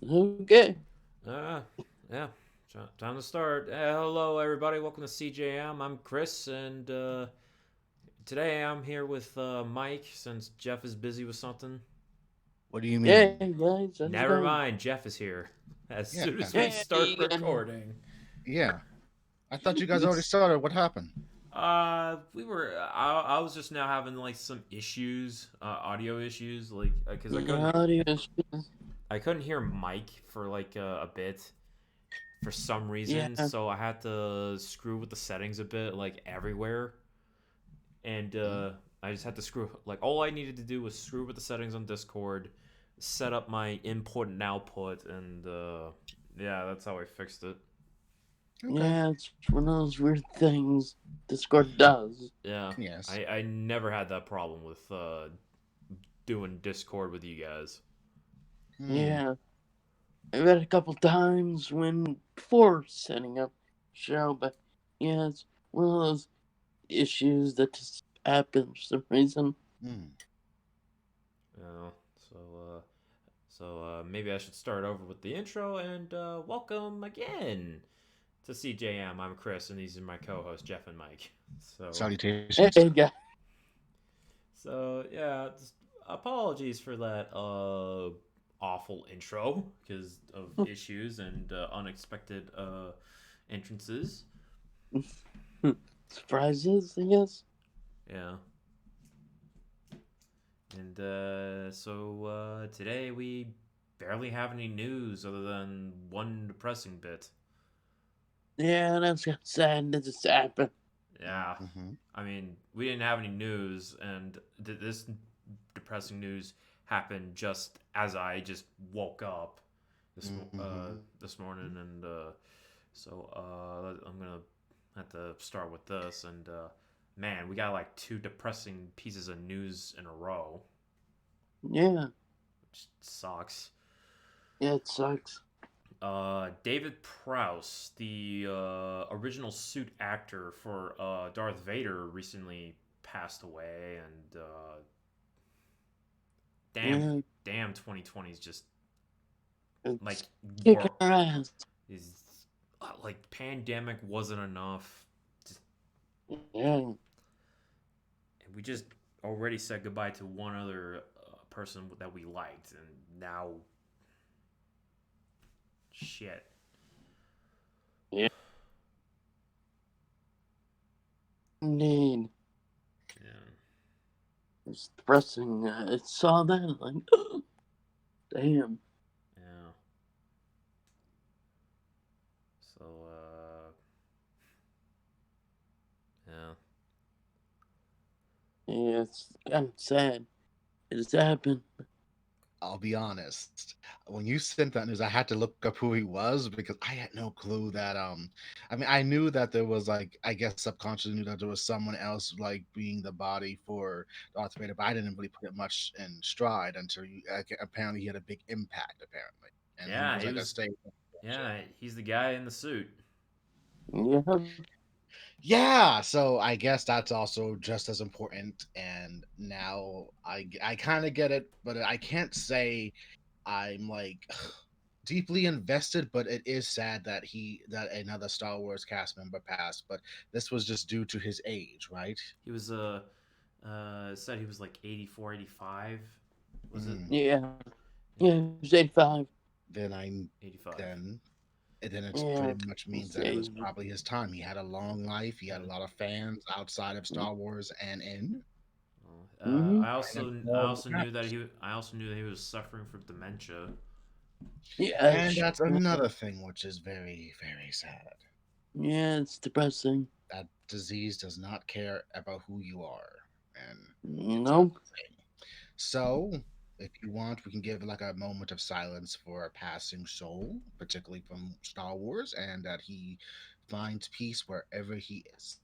Okay. Uh, yeah. Time to start. Hello, everybody. Welcome to CJM. I'm Chris, and today I'm here with Mike since Jeff is busy with something. What do you Hey mean? guys, how's it Never going? mind. Jeff is here as Yeah, soon as we start Hey. recording. yeah. I thought you guys already It's started. What happened? We were. I was just now having like some issues, audio issues, like because yeah, audio issues. I couldn't hear Mike for like a bit for some Yeah, reason, so I had to screw with the settings a bit, like everywhere. And Hmm? I just had to screw like all I needed to do was screw with the settings on Discord, set up my input and output, and yeah, that's how I fixed it. Okay. yeah, it's one of those weird things Discord does. Yeah, Yes. I never had that problem with doing Discord with you guys. Hmm. Yeah, I've had a couple times when before setting up show, but yeah, it's one of those issues that just happen for some reason. Hmm. Yeah, so maybe I should start over with the intro and welcome again to CJM. I'm Chris, and these are my co-hosts Jeff and Mike. So Salutations. Hey guys, yeah, just apologies for that awful intro because of issues and unexpected entrances. surprises, I guess. Yeah, and today we barely have any news other than one depressing bit. Yeah, that's kind of sad that just happened. Yeah, Mm-hmm. I mean we didn't have any news, and this depressing news happened just as I just woke up Mm-hmm. this morning, and I'm gonna have to start with this. And man, we got like two depressing pieces of news in a row, Yeah, which sucks. yeah, it sucks. David Prowse, the original suit actor for Darth Vader, recently passed away, and damn, Yeah, damn, 2020 is just like it's kicking war our ass. is like pandemic wasn't enough. Just, Yeah, and we just already said goodbye to one other person that we liked, and now shit. yeah, indeed. Yeah, It's depressing. I saw that, like, damn. yeah. So yeah, Yeah, it's kind of sad. It just happened. I'll be honest. When you sent that news, I had to look up who he was because I had no clue that I mean I knew that there was like I guess subconsciously knew that there was someone else like being the body for Darth Vader, but I didn't really put it much in stride until you apparently he had a big impact apparently. And he yeah. was He like a was staple. yeah. He's the guy in the suit. Yeah, Yeah, so I guess that's also just as important. And now I kind of get it, but I can't say I'm like deeply invested. But it is sad that that another Star Wars cast member passed. But this was just due to his age, right? He was said he was like 84, 85. Was it Mm. yeah, yeah, yeah. It was 85. Then I 85? then then it's Yeah, pretty much means it's that it was 80. probably his time. He had a long life. He had a lot of fans outside of Star Wars and in. Mm-hmm. And I all also that. knew that he was suffering from dementia. Yeah, And that's another thing which is very, very sad. yeah, it's depressing. That disease does not care about who you are. And it's Nope. devastating. So, if you want, we can give like a moment of silence for a passing soul, particularly from Star Wars, and that he finds peace wherever he is.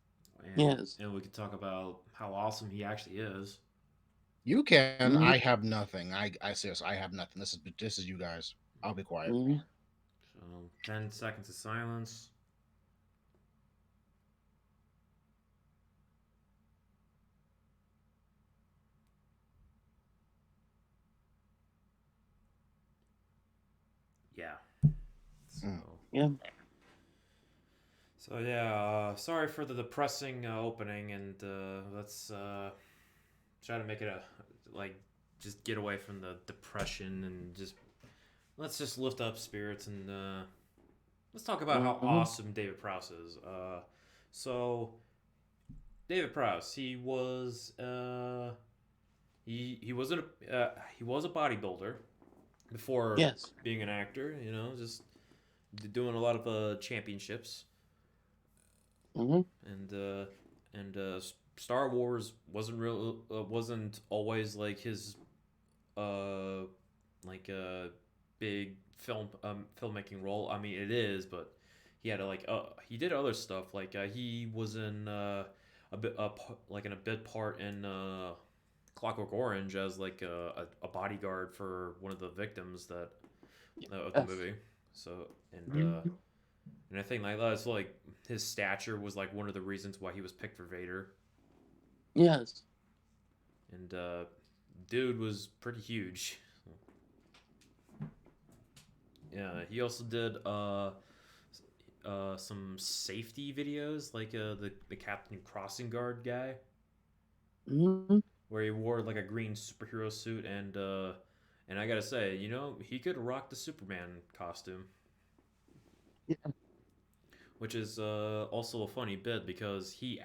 Yes. And we could talk about how awesome he actually is. You can. I Mm-hmm. have nothing. I seriously, I have nothing. This is you guys. I'll be quiet. Mm-hmm. So 10 seconds of silence. Yeah. So. Yeah. So yeah, sorry for the depressing opening, and let's try to make it a like just get away from the depression and just let's just lift up spirits and let's talk about how Mm-hmm. awesome David Prowse is. So David Prowse, he was he was a bodybuilder before Yes. being an actor. You know, just doing a lot of championships. Mm-hmm. And Star Wars wasn't always like his uh big filmmaking role. I mean, it is, but he had to he did other stuff. He was in in a bit part in Clockwork Orange as a bodyguard for one of the victims that of the Yes. movie. So Mhm. and I think like that's like his stature was like one of the reasons why he was picked for Vader. Yes. And dude was pretty huge. Yeah, he also did some safety videos like the Captain Crossing Guard guy Mm-hmm. where he wore like a green superhero suit and I gotta say, you know, he could rock the Superman costume. Yeah. Which is also a funny bit because he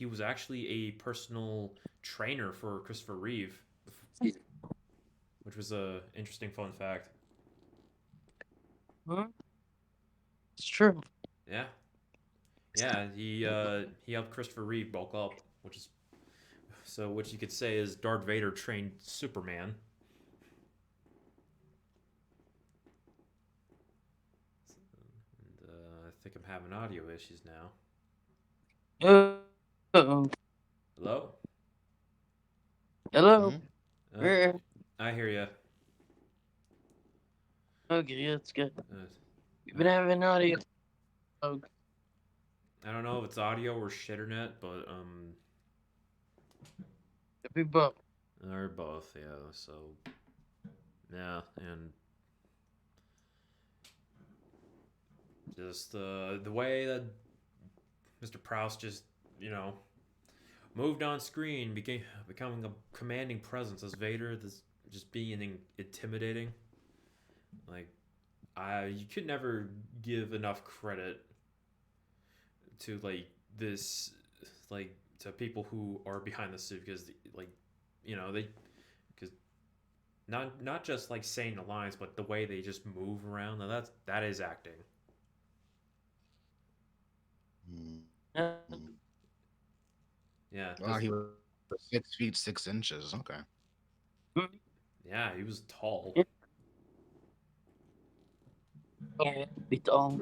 was actually a personal trainer for Christopher Reeve, which was a interesting fun fact. Mhm. It's true. Yeah, yeah, he helped Christopher Reeve bulk up, which is so what you could say is Darth Vader trained Superman. And I think I'm having audio issues now. Oh. Hello? Hello. Mhm. Uh, Where? I hear you. Okay, that's good. We've Uh, been having audio. Oh, I don't know if it's audio or shitternet, but could be both. they're both. Yeah. So yeah, and just the way that Mr. Prowse just you know moved on screen, becoming a commanding presence as Vader, this just being intimidating. Like you could never give enough credit to this like to people who are behind the suit because like they because not just like saying the lines but the way they just move around. Now that is acting. Mhm. Yeah, Wow, because he was 6 feet 6 inches. Okay. yeah, he was tall. Yeah, it's all.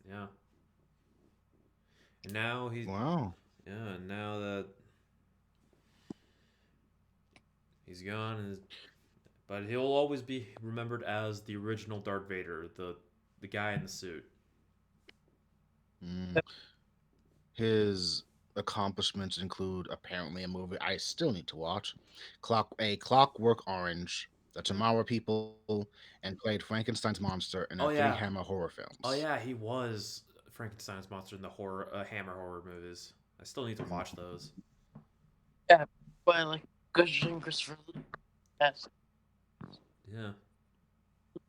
Yeah, and now Wow. and now that he's gone, but he'll always be remembered as the original Darth Vader, the guy in the suit. Mm. His accomplishments include apparently a movie I still need to watch, Clockwork Orange, The Mm. Tomorrow People, and played Frankenstein's monster in Oh three yeah, Hammer horror oh films. yeah, he was Frankenstein's monster in the Hammer horror movies. I still need to watch those. Yeah, by like Christian Christopher Lee. Yes. Yeah,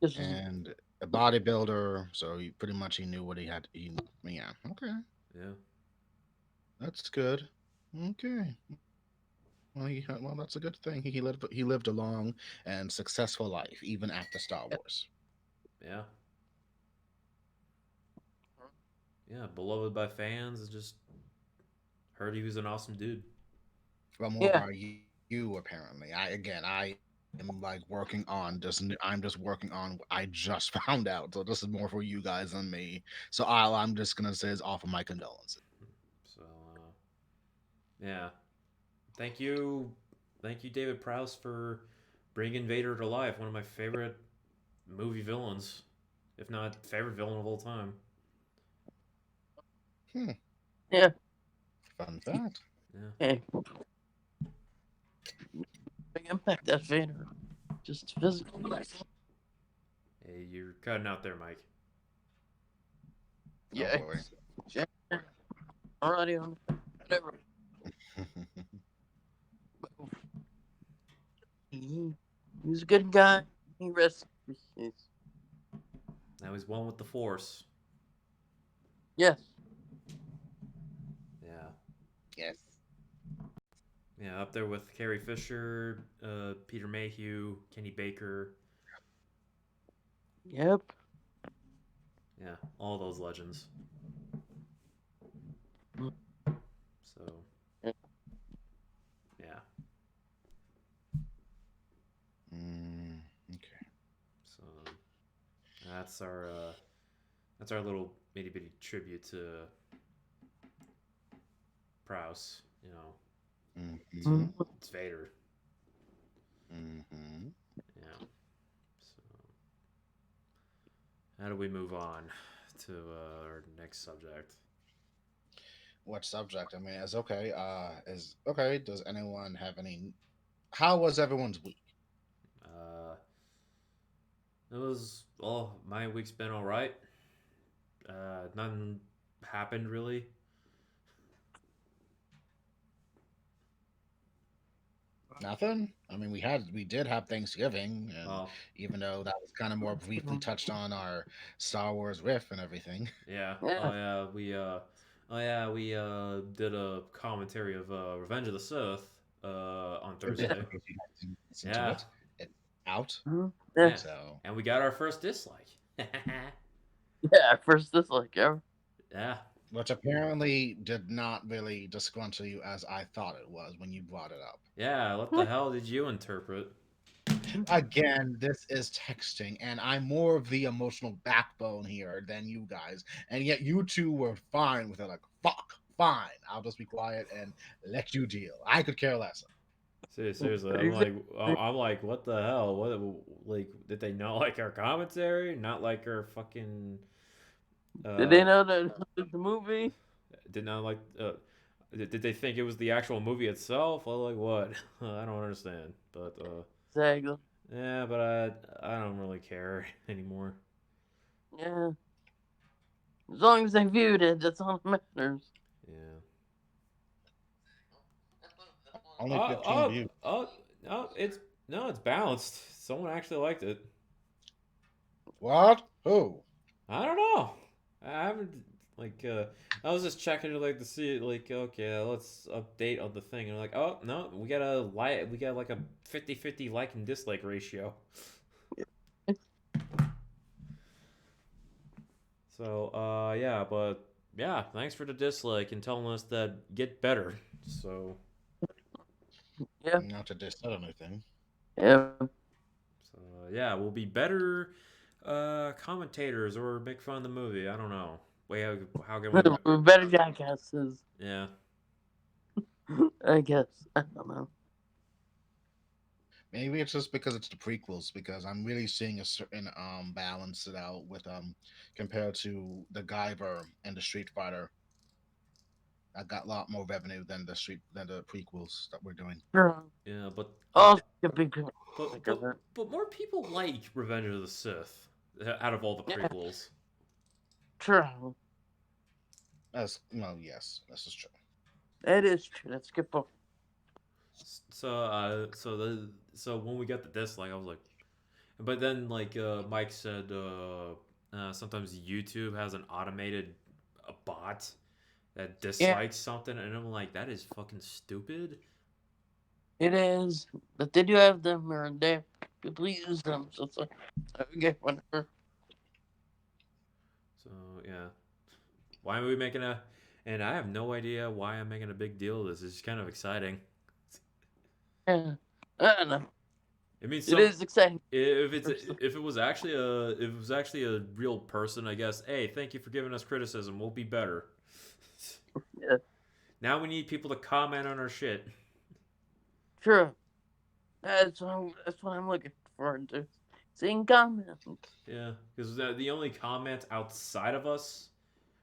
This is And a bodybuilder, so pretty much he knew what he had. Yeah, okay, yeah, that's good. Okay, well, that's a good thing. He lived a long and successful life, even after Star Wars. yeah, yeah. Beloved by fans, and just heard he was an awesome dude. Well, more yeah. by you apparently. I am like working on just. I'm just working on. I just found out, so this is more for you guys than me. So all I'm just gonna say is offer my condolences. So yeah, thank you, David Prowse, for bringing Vader to life. One of my favorite movie villains, if not favorite villain of all time. Hmm, Yeah. fun fact. Yeah, Hey, big impact that Vader. Just physical. cutting out there, Mike. Yeah. boy. Alrighty, whatever. He's a good guy. He rests. Now he's one with the Force. Yes. Yeah. Yes. Yeah, up there with Carrie Fisher, Peter Mayhew, Kenny Baker. Yep. Yeah, all those legends. So, yeah. Okay. So that's our little itty bitty tribute to Prowse. You know, Mm-hmm. it's Vader. Mm-hmm. Yeah. So how do we move on to our next subject? What subject? I mean, it's okay. Is okay. Does anyone have any? How was everyone's week? Uh, it was my week's been all right. Nothing happened really. Nothing. I mean, we did have Thanksgiving, and Well, even though that was kind of more briefly touched on our Star Wars riff and everything. yeah. Yeah. We did a commentary of Revenge of the Sith on If Thursday. you guys didn't listen to Yeah. it, it's out. Yeah. Yeah. So And we got our first dislike. Yeah. First dislike ever. Yeah. which apparently did not really disgruntle you as I thought it was when you brought it up. Yeah. What the hell did you interpret? Again, this is texting, and I'm more of the emotional backbone here than you guys, and yet you two were fine with it. Like, fuck, fine, I'll just be quiet and let you deal. I could care less. Seriously, Exactly. I'm like, what the hell? What, like, did they not like our commentary? Not like our fucking, Did they uh, know that the movie? did not like, did they think it was the actual movie itself? Well, like what? I don't understand. But, Exactly. yeah, but I don't really care anymore. Yeah. As long as they viewed it, that's all that matters. Yeah. Only Oh, 15 oh, views. oh, no, it's balanced. Someone actually liked it. What? Who? I don't know. I haven't like I was just checking it like to see like okay, let's update on the thing and like oh no, we got like a 50-50 like and dislike ratio. So yeah, but yeah, thanks for the dislike and telling us that get better. So Yeah. Not to diss or anything. Yeah. so yeah, we'll be better commentators or make fun of the movie. I don't know. Wait, how can we We're better jackasses. yeah. I guess. I don't know. Maybe it's just because it's the prequels, because I'm really seeing a certain balance it out with compared to the Guyver and the Street Fighter. I got a lot more revenue than the prequels that we're doing. True. Yeah, but Oh, a big But but but more people like Revenge of the Sith out of all the Yeah. prequels. True. That's no, yes, this is true. That is true. That's a good point. So when we got the dislike, I was like, but then like Mike said, sometimes YouTube has an automated bot that Yeah, dislikes something, and I'm like, that is fucking stupid. it is. But they do have them, or they people use them. So it's like, okay, whatever. So yeah, why are we making a? And I have no idea why I'm making a big deal of this. It's kind of exciting. Yeah. I don't know. It means It is exciting. if it was actually a real person, I guess. Hey, thank you for giving us criticism. We'll be better. Yeah. Now we need people to comment on our shit. True. That's what I'm looking forward to. Seeing comments. Yeah, because the only comment outside of us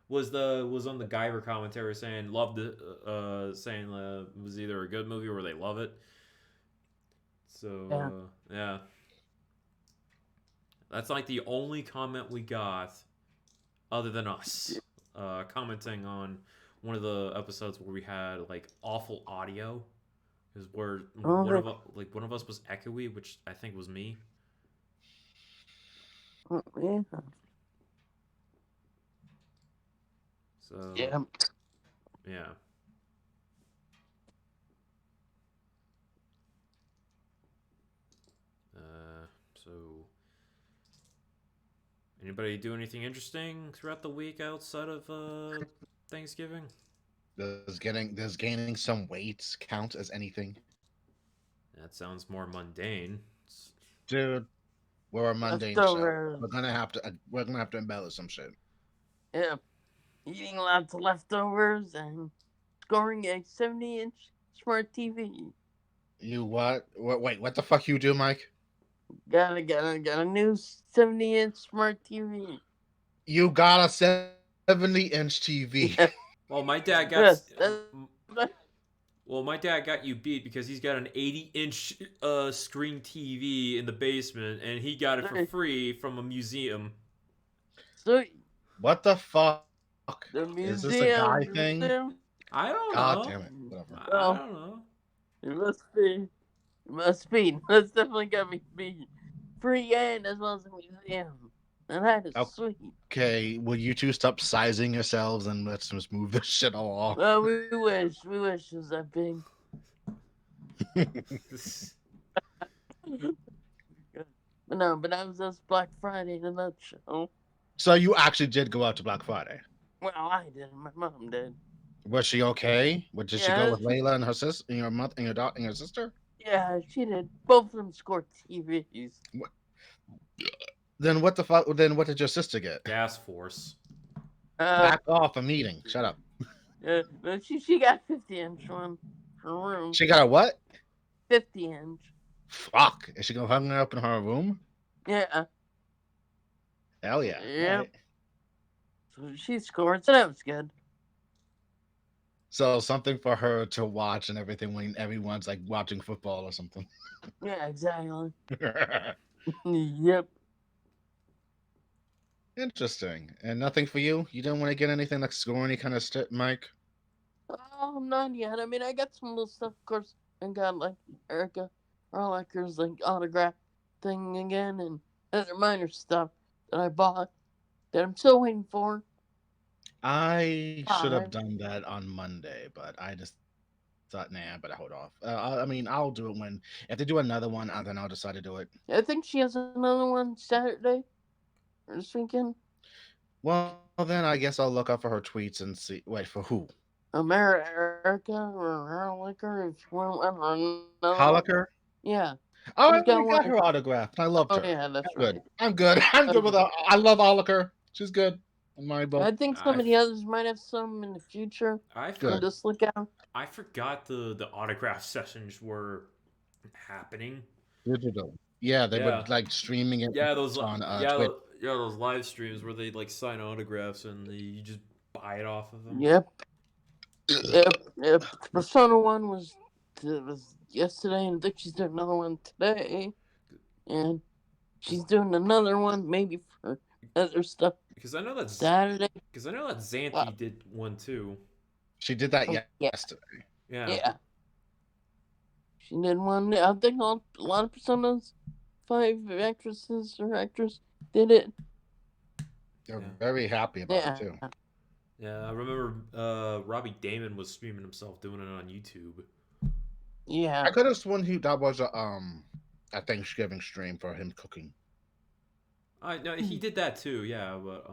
was on the Guyver commentary saying loved it, saying it was either a good movie or they love it. Yeah. So yeah, That's like the only comment we got, other than us, commenting on one of the episodes where we had like awful audio, is where Oh, one of us was echoey, which I think was me. yeah. So Yeah. yeah. So anybody do anything interesting throughout the week outside of Thanksgiving? Does gaining some weight count as anything? That sounds more mundane. Dude, we're a mundane show. Leftovers. We're gonna have to embellish some shit. Yeah. Eating lots of leftovers and scoring a 70-inch smart TV. You what? Wait, what the fuck you do, Mike? Got a new 70-inch smart TV. You got a 70-inch TV. Yeah. Well, my dad got. Yes. Well, my dad got you beat because he's got an 80-inch screen TV in the basement, and he got it for free from a museum. Sweet. What the fuck? The Is this a guy museum. thing? I don't God know. damn it. Whatever. I don't know. It must be. It must be. That's definitely got me be free and as well as a museum. And that is sweet. Okay, will you two stop sizing yourselves and let's just move this shit along? Well, we wish it was that big. But that was just Black Friday in a nutshell. So you actually did go out to Black Friday. Well, I didn't. My mom did. Was she okay? Did she go with Yeah. Layla and her sister, and your mother, and your daughter, and your sister? Yeah, she did. Both of them scored TVs. Then what the fuck? Then what did your sister get? Gasforce. Back off! I'm eating. Shut up. But she got 50-inch one for her room. She got a what? 50-inch. Fuck! Is she gonna hang her up in her room? Yeah. Hell yeah! Yep. Right. So she scored, so that was good. So something for her to watch and everything when everyone's like watching football or something. Yeah, exactly. Yep. Interesting. And nothing for you? You don't want to get anything like score any kind of Mike? Oh, not yet. I mean, I got some little stuff, of course, and got like Erica Erlacher's like autograph thing again, and other minor stuff that I bought that I'm still waiting for. I should have done that on Monday, but I just thought, nah, but hold off. I mean, I'll do it if they do another one, then I'll decide to do it. I think she has another one Saturday or this weekend. Well, then I guess I'll look out for her tweets and see. Wait, for who? Erica or Erlacher, if you want. I don't know. Hollaker? Yeah. Oh, I got her autograph. I loved her. Yeah, that's I'm right. good. I'm good. I'm good with her. I love Hollaker. She's good. In my book. I think some of the others might have some in the future. Good. Just look out. I forgot the autograph sessions were happening. Digital. Yeah, they were like streaming it. Yeah, those on Twitch. Those live streams where they like sign autographs and you just buy it off of them. Yep. Persona 1 was yesterday, and I think she's doing another one today. And she's doing another one maybe for other stuff. Because I know that Saturday. Because I know that Xanthi did one too. She did that yesterday. Yeah. She did one. I think a lot of Personas 5 actresses or actors did it. They're very happy about it too. Yeah, I remember Robbie Damon was streaming himself doing it on YouTube. Yeah. I could have sworn that was a Thanksgiving stream for him cooking. No, he did that too, yeah, but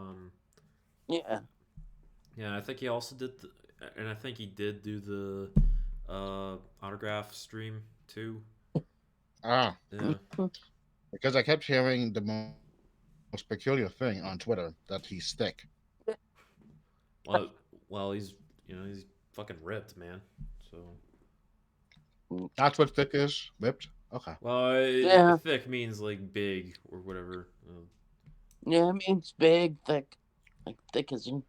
yeah. Yeah, I think he also did and I think he did do the autograph stream too. Yeah. Because I kept hearing the most peculiar thing on Twitter that he's thick. Well, he's fucking ripped, man. So that's what thick is, ripped. Okay. Well, thick means like big or whatever. Yeah, it means big, thick, like thick as in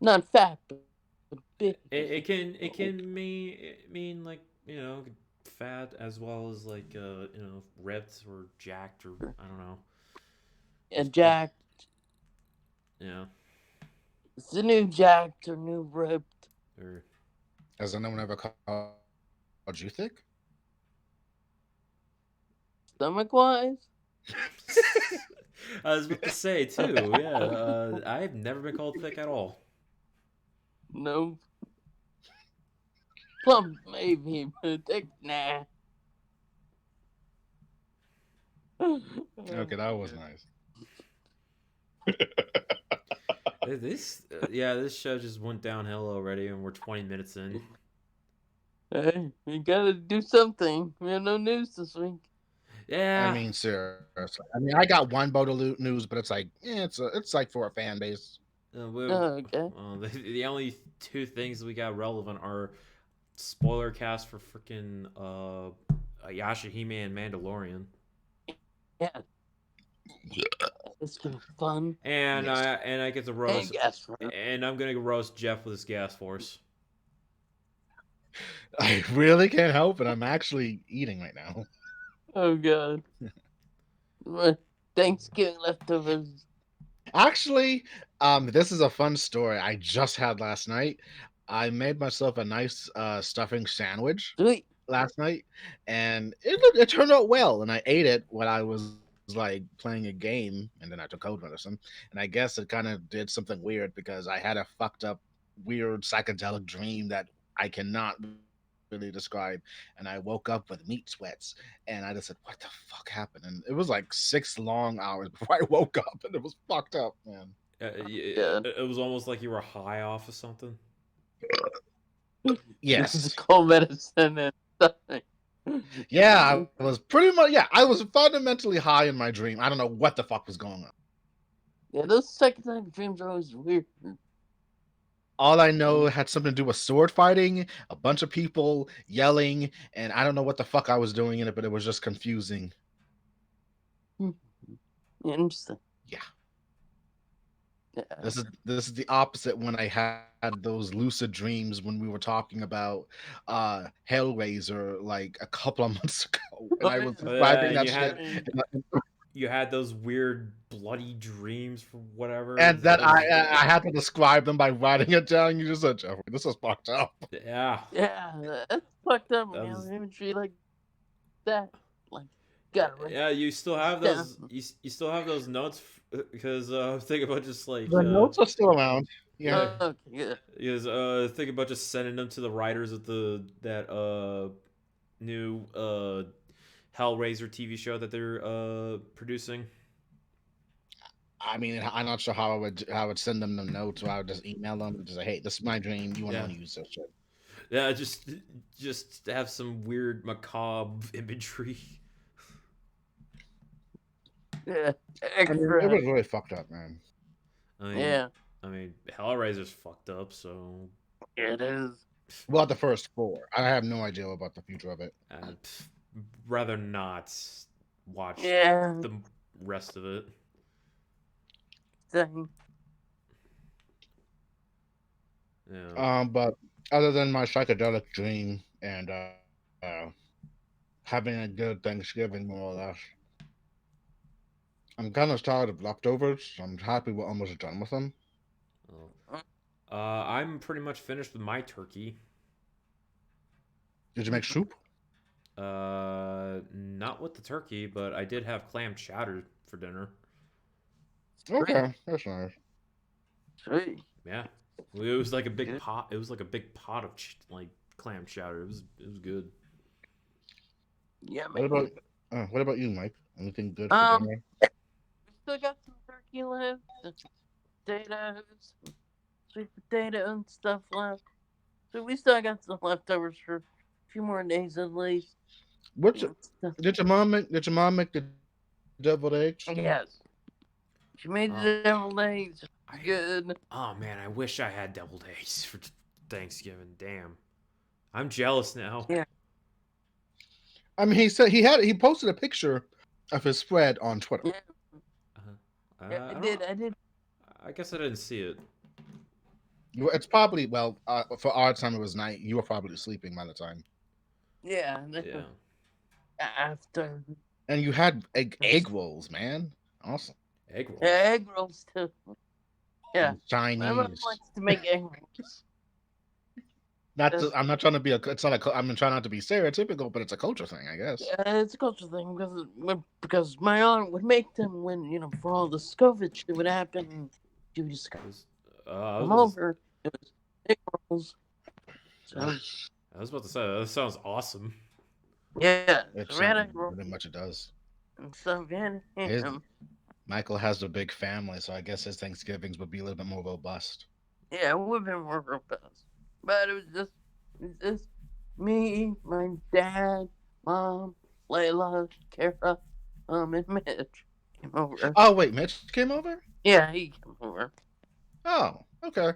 not fat, but big. It can mean like fat as well as like ripped or jacked or I don't know. Yeah, jacked. Yeah. It's the new jacked or new ripped. Or Has anyone ever called you thick? Stomach wise? I was about to say too. Yeah, I've never been called thick at all. No. Plump maybe, but thick, nah. Okay, that was nice. This show just went downhill already, and we're 20 minutes in. Hey, we gotta do something. We have no news this week. I Yeah. mean, seriously. I mean, I got one boat of news, but it's like, it's like for a fan base. Okay. The only two things we got relevant are spoiler cast for freaking Yashahime and Mandalorian. Yeah. It's gonna be fun. And Yes. I get to And roast, Gasforce. and I'm gonna roast Jeff with his Gasforce. I really can't help it. I'm actually eating right now. Oh god. Thanksgiving leftovers. Actually, this is a fun story I just had last night. I made myself a nice stuffing sandwich Sweet. last night, and it turned out well. And I ate it when I was like playing a game, and then I took cold medicine. And I guess it kind of did something weird because I had a fucked up, weird psychedelic dream that I cannot really describe. And I woke up with meat sweats, and I just said, "What the fuck happened?" And it was like 6 long hours before I woke up, and it was fucked up, man. Good. It was almost like you were high off of something. Yes. Cold medicine and stuff. Yeah, I was pretty much. Yeah, I was fundamentally high in my dream. I don't know what the fuck was going on. Yeah, those psychedelic dreams are always weird. All I know had something to do with sword fighting, a bunch of people yelling, and I don't know what the fuck I was doing in it, but it was just confusing. Interesting. Yeah. Yeah. This is the opposite when I had those lucid dreams when we were talking about Hellraiser like a couple of months ago, and I was describing And that shit. you had those weird bloody dreams for whatever. And then I had to describe them by writing it down. You just said, Jeffrey, this is fucked up. Yeah. Yeah, that's fucked up, That man. was- Imagery like that. Like, gotta write Yeah, you still have down. those. You still have those notes because think about just like The notes are still around. Yeah. Okay, good. because think about just sending them to the writers of that new Hellraiser TV show that they're producing. I mean, I'm not sure how I would send them the notes, or I would just email them and just say, "Hey, this is my dream. You want to use this shit?" Yeah, just have some weird macabre imagery. Yeah, I mean, extra. it was really fucked up, man. Yeah, I mean, Hellraiser's fucked up, so it is. Well, the first 4. I have no idea about the future of it. rather not watch Yeah, the rest of it. thing. Yeah. But other than my psychedelic dream and having a good Thanksgiving, more or less, I'm kind of tired of leftovers. So I'm happy we're almost done with them. I'm pretty much finished with my turkey. Did you make soup? Not with the turkey, but I did have clam chowder for dinner. Okay, that's nice. Sweet. Yeah, it was like a big pot. It was like a big pot of like clam chowder. It was good. Yeah, What man. about you, Mike? Anything good for dinner? We still got some turkey left, some potatoes, sweet potato and stuff left. So we still got some leftovers for a few more days at least. Did your mom make the deviled eggs? Yes. She made the deviled eggs. Good. Oh man, I wish I had deviled eggs for Thanksgiving. Damn, I'm jealous now. Yeah. I mean, he posted a picture of his spread on Twitter. Yeah. I did. I guess I didn't see it. It's probably for our time it was night. You were probably sleeping by the time. Yeah. Yeah. After. And you had egg rolls, man. Awesome. Egg rolls. Egg rolls too. Yeah, my mom Chinese. likes to make egg rolls. I'm not trying to be it's not a, I'm trying not to be stereotypical, but it's a culture thing, I guess. Yeah, it's a cultural thing because my aunt would make them when for all the COVID shit would happen. She would just I was come about to, over. It was egg rolls. So I was about to say that sounds awesome. yeah, It so we had sounds egg rolls pretty much it does. and stuff. Yeah, His Michael has a big family, so I guess his Thanksgivings would be a little bit more robust. yeah, it would have been more robust, but it was just me, my dad, mom, Layla, Kara, and Mitch came over. Oh wait, Mitch came over? Yeah, he came over. Oh, okay.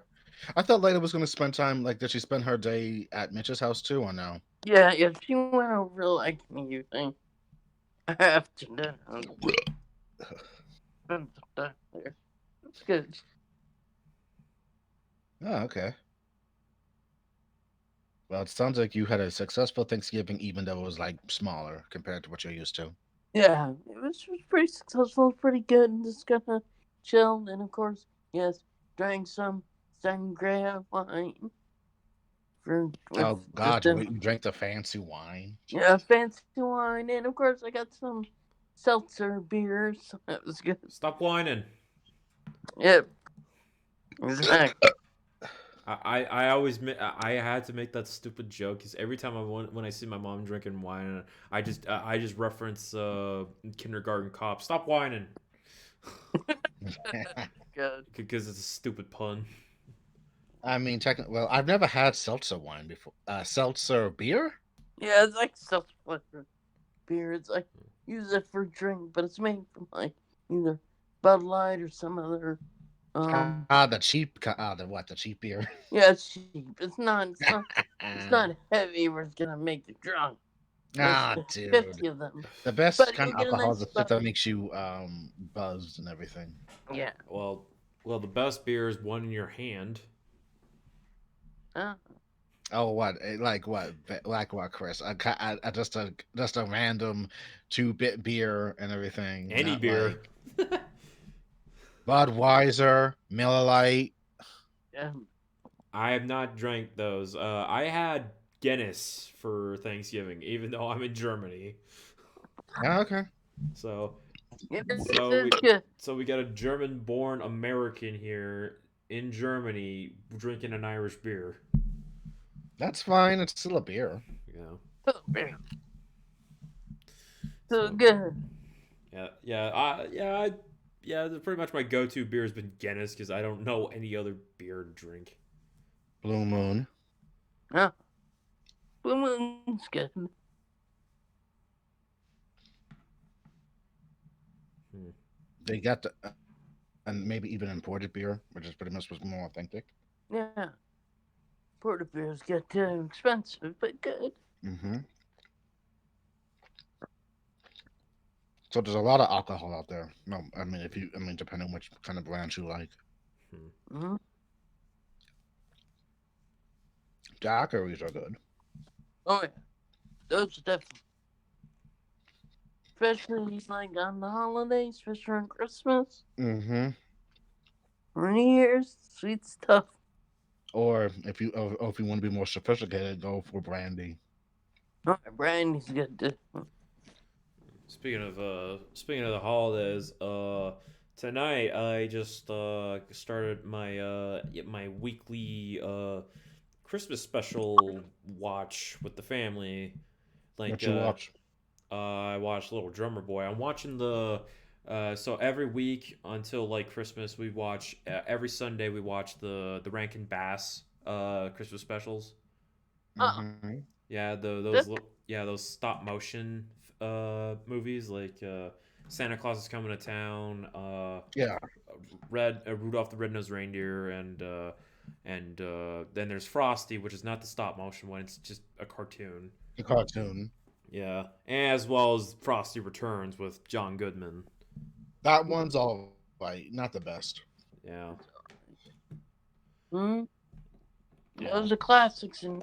I thought Layla was gonna spend time did she spend her day at Mitch's house too or no? Yeah, she went over like an evening after dinner. Spent some time there. It's good. Oh, okay. Well, it sounds like you had a successful Thanksgiving, even though it was smaller compared to what you're used to. Yeah, it was pretty successful, pretty good, and just kind of chilled. And of course, yes, drank some sangria wine with Oh just God, you drank the fancy wine. fancy wine, and of course I got some seltzer beers. That was good. Stop whining. Yep, exactly. I always I had to make that stupid joke because every time when I see my mom drinking wine, I just reference Kindergarten Cop. Stop whining. Good. Because it's a stupid pun. I mean, well, I've never had seltzer wine before. Seltzer beer? Yeah, it's like seltzer flavored beer. It's like use it for drink, but it's made from either Bud Light or some other. The cheap. The cheap beer? Yeah, it's cheap. It's not. It's not heavy where it's gonna make you drunk. There's Dude. 50 of them, The best but kind you'll of get a alcohol is nice the shit spot. that makes you buzzed and everything. Yeah. Well, the best beer is one in your hand. Oh, what? Like what? Like what, Chris? Just a random 2-bit beer and everything. Any not beer. Like Budweiser, Miller Lite. Yeah. I have not drank those. I had Guinness for Thanksgiving, even though I'm in Germany. Yeah, okay. So It's we good. got a German-born American here in Germany drinking an Irish beer. That's fine. It's still a beer. Yeah. So good. Yeah. Pretty much my go-to beer has been Guinness because I don't know any other beer to drink. Blue Moon. Yeah. Blue Moon's good. They got and maybe even imported beer, which is pretty much was more authentic. Yeah. Porter beers get expensive, but good. Mm-hmm. So there's a lot of alcohol out there. No, I mean depending on which kind of brands you like. Mm-hmm. Daiquiris are good. Oh yeah, those are definitely. Especially like on the holidays, especially on Christmas Mm-hmm. or New Year's, sweet stuff. Or if you want to be more sophisticated, go for brandy. Oh, brandy's good too. Speaking of the holidays, tonight I just started my weekly Christmas special watch with the family. What you watch? I watched Little Drummer Boy. I'm watching so every week until Christmas we watch every Sunday we watch the Rankin Bass Christmas specials. Oh, Mm-hmm. Yeah, that's those stop motion movies like Santa Claus is Coming to Town, Yeah. Rudolph the Red-Nosed Reindeer, and then there's Frosty, which is not the stop motion one; it's just a cartoon. The cartoon. Yeah, as well as Frosty Returns with John Goodman. That one's all right. Not the best. Yeah. hmm. Yeah. Those are classics, and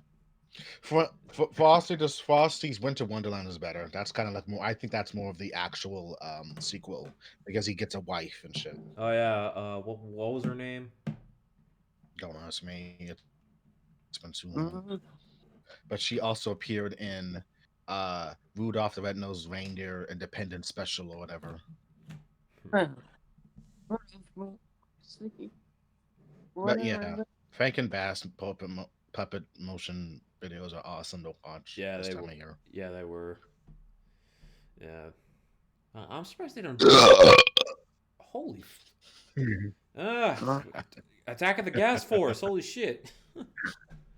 Frosty's Winter Wonderland is better. That's kind of like more. I think that's more of the actual sequel because he gets a wife and shit. Oh yeah. What was her name? Don't ask me. It's been too long. Mhm. But she also appeared in Rudolph the Red-Nosed Reindeer Independent Special or whatever. See, But yeah, whatever. Frank and Bass puppet motion videos are awesome to watch Yeah, this they time were. of year. Yeah, they were. Yeah. I'm surprised they don't. Holy. Ah, Attack of the Gas Force. Holy shit.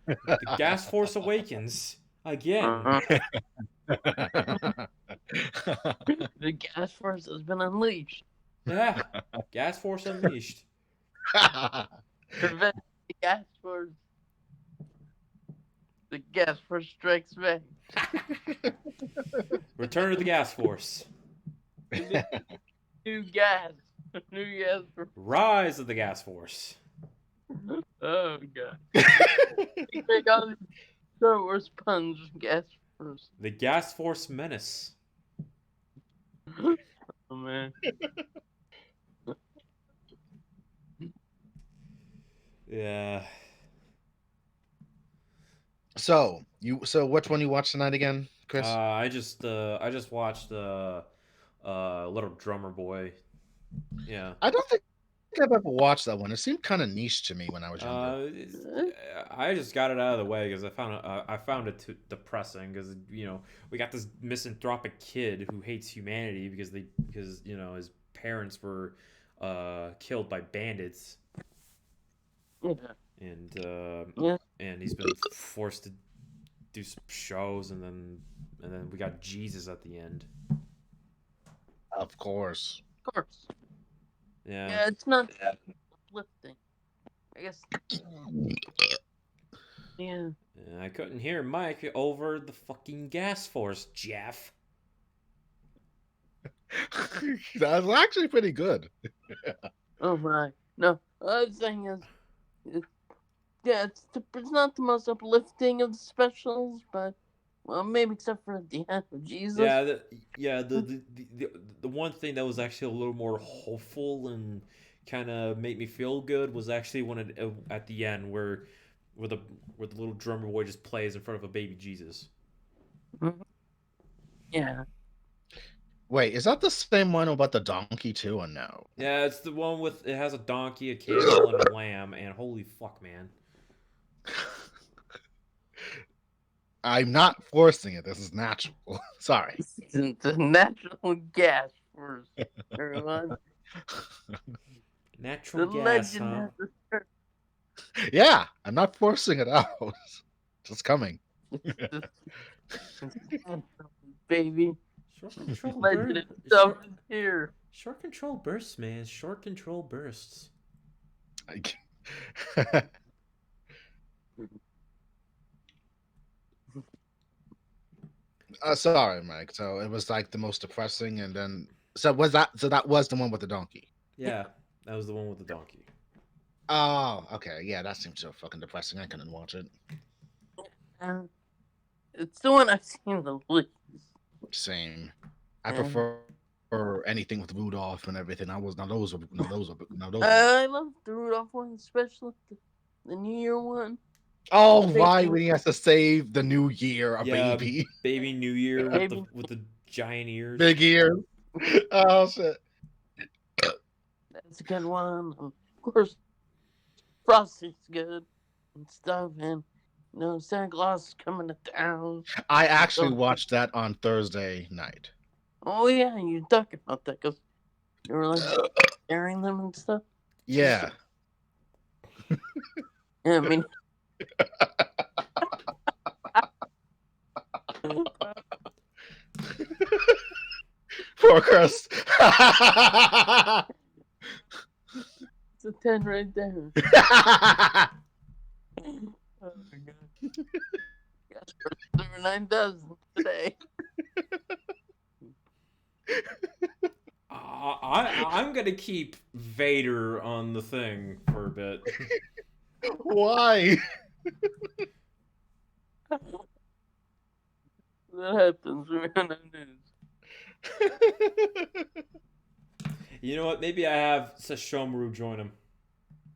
The Gas Force awakens again. The gas force has been unleashed. Yeah. Gas Force unleashed. Prevent the gas force. The gas force strikes back. Return of the Gas Force. New gas. New gas force. Rise of the Gas Force. Oh god. You make all these Star Wars puns. Gas force. The Gas Force Menace. Oh man. Yeah. So which one you watched tonight again, Chris? I just watched Little Drummer Boy. Yeah. I don't think I've ever watched that one. It seemed kind of niche to me when I was younger. I just got it out of the way because I found it too depressing because we got this misanthropic kid who hates humanity because his parents were killed by bandits. Yeah. And he's been forced to do some shows and then we got Jesus at the end. Of course. Of course. Yeah. Yeah, it's not uplifting. I guess. Yeah. I couldn't hear Mike over the fucking Gas Force, Jeff. That was actually pretty good. Oh my. No. The thing is, it's not the most uplifting of the specials, but well, maybe except for the end of Jesus. The one thing that was actually a little more hopeful and kind of made me feel good was actually when at the end where the little drummer boy just plays in front of a baby Jesus. Mm-hmm. Yeah. Wait, is that the same one about the donkey too, or no? Yeah, it's the one with it has a donkey, a camel, and a lamb, and holy fuck, man. I'm not forcing it. This is natural. Sorry. It's a natural gas force, everyone. Natural The gas, legend huh? has returned. Yeah, I'm not forcing it out. It's coming. Baby. Short control Legend burst. itself is here. Short control bursts, man. Short control bursts. Sorry, Mike. So it was like the most depressing, and then that was the one with the donkey. Yeah, that was the one with the donkey. Oh, okay. Yeah, that seems so fucking depressing. I couldn't watch it. It's the one I've seen the least. Same. I prefer anything with Rudolph and everything. I love the Rudolph one, especially the New Year one. Oh, why when he has to save the New Year, baby? Baby New Year with the giant ears. Big ears. Oh, shit. That's a good one. Of course, Frosty's good and stuff, and Santa Claus is coming to town. I actually watched that on Thursday night. Oh, yeah, you talking about that because you were like airing them and stuff? Yeah. Yeah, I mean... Poor Chris. It's a 10 right there. Oh my god. Gasforce over 9,000 today. I'm gonna keep Vader on the thing for a bit. Why? That happens when you're on the news. You know what? Maybe I have Sashomaru join him.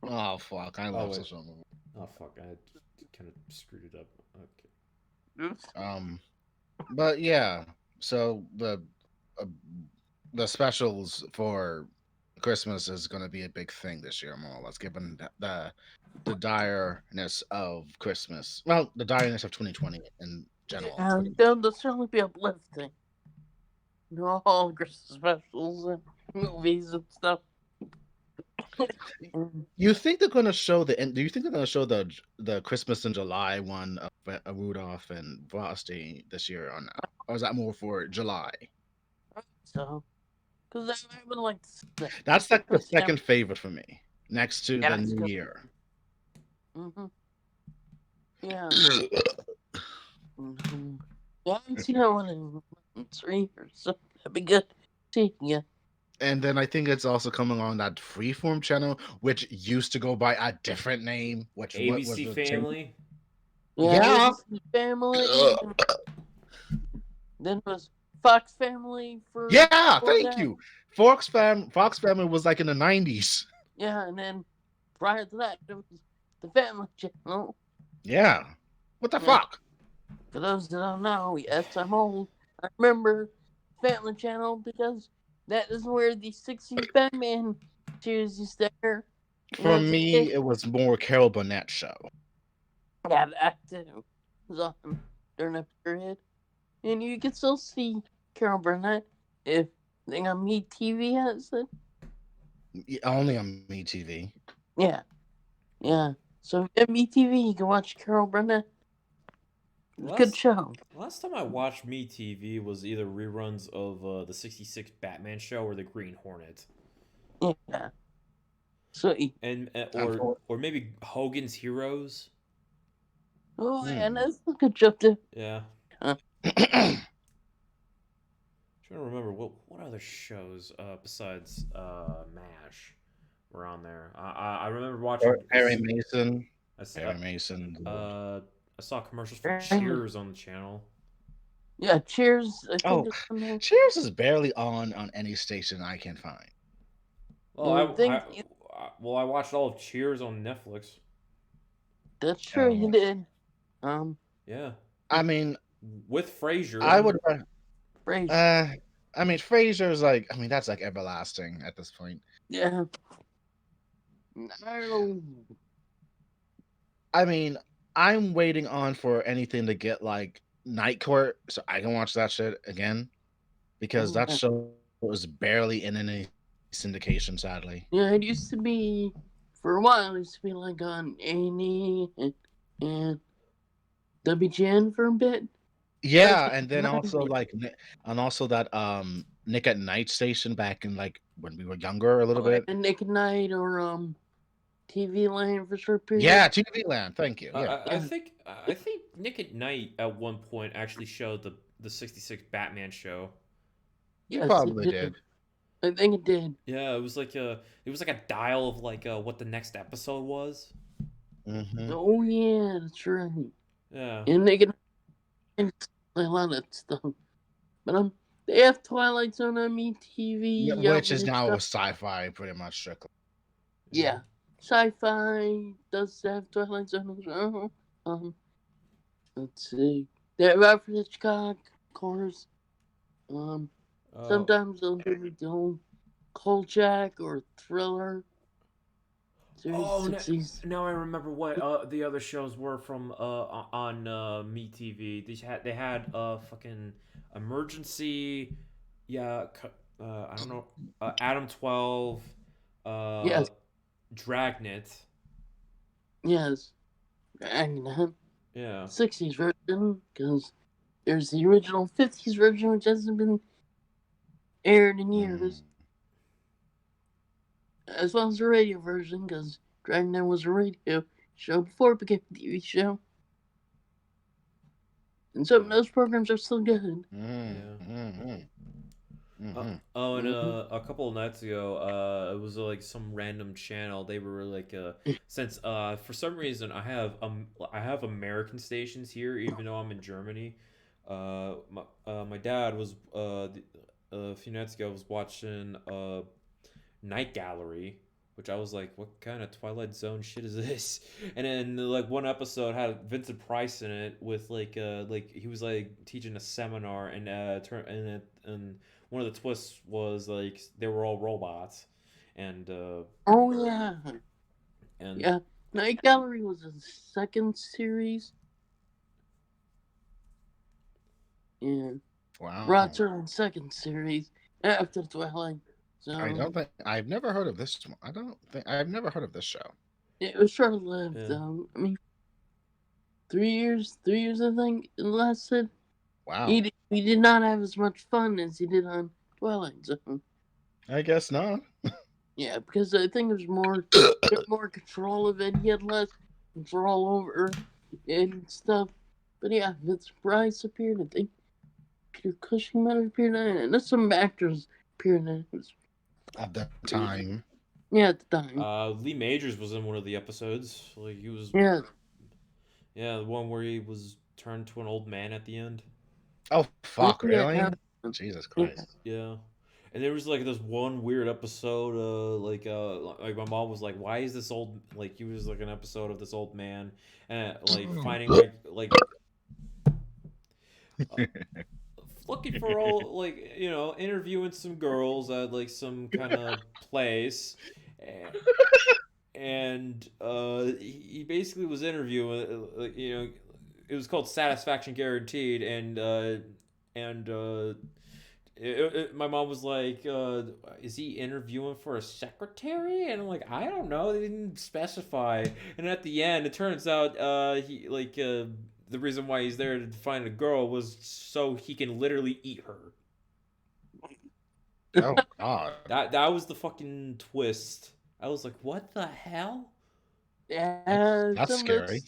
Oh fuck! I Oh love wait. Sashomaru. Oh fuck! I kind of screwed it up. Okay. Oops. But yeah. So uh, the specials for Christmas is going to be a big thing this year, more or less, given the direness of Christmas. Well, the direness of 2020 in general. Yeah, they'll certainly be uplifting. All Christmas specials and movies and stuff. You think they're going to show the? Do you think they're going to show the Christmas in July one of Rudolph and Frosty this year or not? Or is that more for July? So, because I would like to see that. That's like the Because, second favorite for me, next to yeah, the it's New good. Year. Mm-hmm. Yeah. Mm-hmm. Yeah, I haven't seen that one in 3 years, so that'd be good seeing you. And then I think it's also coming on that Freeform channel, which used to go by a different name. What was ABC the change? Family. Yeah, Yeah. ABC Family. Then it was Fox Family for Yeah, before thank that. you. Fox Family was like in the 90s. Yeah, and then prior to that, it was the Family Channel. Yeah. What the Yeah. fuck? For those that don't know, yes, I'm old. I remember Family Channel because that is where the 60s Batman series used to air. For As a me, kid, it was more Carol Burnett show. yeah, that too was on during that period. And you can still see Carol Burnett if thing on Me TV has it. Only on MeTV. Yeah, yeah. So at Me TV, you can watch Carol Burnett. It's a good Last show. last time I watched Me TV was either reruns of the '66 Batman show or the Green Hornet, Yeah. So, and Unfor- or maybe Hogan's Heroes. oh, and Hmm. that's a good show too. Yeah. Huh? Trying to remember what other shows besides Mash were on there. I remember watching. Perry Mason. I s- Perry Mason. I saw commercials for Right. Cheers on the channel. Yeah, Cheers. I think Oh, it's on there. Cheers is barely on any station I can find. Well, I think I watched all of Cheers on Netflix. that's true. He Oh, did. Um, Yeah, I mean, with Frasier. I would. Frasier. Uh, I mean, Frasier's like. I mean, that's like everlasting at this point. Yeah. No. I mean, I'm waiting on for anything to get like Night Court so I can watch that shit again because that Yeah. show was barely in any syndication, sadly. Yeah, it used to be for a while. It used to be like on A&E and WGN for a bit. Yeah, That and then also like and also that Nick at Night station back in like when we were younger a little bit. and Nick at Night or TV Land for a short period. Yeah, TV Land. Thank you. I, Yeah. I, I think I think Nick at Night at one point actually showed the '66 Batman show. You Yes, probably it did. I think it did. Yeah, it was like a dial of like what the next episode was. Mm-hmm. Oh yeah, that's right. Yeah. And they can a lot of stuff. But they have Twilight Zone on Me Yeah, TV. which is and now a stuff. sci-fi pretty much strictly. Yeah. Sci-fi does have Twilight Zone as well. Let's see. They have Alfred Hitchcock, of course. Sometimes they'll do the old Kolchak or Thriller. Series Oh, 60s. now I remember what the other shows were from on Me TV. They had fucking Emergency, yeah, I don't know, Adam 12, Yes, Dragnet, yes. Dragnet. yeah. 60s version, because there's the original 50s version, which hasn't been aired in years. As well as the radio version, because Dragnet was a radio show before it became a TV show. And some of those programs are still good. Mm-hmm. And Mhm. a couple of nights ago, it was like some random channel. They were like, since for some reason I have American stations here, even though I'm in Germany. My dad was a few nights ago was watching Night Gallery, which I was like, what kind of Twilight Zone shit is this? And then like one episode had Vincent Price in it with like he was like teaching a seminar and one of the twists was like they were all robots and Oh yeah, and yeah. Night Gallery was the second series. Yeah, Rod Wow. Serling's second series after Twilight. I So don't think I've never heard of this one. I don't think I've never heard of this show. it was short lived yeah. though. I mean, 3 years. 3 years, I think it lasted. Wow. He did not have as much fun as he did on Twilight Zone. I guess not. Yeah, because I think it was more control of it. He had less control over and stuff. But yeah, Vince Price appeared. I think Peter Cushing might have appeared in it. And some actors appeared in it. At that time. Yeah, at the time. Lee Majors was in one of the episodes. Like he was Yeah. yeah, the one where he was turned to an old man at the end. Oh fuck, really? Yeah. Jesus Yeah. Christ. Yeah. And there was like this one weird episode, like my mom was like, "Why is this old like?" He was like an episode of this old man, and like finding like uh, looking for all like interviewing some girls at like some kind of place, and he basically was interviewing it was called Satisfaction Guaranteed, and my mom was like, "Is he interviewing for a secretary?" And I'm like, "I don't know. They didn't specify." And at the end, it turns out the reason why he's there to find a girl was so he can literally eat her. Oh god. That was the fucking twist. I was like, "What the hell?" Yeah. That's scary.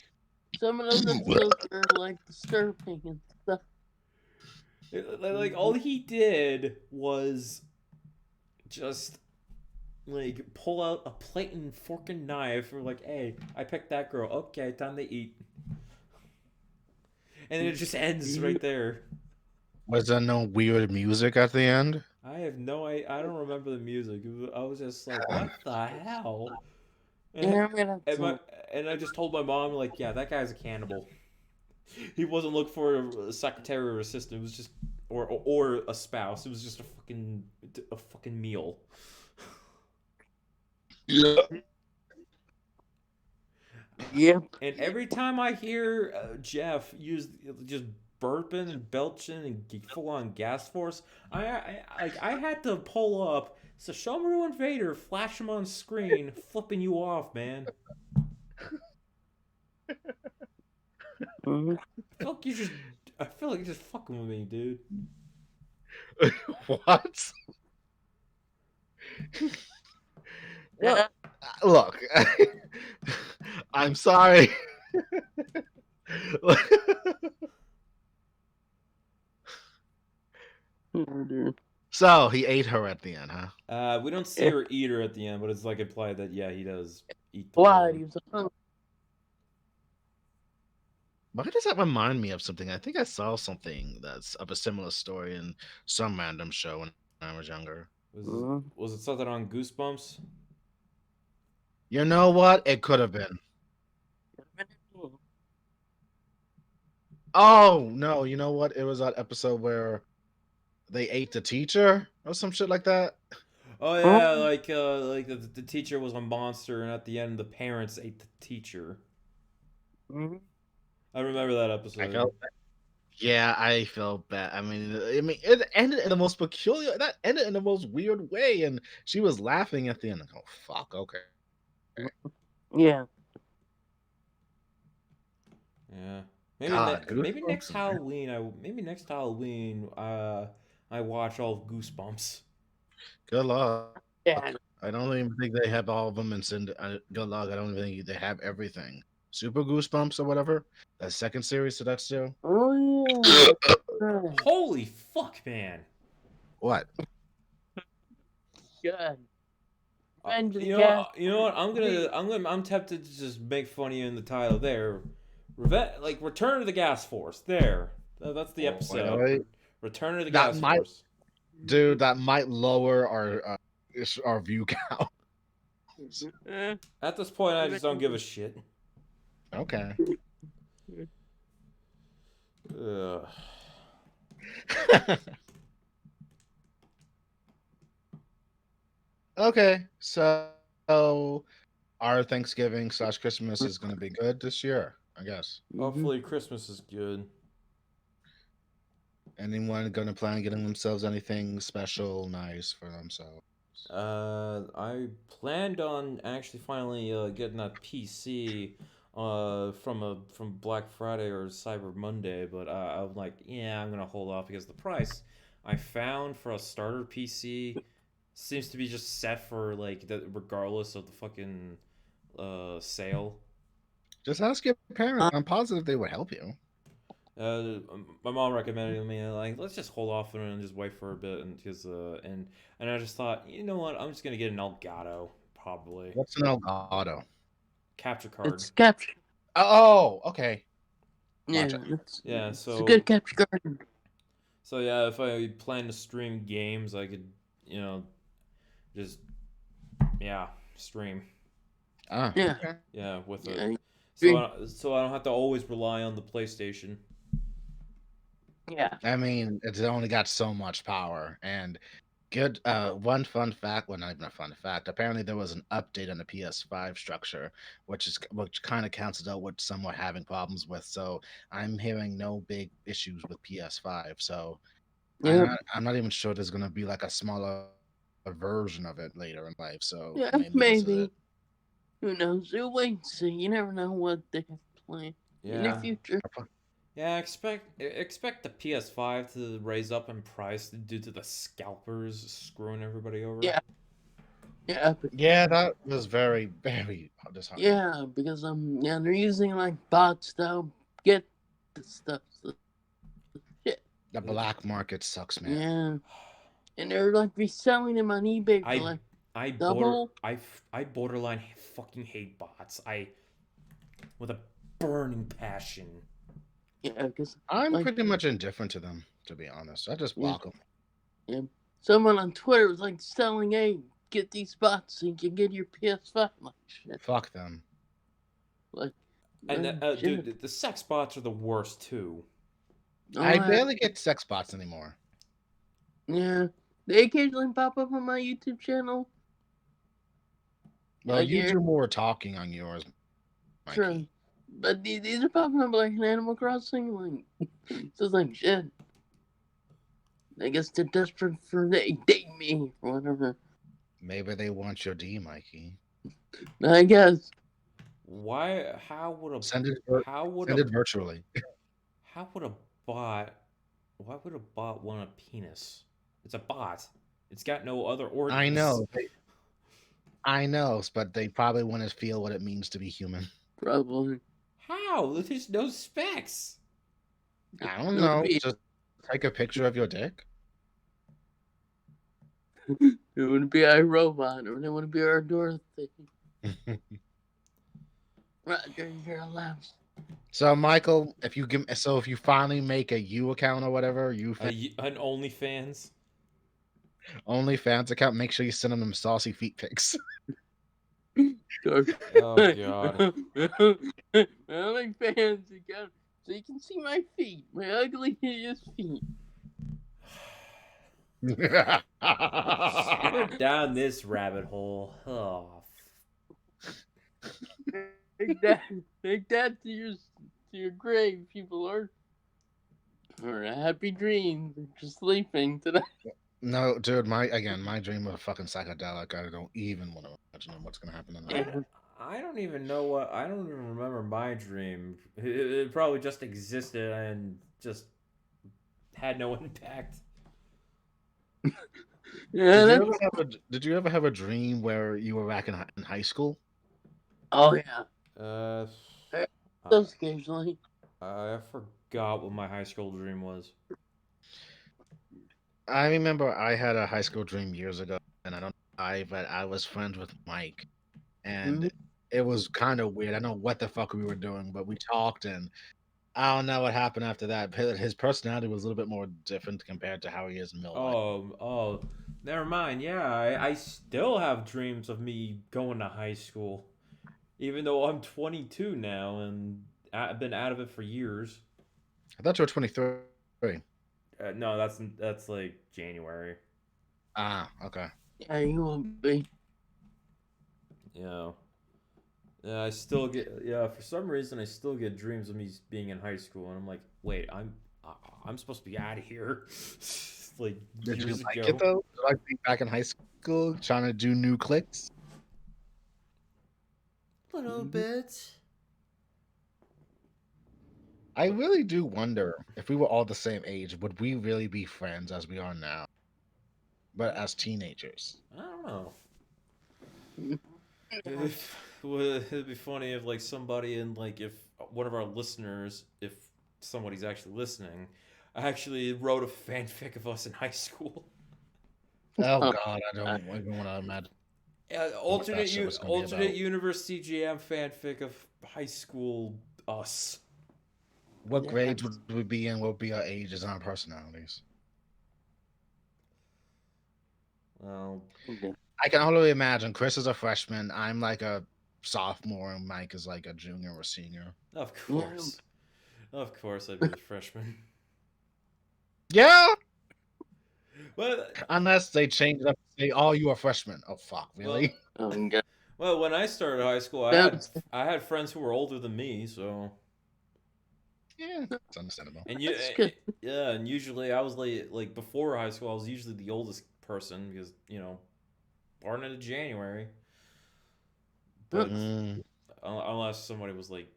Some of those episodes are like disturbing and stuff. Like all he did was just like pull out a plate and fork and knife, or like, "Hey, I picked that girl. Okay, time to eat." And then it just ends right there. Was there no weird music at the end? I have no I don't remember the music. I was just like, "What the hell?" And, Yeah, I'm gonna have and, my, to. and I just told my mom, like, "Yeah, that guy's a cannibal. He wasn't looking for a secretary or assistant. It was just or a spouse. It was just a fucking meal." Yeah. Yep. And every time I hear Jeff use just burping and belching and full on gas force, I had to pull up Sashomaru and Vader, flash him on screen, flipping you off, man. Mhm. I feel like you're just fucking with me, dude. What? Yeah. Look, I'm sorry. Oh, dear. So he ate her at the end, huh? We don't see her eat her at the end, but it's like implied that yeah, he does eat the Blood. bone. He was hungry. Why does that remind me of something? I think I saw something that's of a similar story in some random show when I was younger. Was it something on Goosebumps? You know what? It could have been. Oh no! You know what? It was that episode where they ate the teacher or some shit like that. Oh yeah, like the teacher was a monster, and at the end, the parents ate the teacher. Mhm. I remember that I episode. felt. Yeah, I felt bad. I mean, it ended in the most peculiar. That ended in the most weird way, and she was laughing at the end. Like, oh fuck, okay. Yeah. Yeah. God, Maybe next Goosebumps. Halloween I watch all of Goosebumps. Good luck. Yeah. I don't even think they have all of them. And good luck. I don't even think they have everything. Super Goosebumps or whatever. That second series to that show. Oh yeah. Right. Holy fuck, man! What? God. Revenge of the You know, Gas. you know what? I'm tempted to just make fun of you in the title there. Return to the Gas Force. There, that's the episode. Really? Return to the That Gas might, Force. dude. That might lower our view count. At this point, I just don't give a shit. Okay. Ugh. Okay, so our Thanksgiving/Christmas is gonna be good this year, I guess. Hopefully, Christmas is good. Anyone gonna plan on getting themselves anything special, nice for themselves? I planned on actually finally getting that PC from Black Friday or Cyber Monday, but I'm like, yeah, I'm gonna hold off because the price I found for a starter PC seems to be just set for like that regardless of the fucking sale. Just ask your parents. I'm positive they would help you. My mom recommended me like let's just hold off and just wait for a bit and because and I just thought you know what I'm just gonna get an Elgato probably What's an Elgato? capture card. It's capture. Oh, okay. Yeah, Gotcha. Yeah, it's so a good capture card. so yeah, if I plan to stream games, I could you know just yeah stream Ah, Yeah, okay. yeah with it. yeah, So I don't have to always rely on the PlayStation. yeah. I mean, it's only got so much power. And good. One fun fact. Well, not even a fun fact. Apparently, there was an update on the PS5 structure, which kind of cancels out what some were having problems with. So I'm hearing no big issues with PS5. So Yep. I'm not even sure there's gonna be like a smaller version of it later in life. So Yeah, maybe this is it. maybe. Who knows? We'll wait and see. You never know what they have planned in the Yeah. future. Yeah, expect the PS5 to raise up in price due to the scalpers screwing everybody over. Yeah, yeah, Yeah, that was very, very disheartening. yeah. Because yeah, they're using like bots to get the stuff. So, shit. The black market sucks, man. Yeah, and they're like reselling them on eBay for I like I double. I borderline fucking hate bots. I with a burning passion. Yeah, because I'm like pretty much indifferent to them, to be honest. I just yeah, block them. yeah. Someone on Twitter was like selling, "Hey, get these bots so you can get your PS5." Like shit. Fuck them. Like, And shit. dude, the sex bots are the worst too. I Oh, barely get sex bots anymore. yeah. They occasionally pop up on my YouTube channel. Well, Like you here, do more talking on yours, true. Mikey. But these are popping up like in Animal Crossing. Like, so it's like shit. I guess they're desperate for they date me or whatever. Maybe they want your D, Mikey. I guess. Why? Send it, How would send a it virtually. how would a bot? Why would a bot want a penis? It's a bot. It's got no other organs. I know. I know, but they probably want to feel what it means to be human. Probably. How? There's no specs. I don't It would know. be, Just take a picture of your dick. it would be iRobot or it would be our Dorothy. Roger, your laughs. So, Michael, if you finally make a U account or whatever, An OnlyFans. OnlyFans account, make sure you send them saucy feet pics. Oh god. My only fans again, so you can see my feet, my ugly, hideous feet. We're down this rabbit hole. Oh. Take that to your grave, people are. Or happy dreams. Just sleeping tonight. No, dude, my dream of a fucking psychedelic. I don't even want to imagine what's gonna happen in that. I don't even know what. I don't even remember my dream. It probably just existed and just had no impact. Yeah, Did you ever have a dream where you were back in high school? oh yeah. Uh, Those occasionally. I forgot what my high school dream was. I remember I had a high school dream years ago, and I don't but I was friends with Mike, and Mhm. it was kind of weird. I don't know what the fuck we were doing, but we talked, and I don't know what happened after that. His personality was a little bit more different compared to how he is in real life. Oh, never mind. Yeah, I still have dreams of me going to high school, even though I'm 22 now and I've been out of it for years. I thought you were 23. No, that's like January. Ah, okay. Yeah, you will be. Yeah. Yeah, I still get for some reason I still get dreams of me being in high school and I'm like, "Wait, I'm supposed to be out of here." Like Did you years like it ago. though? Did you like being back in high school, trying to do new clicks? A little Mhm. bit. I But really do wonder if we were all the same age, would we really be friends as we are now, but as teenagers? I don't know. Yeah. It'd be funny if like somebody in like if one of our listeners, if somebody's actually listening, actually wrote a fanfic of us in high school. Oh Oh, God, I don't even want to imagine what that shit was going to be Alternate about. universe CJM fanfic of high school us. What grades yes. would we be in? What would be our ages and our personalities? Well, Okay. I can only imagine. Chris is a freshman. I'm like a sophomore, and Mike is like a junior or senior. of Yeah. of course, I'd be the freshman. Yeah, But unless they change it up and say, "Oh, you are freshman." Oh fuck, well, really? Okay. well, when I started high school, That's I had friends who were older than me, so Yeah, it's understandable. and good. yeah, and usually I was like before high school, I was usually the oldest person because born into January. Oh, But Mm, unless somebody was like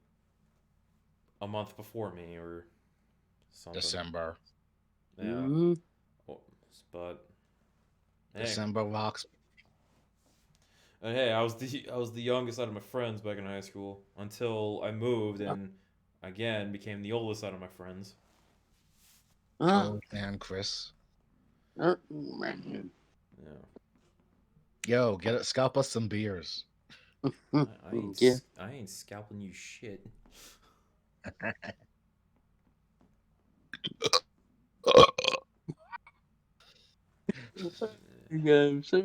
a month before me or something, December. yeah. mhm. Well, but hey, December rocks. hey, I was the youngest out of my friends back in high school until I moved and again became the oldest out of my friends. Oh, Old man Chris. man. Yeah, Yo, get it. Scalp us some beers. Yeah. I ain't scalping you shit. Yeah, so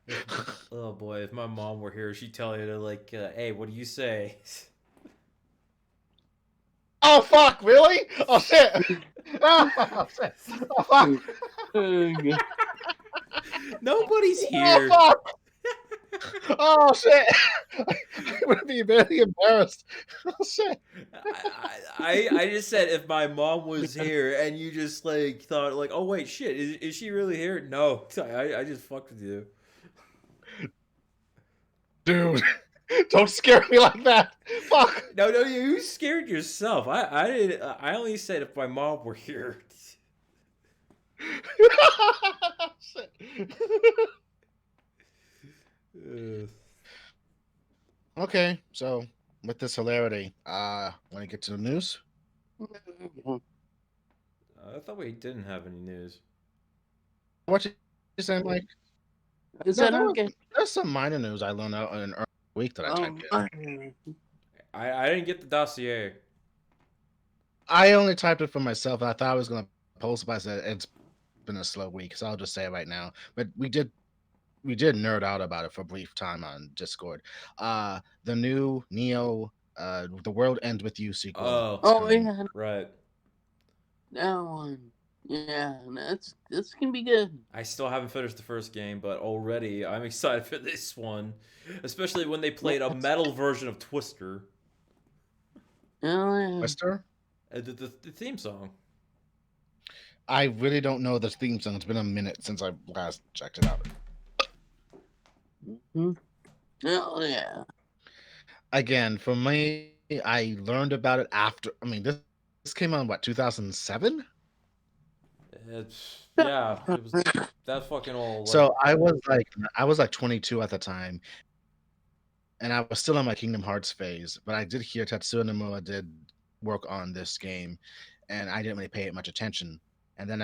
If oh boy, if my mom were here, she'd tell you to like, hey, what do you say? Oh fuck! Really? Oh shit! Oh shit! Oh fuck! okay. Nobody's Oh here. fuck! Oh shit! I would be very embarrassed. Oh shit! I just said if my mom was here and you just like thought like, oh wait, shit, is she really here? No, I just fucked with you. Dude, don't scare me like that. Fuck. No, you scared yourself. I didn't. I only said if my mom were here. Shit. Uh, Okay, so with this hilarity, want to get to the news? I thought we didn't have any news. What you saying, Mike? Is No, that okay? there's some minor news I learned out in an early week that I typed in. I didn't get the dossier. I only typed it for myself. And I thought I was gonna post, but I said it's been a slow week, so I'll just say it right now. But we did nerd out about it for a brief time on Discord. The new Neo, The World Ends with You sequel Oh, is Oh coming. yeah, right. that one. Yeah, that's gonna be good. I still haven't finished the first game, but already I'm excited for this one, especially when they played a Yes. metal version of Twister, Oh yeah. Twister. the theme song. I really don't know the theme song. It's been a minute since I last checked it out. Hmm. Oh yeah. Again, for me, I learned about it after. I mean, this came out in what, 2007? It's yeah, it was that fucking old. Like So I was like 22 at the time, and I was still in my Kingdom Hearts phase. But I did hear Tetsuya Nomura did work on this game, and I didn't really pay it much attention. and then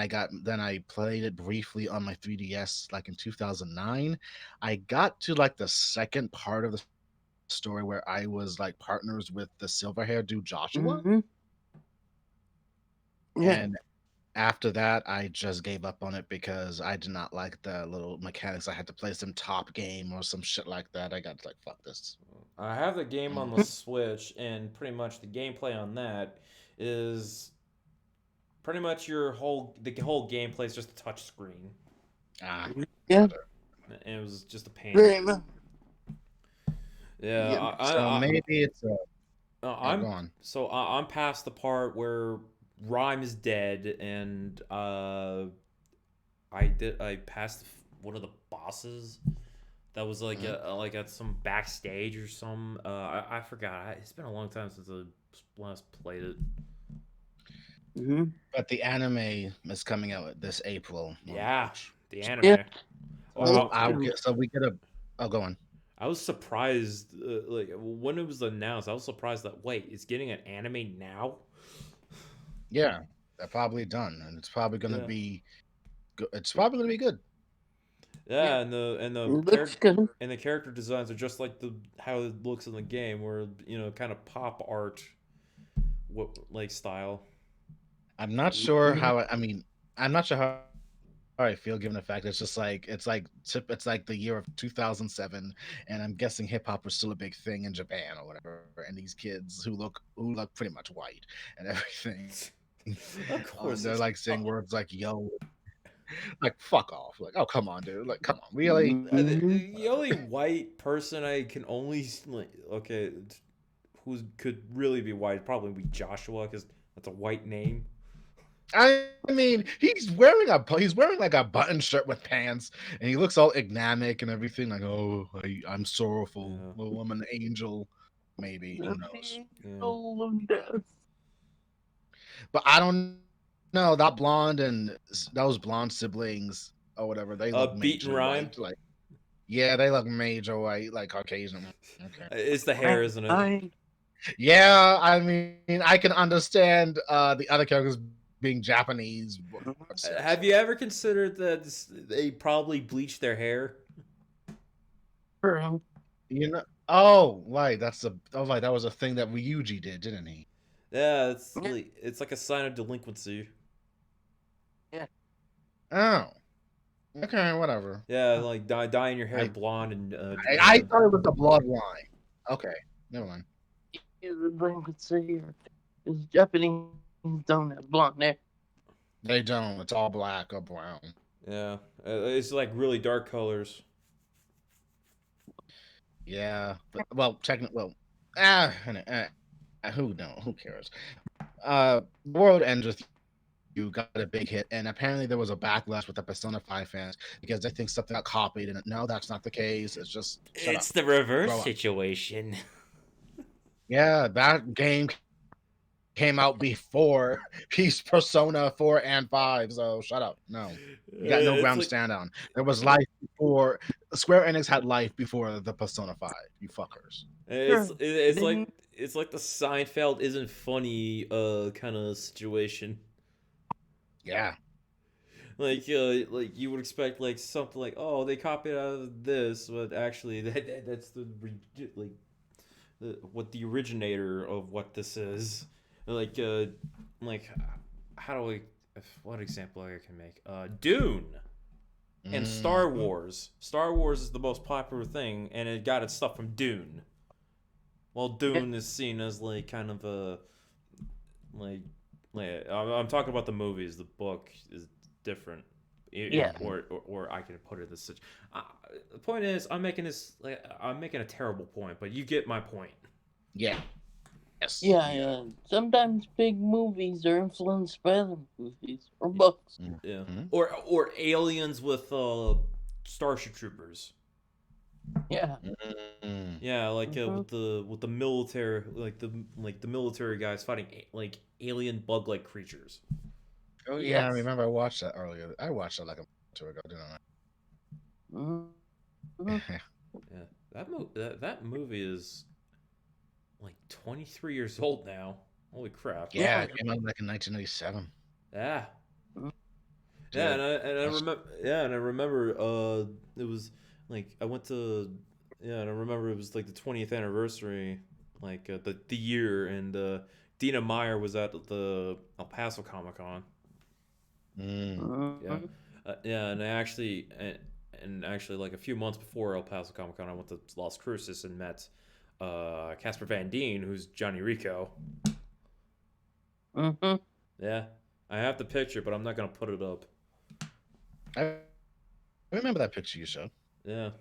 I played it briefly on my 3DS like in 2009. I got to like the second part of the story where I was like partners with the silver hair dude Joshua, Mm-hmm. Yeah. and after that I just gave up on it because I did not like the little mechanics. I had to play some top game or some shit like that. I got like fuck this. I have the game on the Mm. Switch, and pretty much the gameplay on that is pretty much the whole gameplay is just a touch screen, Ah, Yeah. and it was just a pain. Very much. Yeah, Yeah. so maybe it's a go I'm on. I'm past the part where Rhyme is dead, and I passed one of the bosses that was like Mhm. like at some backstage or some I forgot. It's been a long time since I last played it. Mm-hmm. But the anime is coming out this April on Yeah, March. the So, Yeah. anime. so Wow, I'll get so we get a oh go on. I was surprised like when it was announced. I was surprised that wait, it's getting an anime now. Yeah, they're probably done, and it's probably gonna Yeah, be it's probably gonna be good. yeah, Yeah. and the It looks good. and the character designs are just like the how it looks in the game, where kind of pop art, what like style. I'm not sure Mhm. how I mean I'm not sure how I feel given the fact it's like the year of 2007, and I'm guessing hip hop was still a big thing in Japan or whatever, and these kids who look pretty much white and everything. Of course, They're it's like saying words like "yo," like "fuck off," like "oh come on, dude," like "come on, really." Mhm. the only white person I can only like okay, who could really be white probably be Joshua because that's a white name. I mean, he's wearing like a button shirt with pants, and he looks all enigmatic and everything. Like, oh, I'm sorrowful. Yeah, Oh, I'm an angel. Maybe who The knows? yeah. angel of death. But I don't know that blonde and those blonde siblings or whatever. They look Beat and major rhyme. white. Like, yeah, they look major white, like Caucasian. Okay. It's the hair, I, isn't it? I Yeah, I mean, I can understand the other characters being Japanese. Have you ever considered that they probably bleached their hair? True. You know? Oh, right. That was a thing that Ryuji did, didn't he? Yeah, Yeah. it's like a sign of delinquency. Yeah. Oh, okay, whatever. Yeah, like dyeing your hair I blonde and I thought it was the bloodline. Okay, never mind. The delinquency here is Japanese don't have blonde hair. They don't. It's all black or brown. yeah, it's like really dark colors. Yeah, but well, technically, well, ah, who knows? Who cares? The world ends with you got a big hit, and apparently there was a backlash with the Persona 5 fans because they think something got copied, and no, that's not the case. It's just shut up, It's the reverse grow up. situation. Yeah, that game came out before Peace Persona 4 and 5, so shut up. No. You got no It's ground to like stand on. There was life before Square Enix had life before the Persona 5, you fuckers. Sure. Didn't it's like the Seinfeld isn't funny kind of situation. Yeah. Like you would expect like something like oh they copied out of this, but actually that's like what the originator of what this is. Like like how do I what example I can make? Dune and Star Mhm. Wars. Star Wars is the most popular thing, and it got its stuff from Dune. Well, yeah. Dune is seen as like kind of a like I'm talking about the movies. The book is different. If Yeah. Mhm. or I can put it this such. The point is, I'm making this like I'm making a terrible point, but you get my point. Yeah. Yes. Yeah, Yeah. yeah. Sometimes big movies are influenced by other movies or books. Yeah, Mhm. or aliens with Starship Troopers. Yeah. Mhm. Yeah, like Mhm. with the military, like the military guys fighting like alien bug like creatures. Oh yeah, I Yes. remember I watched that earlier. I watched it like a month or two ago, didn't Mhm. I? Yeah, that movie is like 23 years old now. Holy crap! Yeah, Yeah. it came out like in 1997. Yeah, Yeah, dude. and I remember. Yeah, and I remember. It was like I went to. Yeah, and I remember it was like the 20th anniversary, like the year, and Dina Meyer was at the El Paso Comic Con. Mm. Yeah, Mhm. yeah, and actually like a few months before El Paso Comic Con, I went to Las Cruces and met Casper Van Dien, who's Johnny Rico. Mhm. Yeah, I have the picture, but I'm not gonna put it up. I remember that picture you showed. Yeah.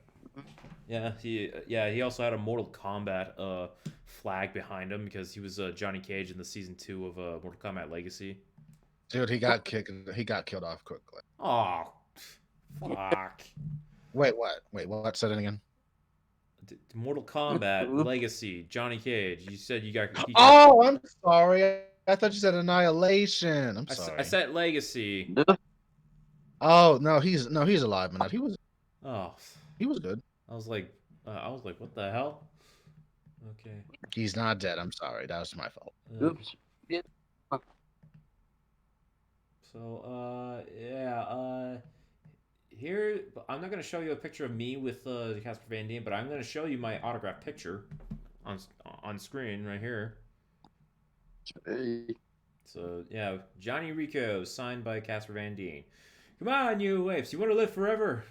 He also had a Mortal Kombat flag behind him because he was Johnny Cage in the season 2 of Mortal Kombat Legacy. Dude, he got kicked. He got killed off quickly. Oh, fuck! Wait, what? Wait, what? Said it again. Mortal Kombat Legacy, Johnny Cage. You said he got. Oh, I'm sorry. I thought you said Annihilation. I'm I sorry. said Legacy. Oh no, he's alive, man. Oh, He was good. I was like, what the hell? Okay. He's not dead. I'm sorry. That was my fault. Okay. Oops. Yeah. So, yeah, here I'm not gonna show you a picture of me with Casper Van Dien, but I'm gonna show you my autographed picture on on screen right here. Hey. So yeah, Johnny Rico signed by Casper Van Dien. Come on, you waifs, you want to live forever?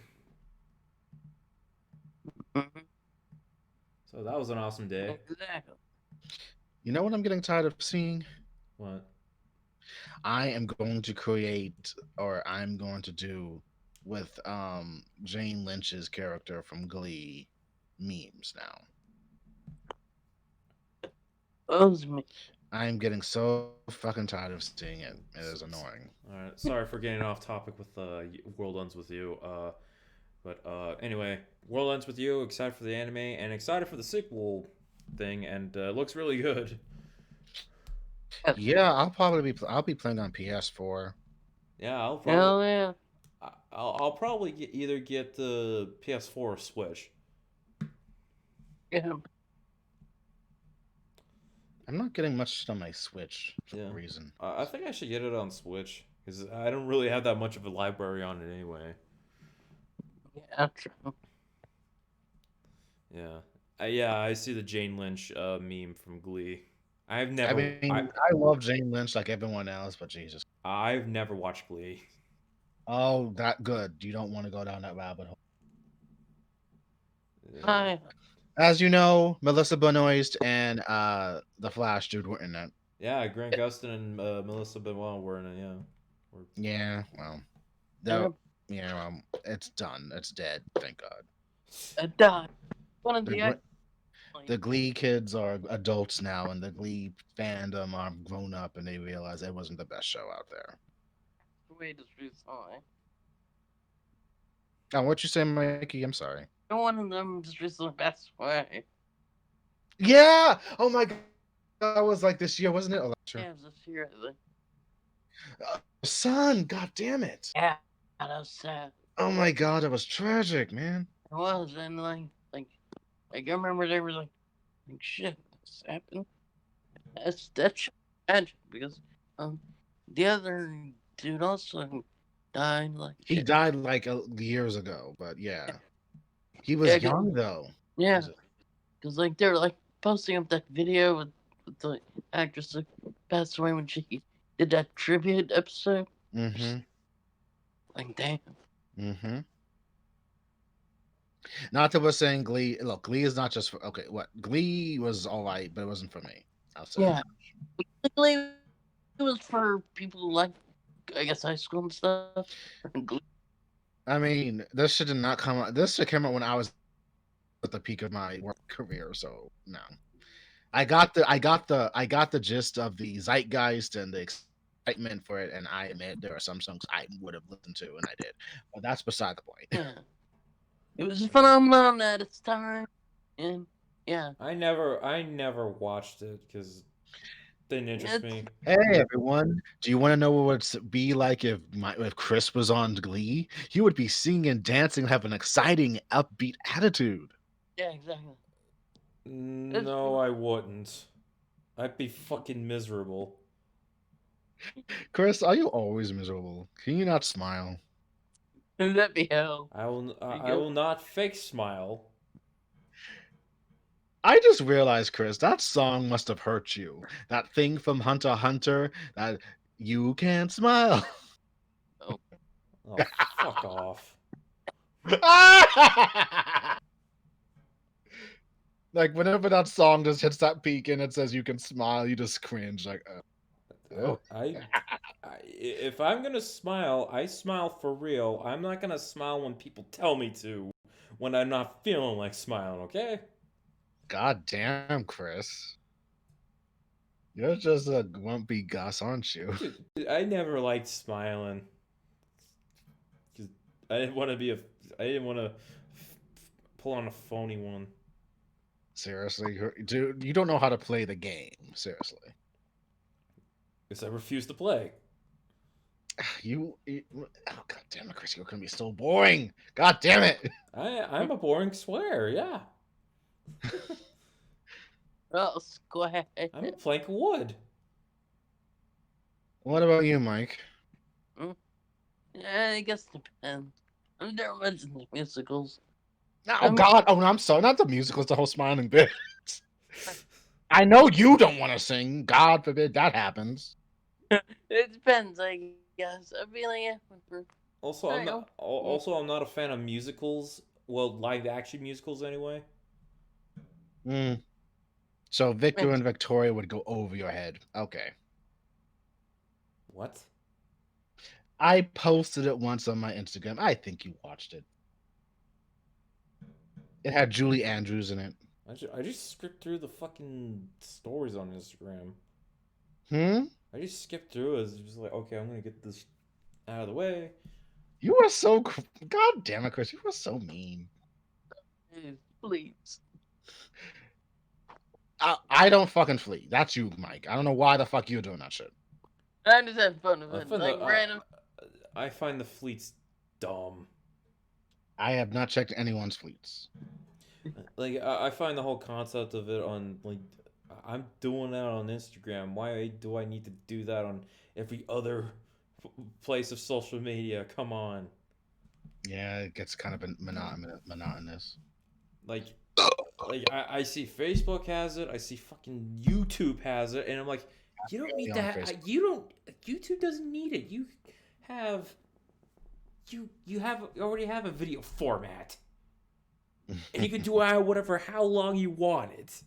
Mhm. So that was an awesome day. Exactly. You know what I'm getting tired of seeing? What? I am going to create, or I'm going to do with Jane Lynch's character from Glee memes now. Those me. I'm getting so fucking tired of seeing it. It is annoying. All right, sorry for getting off topic with World Ends with You. But anyway, World Ends with You. Excited for the anime and excited for the sequel thing, and looks really good. Yes. Yeah, I'll be playing on PS4. Yeah, Hell yeah. I'll probably either get the PS4 or Switch. Yeah. I'm not getting much on my Switch for Yeah, some reason. I think I should get it on Switch because I don't really have that much of a library on it anyway. Yeah. True. Yeah, yeah, I see the Jane Lynch meme from Glee. I mean, I love Jane Lynch like everyone else, but Jesus. I've never watched Glee. Oh, that good. You don't want to go down that rabbit hole. Yeah, Hi. As you know, Melissa Benoist and the Flash dude were in it. yeah, Grant Gustin and Melissa Benoist were in it. Yeah. Yeah, well, Yeah. yeah, it's done. It's dead. Thank God. I died. One of The, the Gr- the Glee kids are adults now, and the Glee fandom are grown up, and they realize it wasn't the best show out there. way to recently. Oh, what you say, Mikey? I'm sorry. One of them just recently passed away. Yeah. Oh my God. That was like this year, wasn't it? Oh, sure. Yeah, it was this year, I think. Son, God damn it. Yeah, that was sad. Oh my God, it was tragic, man. It was, and like I remember they were like shit, this happened. That's tragic because the other dude also died. Like He died like years ago, but yeah, he was Yeah, young though. yeah, because like they're like posting up that video with the actress that passed away when she did that tribute episode. Mm-hmm. Like damn. Mm-hmm. Not that we're saying Glee. Look, Glee is not just for okay. What Glee was all right, but it wasn't for me. I'll say. Yeah, basically it was for people who like, I guess, high school and stuff. I mean, this should not come out. This should come out when I was at the peak of my work career. So no, I got the gist of the zeitgeist and the excitement for it, and I admit there are some songs I would have listened to, and I did, but that's beside the point. Yeah, it was a phenomenon at its time, and yeah, I never watched it because didn't interest me. Hey everyone, do you want to know what it'd be like if Chris was on Glee? He would be singing and dancing, have an exciting, upbeat attitude. yeah, exactly. No, I wouldn't. I'd be fucking miserable. Chris, are you always miserable? Can you not smile? That'd be hell. I will not fake smile. I just realized, Chris, that song must have hurt you. That thing from Hunter x Hunter, that you can't smile. Oh, fuck off. Like whenever that song just hits that peak and it says you can smile, you just cringe like, oh. If I'm gonna smile, I smile for real. I'm not gonna smile when people tell me to, when I'm not feeling like smiling. Okay? God damn, Chris. You're just a grumpy Gus, aren't you? Dude, I never liked smiling. 'Cause I didn't want to be a. I didn't want to pull on a phony one. Seriously, dude, you don't know how to play the game. Seriously, Because I refuse to play. oh god damn it, Chris, you're gonna be so boring. God damn it. I'm a boring swear. Yeah. Oh, square. I'm a plank of wood. What about you, Mike? Yeah, I guess it depends. I'm never mentioned the musicals. Oh god, oh, I'm sorry, not the musicals, the whole smiling bit. I know you don't want to sing. God forbid that happens. It depends, I guess. I feel like Also, I'm not a fan of musicals. Well, live action musicals anyway. So Victor and Victoria would go over your head. Okay. What? I posted it once on my Instagram. I think you watched it. It had Julie Andrews in it. I just skipped through the fucking stories on Instagram. I just skipped through it. It's just like, okay, I'm gonna get this out of the way. You are so... God damn it, Chris. You are so mean. Please. I don't fucking flee. That's you, Mike. I don't know why the fuck you're doing that shit. I just had fun of it. Random. I find the fleets dumb. I have not checked anyone's fleets. Like, I find the whole concept of it on, like, I'm doing that on Instagram. Why do I need to do that on every other place of social media? Come on. Yeah, it gets kind of monotonous. Like I see Facebook has it. I see fucking YouTube has it, and I'm like, you don't need that. YouTube doesn't need it. You already have a video format, and you can do whatever how long you want it.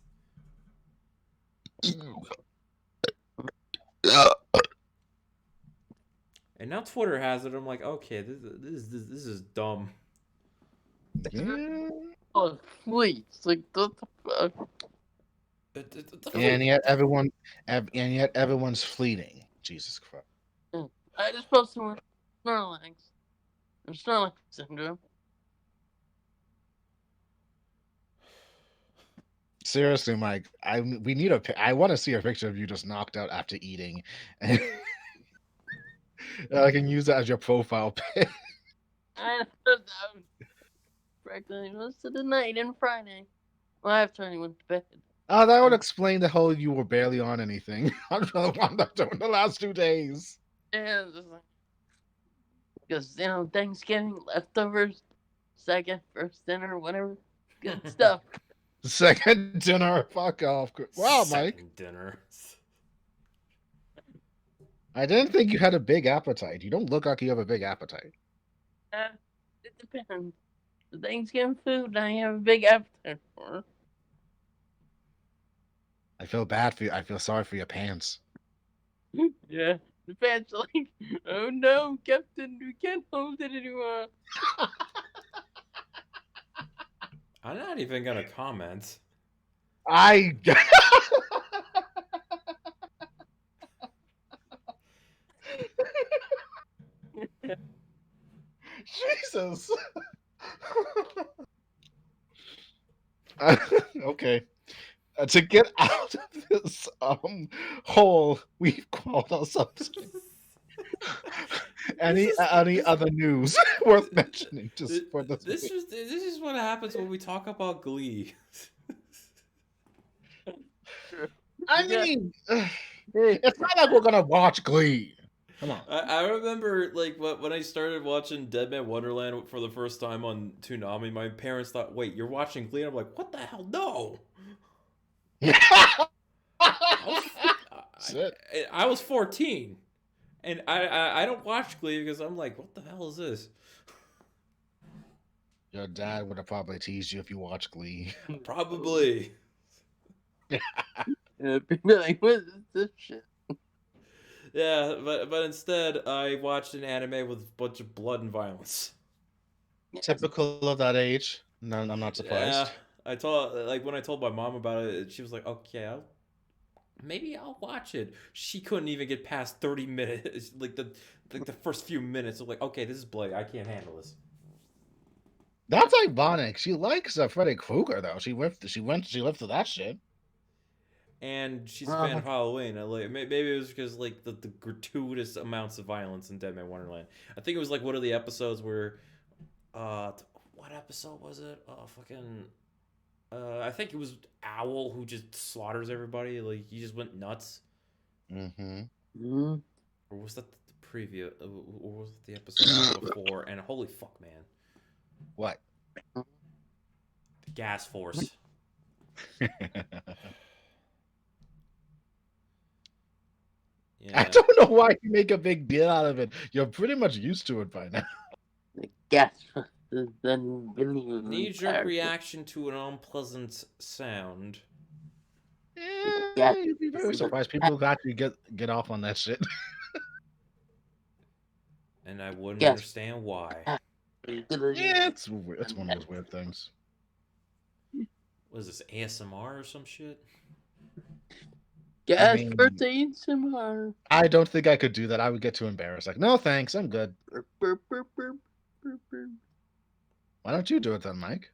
And now Twitter has it. I'm like, okay, this is dumb. Yeah. Oh, please. Like, what the fuck? And yet everyone's fleeting. Jesus Christ. I just posted one Snorlax. Snorlax syndrome. Seriously, Mike, I want to see a picture of you just knocked out after eating. I can use that as your profile pic. I know that practically most of the night and Friday. Well, after I went to bed. That would explain the whole you were barely on anything. I'm the one that doing the last 2 days. Yeah, because Thanksgiving leftovers, second, first dinner, whatever, good stuff. Second dinner, fuck off. Wow, Second Mike. dinner. I didn't think you had a big appetite. You don't look like you have a big appetite. It depends. The Thanksgiving food I have a big appetite for. I feel bad for you. I feel sorry for your pants. Yeah, the pants are like, oh no, Captain, we can't hold it anymore. I'm not even gonna comment. Jesus. Okay. To get out of this hole we've called ourselves. Any other news worth mentioning just for this? This is what happens when we talk about Glee. I mean, It's not like we're gonna watch Glee. Come on. I remember like when I started watching Dead Man Wonderland for the first time on Toonami, my parents thought, "Wait, you're watching Glee?" And I'm like, "What the hell? No!" I was Shit. I was 14, and I don't watch Glee because I'm like, "What the hell is this?" Your dad would have probably teased you if you watched Glee. Probably. People like, what is this shit? Yeah, but instead I watched an anime with a bunch of blood and violence. Typical of that age. No, I'm not Yeah, surprised. I told when I told my mom about it, she was like, "Okay, maybe I'll watch it." She couldn't even get past 30 minutes, like the first few minutes. I'm like, "Okay, this is bloody. I can't handle this." That's ironic. She likes Freddy Krueger though. She lived through that shit. And she's a fan of Halloween. Maybe it was because like the gratuitous amounts of violence in Dead Man Wonderland. I think it was like one of the episodes where, what episode was it? Fucking. I think it was Owl who just slaughters everybody. Like he just went nuts. Mm-hmm. Mm. Or was that the preview? Or was it the episode before? And holy fuck, man, What? the Gasforce. I Yeah. don't know why you make a big deal out of it. You're pretty much used to it by now. The Gasforce is unbelievable. Knee-jerk reaction to an unpleasant sound. Yeah, you'd be very surprised. People actually get off on that shit. And I wouldn't Yes. understand why. Yeah, it's one of those weird things. What is this, ASMR or some shit? Gasforce ASMR. I don't think I could do that. I would get too embarrassed. Like, no, thanks, I'm good. Why don't you do it then, Mike?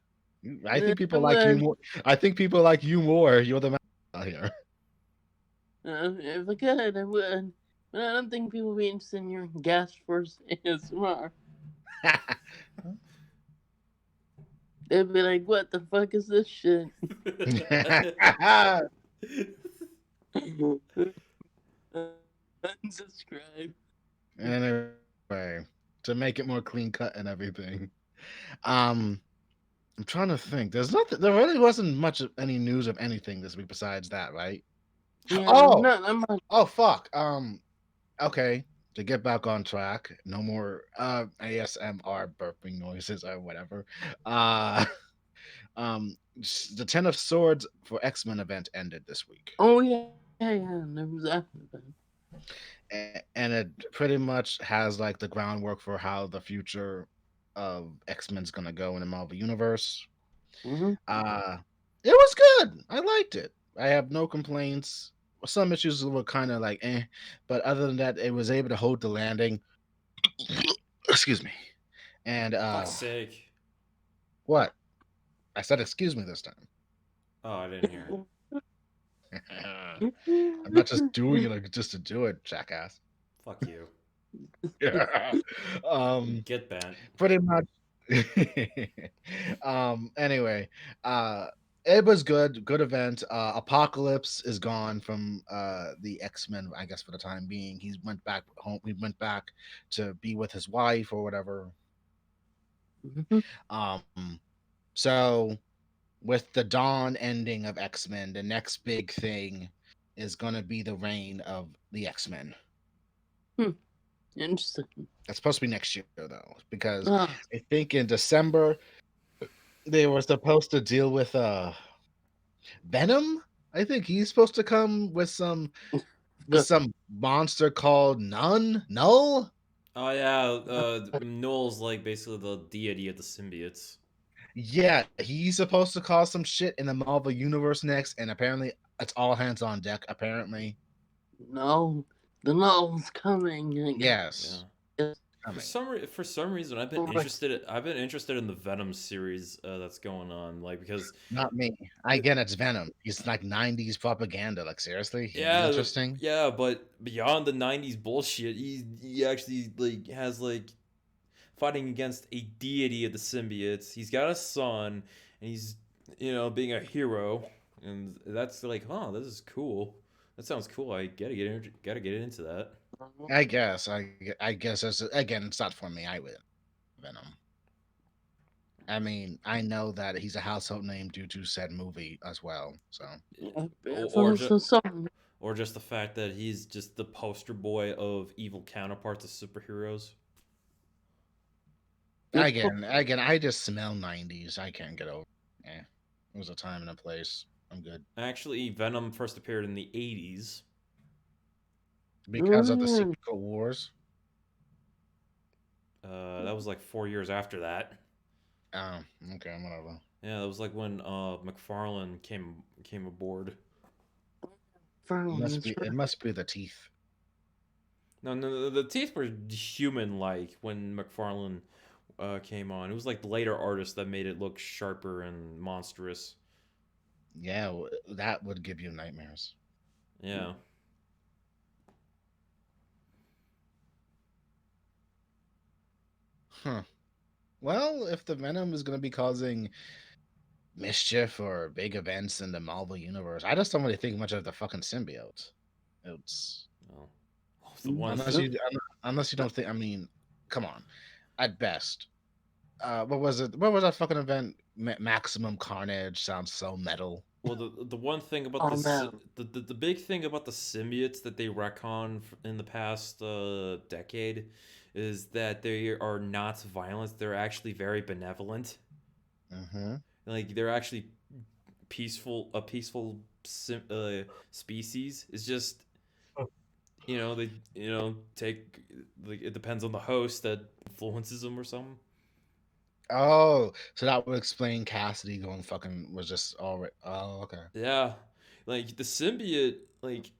I think people like you more. I think people like you more. You're the man out here. If I could, I would. But I don't think people would be interested in your Gasforce ASMR. They'd be like, what the fuck is this shit? Unsubscribe. Anyway, to make it more clean cut and everything. I'm trying to think. There's nothing. There really wasn't much of any news of anything this week besides that, right? Yeah, oh, oh fuck. Okay. To get back on track, no more ASMR burping noises or whatever. The Ten of Swords for X-Men event ended this week. Oh yeah, there was that event. And it pretty much has like the groundwork for how the future of X-Men's gonna go in the Marvel universe. Mm-hmm. It was good. I liked it. I have no complaints. Some issues were kind of like but other than that, it was able to hold the landing. Excuse me. And Fuck's sake. What? I said excuse me this time. Oh, I didn't hear it. I'm not just doing it like just to do it, jackass. Fuck you. Get bent. Pretty much. Anyway, it was good event. Apocalypse is gone from the X-Men, I guess, for the time being. He went back home. He went back to be with his wife or whatever. So with the Dawn ending of X-Men, the next big thing is going to be the reign of the X-Men. Interesting. That's supposed to be next year, though, because I think in December they were supposed to deal with Venom. I think he's supposed to come with some monster called Null. Oh yeah, Null's like basically the deity of the symbiotes. Yeah, he's supposed to cause some shit in the Marvel universe next, and apparently it's all hands on deck. Apparently, no, the Null's coming. Yes. Yeah. For some reason, I've been interested in the Venom series that's going on, like because not me. Again, it's Venom. He's like '90s propaganda. Like seriously, yeah, interesting. Yeah, but beyond the '90s bullshit, he actually like has like fighting against a deity of the symbiotes. He's got a son, and he's being a hero, and that's like, this is cool. That sounds cool. I gotta get into that. I guess. I guess it's, again, it's not for me. I would Venom. I mean, I know that he's a household name due to said movie as well. So Yeah, Or, it's or just also something. or just the fact that he's just the poster boy of evil counterparts of superheroes. again, I just smell '90s. I can't get over. Eh, it was a time and a place. I'm good Actually, Venom first appeared in the 80s. because of the Secret Wars. That was like 4 years after that. Oh, okay, whatever. Yeah, that was like when McFarlane came aboard. It must be the teeth. No, the teeth were human-like when McFarlane came on. It was like the later artists that made it look sharper and monstrous. Yeah, that would give you nightmares. Yeah. Huh. Well, if the Venom is going to be causing mischief or big events in the Marvel universe, I just don't really think much of the fucking symbiote. It's Well, the one. unless you don't think. I mean, come on. At best, what was it? What was that fucking event? Maximum Carnage sounds so metal. Well, the one thing about Oh man. the big thing about the symbiotes that they retcon in the past decade is that they are not violent. They're actually very benevolent. Mm-hmm. Like they're actually peaceful. A peaceful species. It's just they take like it depends on the host that influences them or something. Oh, so that would explain Cassidy going fucking was just all right. Oh, okay. Yeah, like the symbiote, like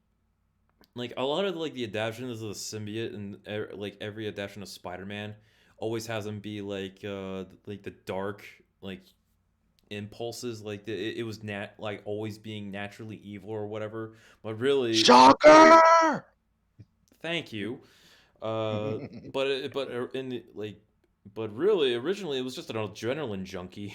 a lot of like the adaptations of the symbiote and like every adaptation of Spider-Man always has him be like the dark like impulses like it was like always being naturally evil or whatever, but really Shocker! thank you. uh in the like but really originally it was just an adrenaline junkie.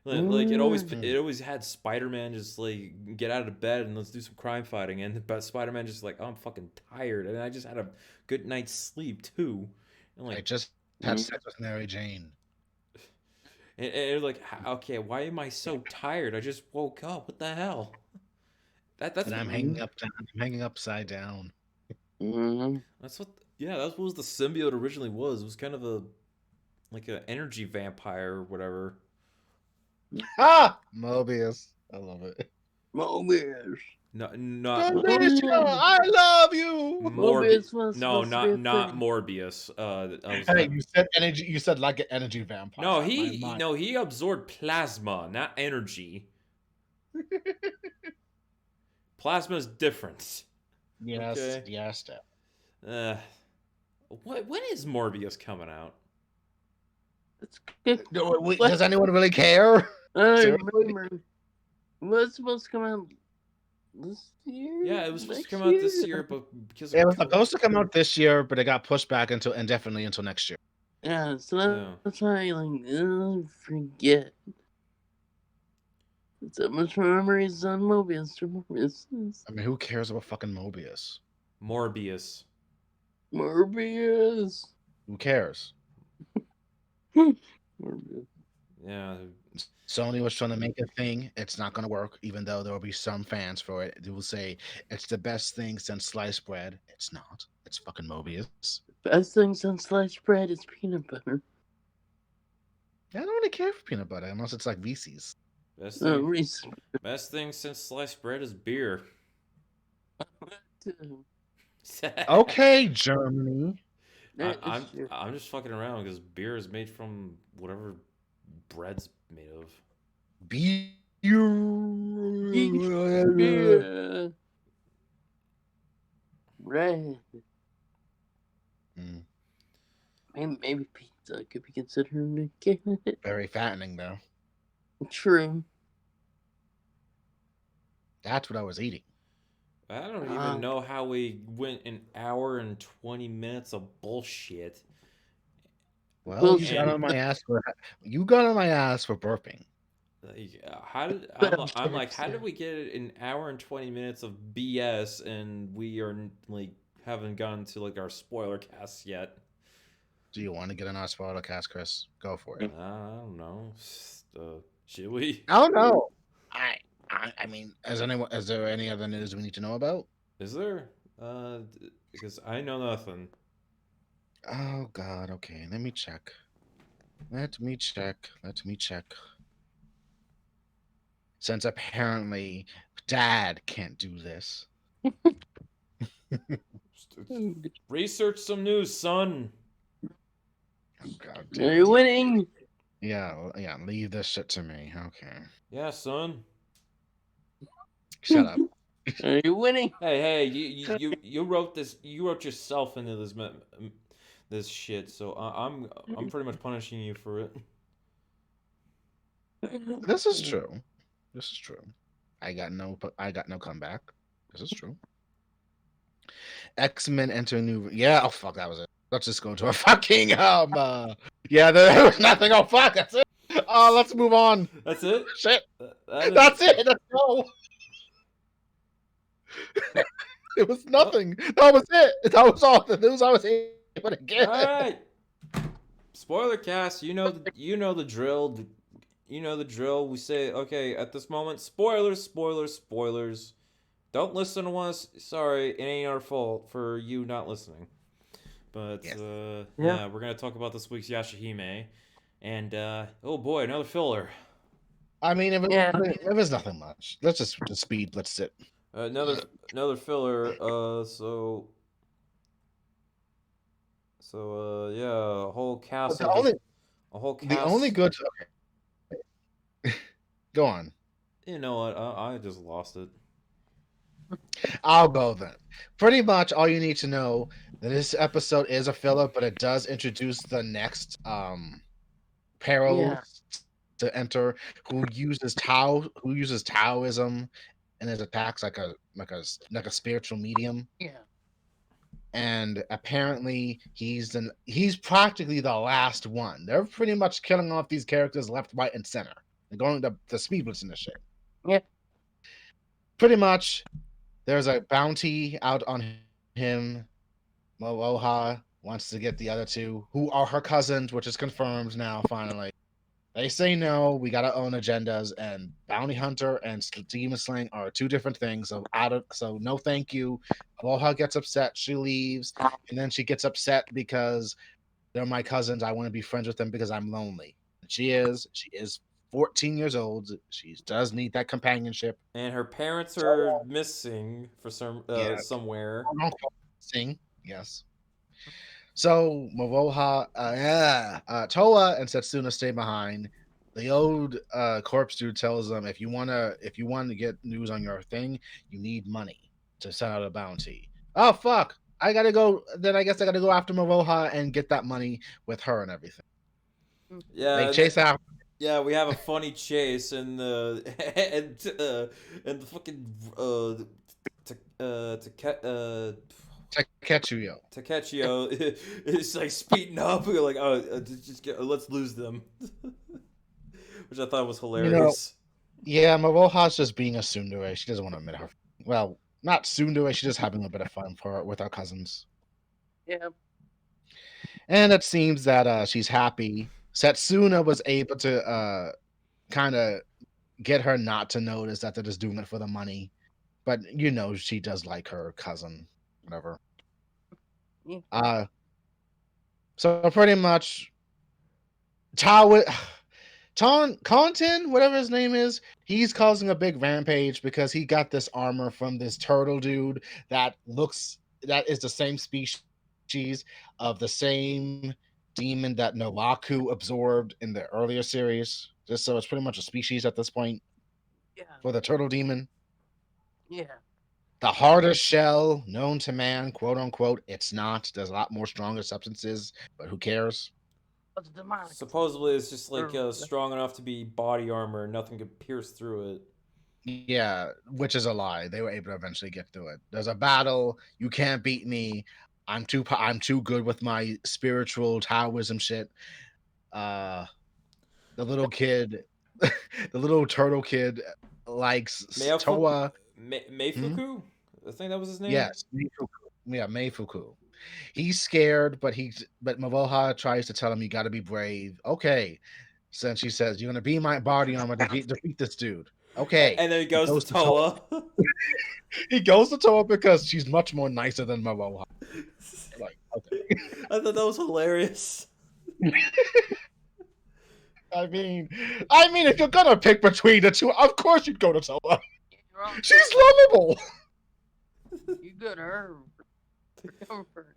Like Mm. it always had Spider-Man just like get out of bed and let's do some crime fighting, and but Spider-Man just like, oh, I'm fucking tired and I just had a good night's sleep too, and I like just had Mm. sex with Mary Jane. and like okay, why am I so tired? I just woke up. What the hell? That's And what I'm hanging up down. I'm hanging upside down. Mm. that's what yeah that's what was the symbiote originally was. It was kind of a like an energy vampire or whatever. Ah! Mobius. I love it. Mobius. Not Felicia, Oh, I love you. Morbi Mobius was no supposed to be a not thing. Morbius. I was Hey, not you said energy. You said like an energy No, vampire. My he mind. no he absorbed plasma, not energy. Plasma is different. Yes, Okay. yes. Steph. Uh, when is Morbius coming out? It's good. Does anyone really care? I Seriously? remember. It was supposed to come out this year? Yeah, it was supposed to Next come out this year? year, but because of It was COVID. supposed to come out this year, but it got pushed back until indefinitely until next year. Yeah, so Yeah. that's why I forget. So much memories on Mobius or Morbius. I mean, who cares about fucking Mobius? Morbius. Morbius. Who cares? Morbius. Yeah. Sony was trying to make a thing. It's not going to work, even though there will be some fans for it. They will say it's the best thing since sliced bread. It's not. It's fucking Mobius. Best thing since sliced bread is peanut butter. I don't really care for peanut butter unless it's like Reese's. Best thing. Reese. Best thing since sliced bread is beer. Okay, Germany. I, That I'm is true. I'm just fucking around because beer is made from whatever bread's made of. Beer. Yeah. Red. Mm, Maybe pizza could be considered a candidate. very fattening, though. True. That's what I was eating. I don't even know how we went an hour and 20 minutes of bullshit. Well, Bullshit. you got on my ass for burping. I'm like, how did we get an hour and 20 minutes of BS and we are like haven't gotten to like our spoiler casts yet? Do you want to get on our spoiler cast, Chris? Go for it. I don't know. Should we? I don't know. I mean, is there any other news we need to know about? Is there? Because I know nothing. Oh God. Okay, let me check. Let me check. Let me check. Since apparently Dad can't do this. Research some news, son. God Are you damn. winning? Yeah, yeah. Leave this shit to me. Okay. Yeah, son. Shut up. Are you winning? Hey, you wrote this. You wrote yourself into this shit. So I'm pretty much punishing you for it. This is true. This is true. I got no comeback. This is true. X-Men enter new. Yeah. Oh fuck. That was it. Let's just go to a fucking Yeah. There was nothing. Oh fuck. That's it. Let's move on. That's it. Shit. That is, That's it. Let's go. It was nothing. That was it. That was all the news I was able to get. All right. Spoiler cast. You know the drill. You know the drill. We say, okay, at this moment, spoilers, spoilers, spoilers. Don't listen to us. Sorry, it ain't our fault for you not listening. But Yes. yeah, we're gonna talk about this week's Yashahime, and oh boy, another filler. I mean, it was nothing much. Let's just speed. Let's sit. Another filler. Yeah, a whole cast. The only a whole cast. the only good. Okay. Go on. You know what? I just lost it. I'll go then. Pretty much all you need to know that this episode is a filler, but it does introduce the next parallel to enter who uses Taoism in his attacks like a spiritual medium. Yeah. And apparently he's practically the last one. They're pretty much killing off these characters left, right, and center. They're going to speed blitz in this shit. Yeah. Pretty much there's a bounty out on him. Moha wants to get the other two, who are her cousins, which is confirmed now, finally. They say no, we gotta own agendas, and bounty hunter and demon slaying are two different things. So no thank you. Moha gets upset, she leaves, and then she gets upset because they're my cousins. I want to be friends with them because I'm lonely. And she is 14 years old. She does need that companionship. And her parents are missing for somewhere. Sing, yes. So Mavoha, Toa and Setsuna stay behind. The old corpse dude tells them if you want to get news on your thing, you need money to send out a bounty. Oh fuck! I gotta go. Then I guess I gotta go after Mavoha and get that money with her and everything. Yeah, they chase after. Yeah, we have a funny chase and and the fucking Takechio is like speeding up. We're like, let's lose them, which I thought was hilarious. Yeah, Mavoha's just being a tsundere. She doesn't want to admit her. Well, not tsundere. She's just having a bit of fun with our cousins. Yeah. And it seems that she's happy. Setsuna was able to kind of get her not to notice that they're just doing it for the money. But she does like her cousin, whatever. Yeah. So pretty much Contin, whatever his name is, he's causing a big rampage because he got this armor from this turtle dude that is the same species of the same demon that Nowaku absorbed in the earlier series. Just so it's pretty much a species at this point. Yeah. For the turtle demon. Yeah. The hardest shell known to man, quote unquote. It's not. There's a lot more stronger substances, but who cares? Supposedly, it's just like strong enough to be body armor. Nothing could pierce through it. Yeah, which is a lie. They were able to eventually get through it. There's a battle. You can't beat me. I'm too good with my spiritual Taoism shit. The little kid the little turtle kid likes Toa. Hmm? Meifuku? I think that was his name. Yes, Meifuku. Yeah, Meifuku. He's scared, but Mavoha tries to tell him you got to be brave. Okay, so she says you're gonna be my body armor to defeat this dude. Okay, And then he he goes to goes to Toa. Toa. He goes to Toa because she's much more nicer than Mavoha. Like, okay. I thought that was hilarious. I mean, if you're gonna pick between the two, of course you'd go to Toa. She's lovable. You got her for comfort.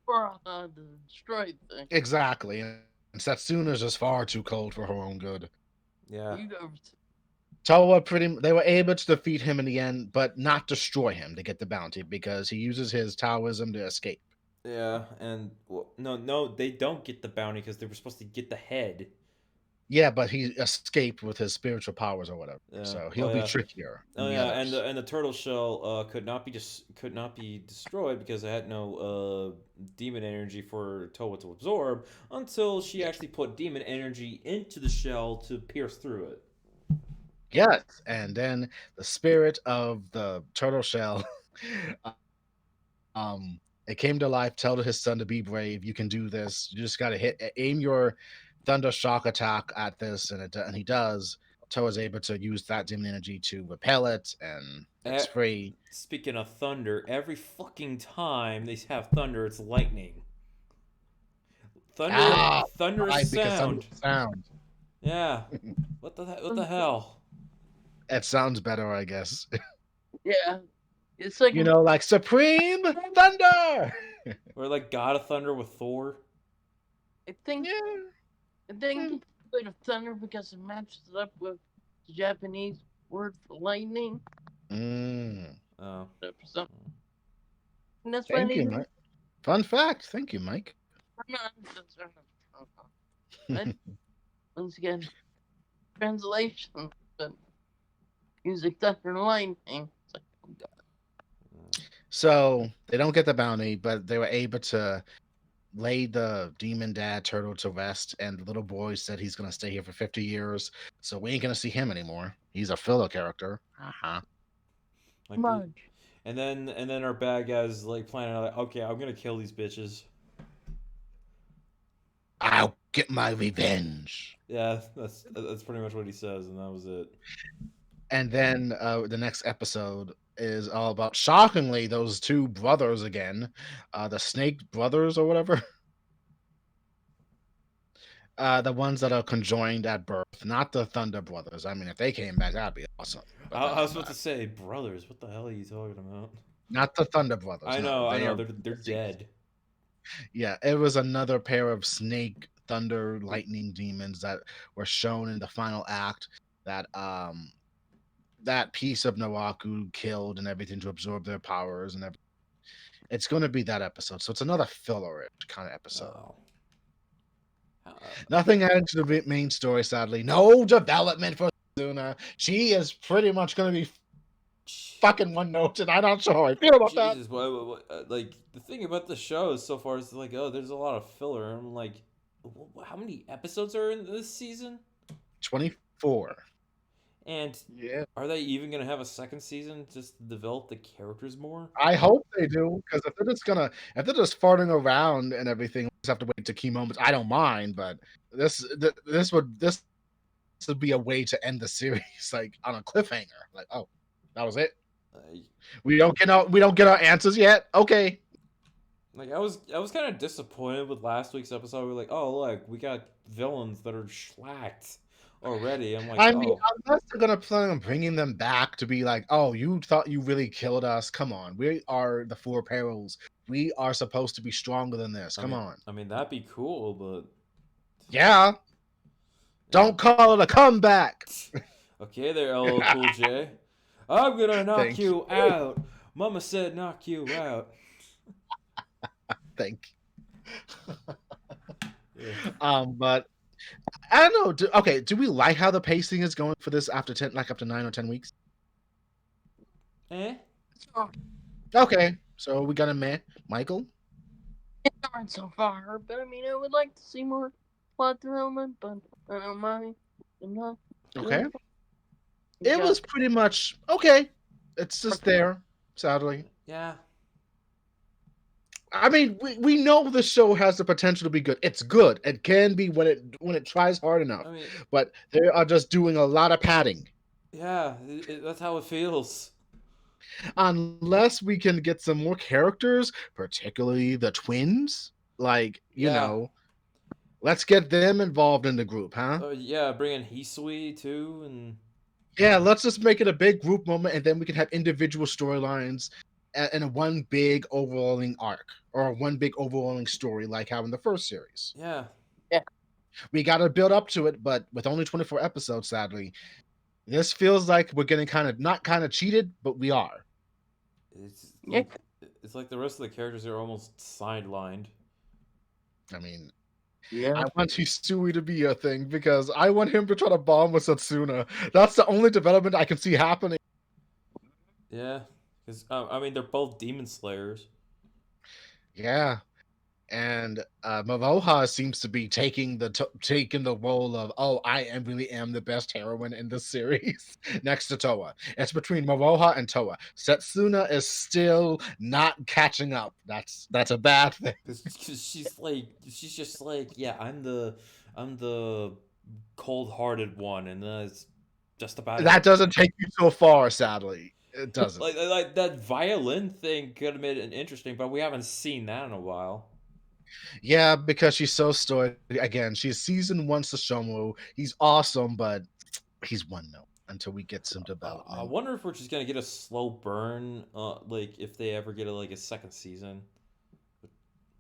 For the destroy thing. Exactly. And Satsuna's just far too cold for her own good. Yeah. You go. Toa they were able to defeat him in the end, but not destroy him to get the bounty because he uses his Taoism to escape. Yeah, and no, they don't get the bounty because they were supposed to get the head. Yeah, but he escaped with his spiritual powers or whatever. Yeah. So he'll be trickier than the others. And the turtle shell could not be destroyed because it had no demon energy for Toa to absorb until she actually put demon energy into the shell to pierce through it. Yes, and then the spirit of the turtle shell, it came to life. Told his son to be brave. You can do this. You just got to aim your thunder shock attack at this, and he does. Toa's able to use that demon energy to repel it, and it's free. Speaking of thunder, every fucking time they have thunder, it's lightning. Thunder is sound. Yeah. What the hell? It sounds better, I guess. Yeah. It's like like Supreme Thunder. Or like God of Thunder with Thor. I think bit of thunder because it matches up with the Japanese word for lightning. Oh. And that's Thank you, Mike. Fun fact. Thank you, Mike. Once again, translation, but music, thunder, and lightning. So they don't get the bounty, but they were able to lay the demon dad turtle to rest, and the little boy said he's going to stay here for 50 years, so we ain't going to see him anymore. He's a filler character. And then our bad guys like planning like, okay, I'm going to kill these bitches. I'll get my revenge. Yeah, that's pretty much what he says, and that was it. And then the next episode is all about, shockingly, those two brothers again, the Snake Brothers or whatever. The ones that are conjoined at birth, not the Thunder Brothers. I mean, if they came back, that'd be awesome. I was about to say brothers. What the hell are you talking about? Not the Thunder Brothers. I know. They're dead. Yeah, it was another pair of snake, thunder, lightning demons that were shown in the final act. That piece of Nawaku killed and everything to absorb their powers and everything. It's going to be that episode, so it's another filler kind of episode. Nothing added to the main story, sadly. No development for Suna. She is pretty much going to be fucking one note, and I'm not sure how I feel about that. Like, the thing about the show is so far is like, oh, there's a lot of filler. I'm like, how many episodes are in this season? 24. And are they even going to have a second season just to develop the characters more? I hope they do, because if they're just farting around and everything, we just have to wait to key moments. I don't mind, but this would be a way to end the series, like on a cliffhanger. Like, oh, that was it. We don't get our answers yet. Okay. Like, I was kind of disappointed with last week's episode. We're like, oh look, we got villains that are schlacked already. I'm like, unless they're gonna plan on bringing them back to be like, oh, you thought you really killed us? Come on, we are the Four Perils. We are supposed to be stronger than this. Come on. I mean, that'd be cool, but yeah. Don't call it a comeback. Okay, there, LL Cool J. I'm gonna knock you out. Mama said knock you out. Thank you. But I don't know. Do we like how the pacing is going for this after 9 or 10 weeks? Okay, so we got a meh. Michael? It's hard so far, but I mean, I would like to see more plot development, but I don't mind. I'm not Okay. You It got was pretty much okay. It's just there, sadly. Yeah. I mean, we know the show has the potential to be good. It's good. It can be when it tries hard enough. I mean, But they are just doing a lot of padding. yeah, that's how it feels. Unless we can get some more characters, particularly the twins, like, Yeah. let's get them involved in the group, huh? Yeah, bring in Hisui too, and Yeah, let's just make it a big group moment, and then we can have individual storylines and one big overhauling arc or one big overhauling story, like how in the first series. yeah, We got to build up to it, but with only 24 episodes, sadly, this feels like we're getting kind of not kind of cheated, but we are. it's yeah, like it's like the rest of the characters are almost sidelined. I mean, yeah. I want Hisui to be a thing because I want him to try to bond with Satsuna. That's the only development I can see happening. Yeah, because I mean they're both demon slayers. Yeah, and Mavoha seems to be taking the role of, oh, really am the best heroine in this series next to Toa. It's between Mavoha and Toa. Setsuna is still not catching up. That's a bad thing. Because she's just like, yeah, I'm the cold-hearted one, and that's just about That it. doesn't take you so far, sadly. It doesn't. Like that violin thing could have made it interesting, but we haven't seen that in a while. Yeah, because she's so stoic. Again, she's season one Sashomu. He's awesome, but he's one note until we get some I development. wonder if we're just gonna get a slow burn, like if they ever get like a second season.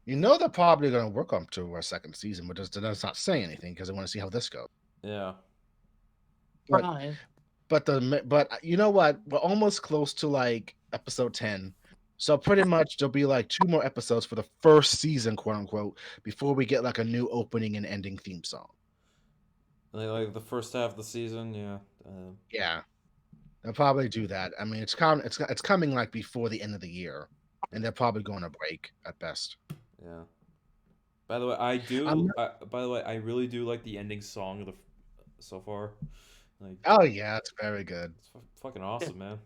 They're probably going to work up to our second season, but does not say anything because they want to see how this goes. Yeah. But Fine. but you know what? We're almost close to like episode 10. So pretty much there'll be like 2 more episodes for the first season, quote unquote, before we get like a new opening and ending theme song. Like the first half of the season, yeah. Yeah, they'll probably do that. I mean, it's coming like before the end of the year, and they're probably going to break at best. Yeah. By the way, by the way, I really do like the ending song of the so far. Like, Oh yeah, it's very good. it's fucking awesome, man.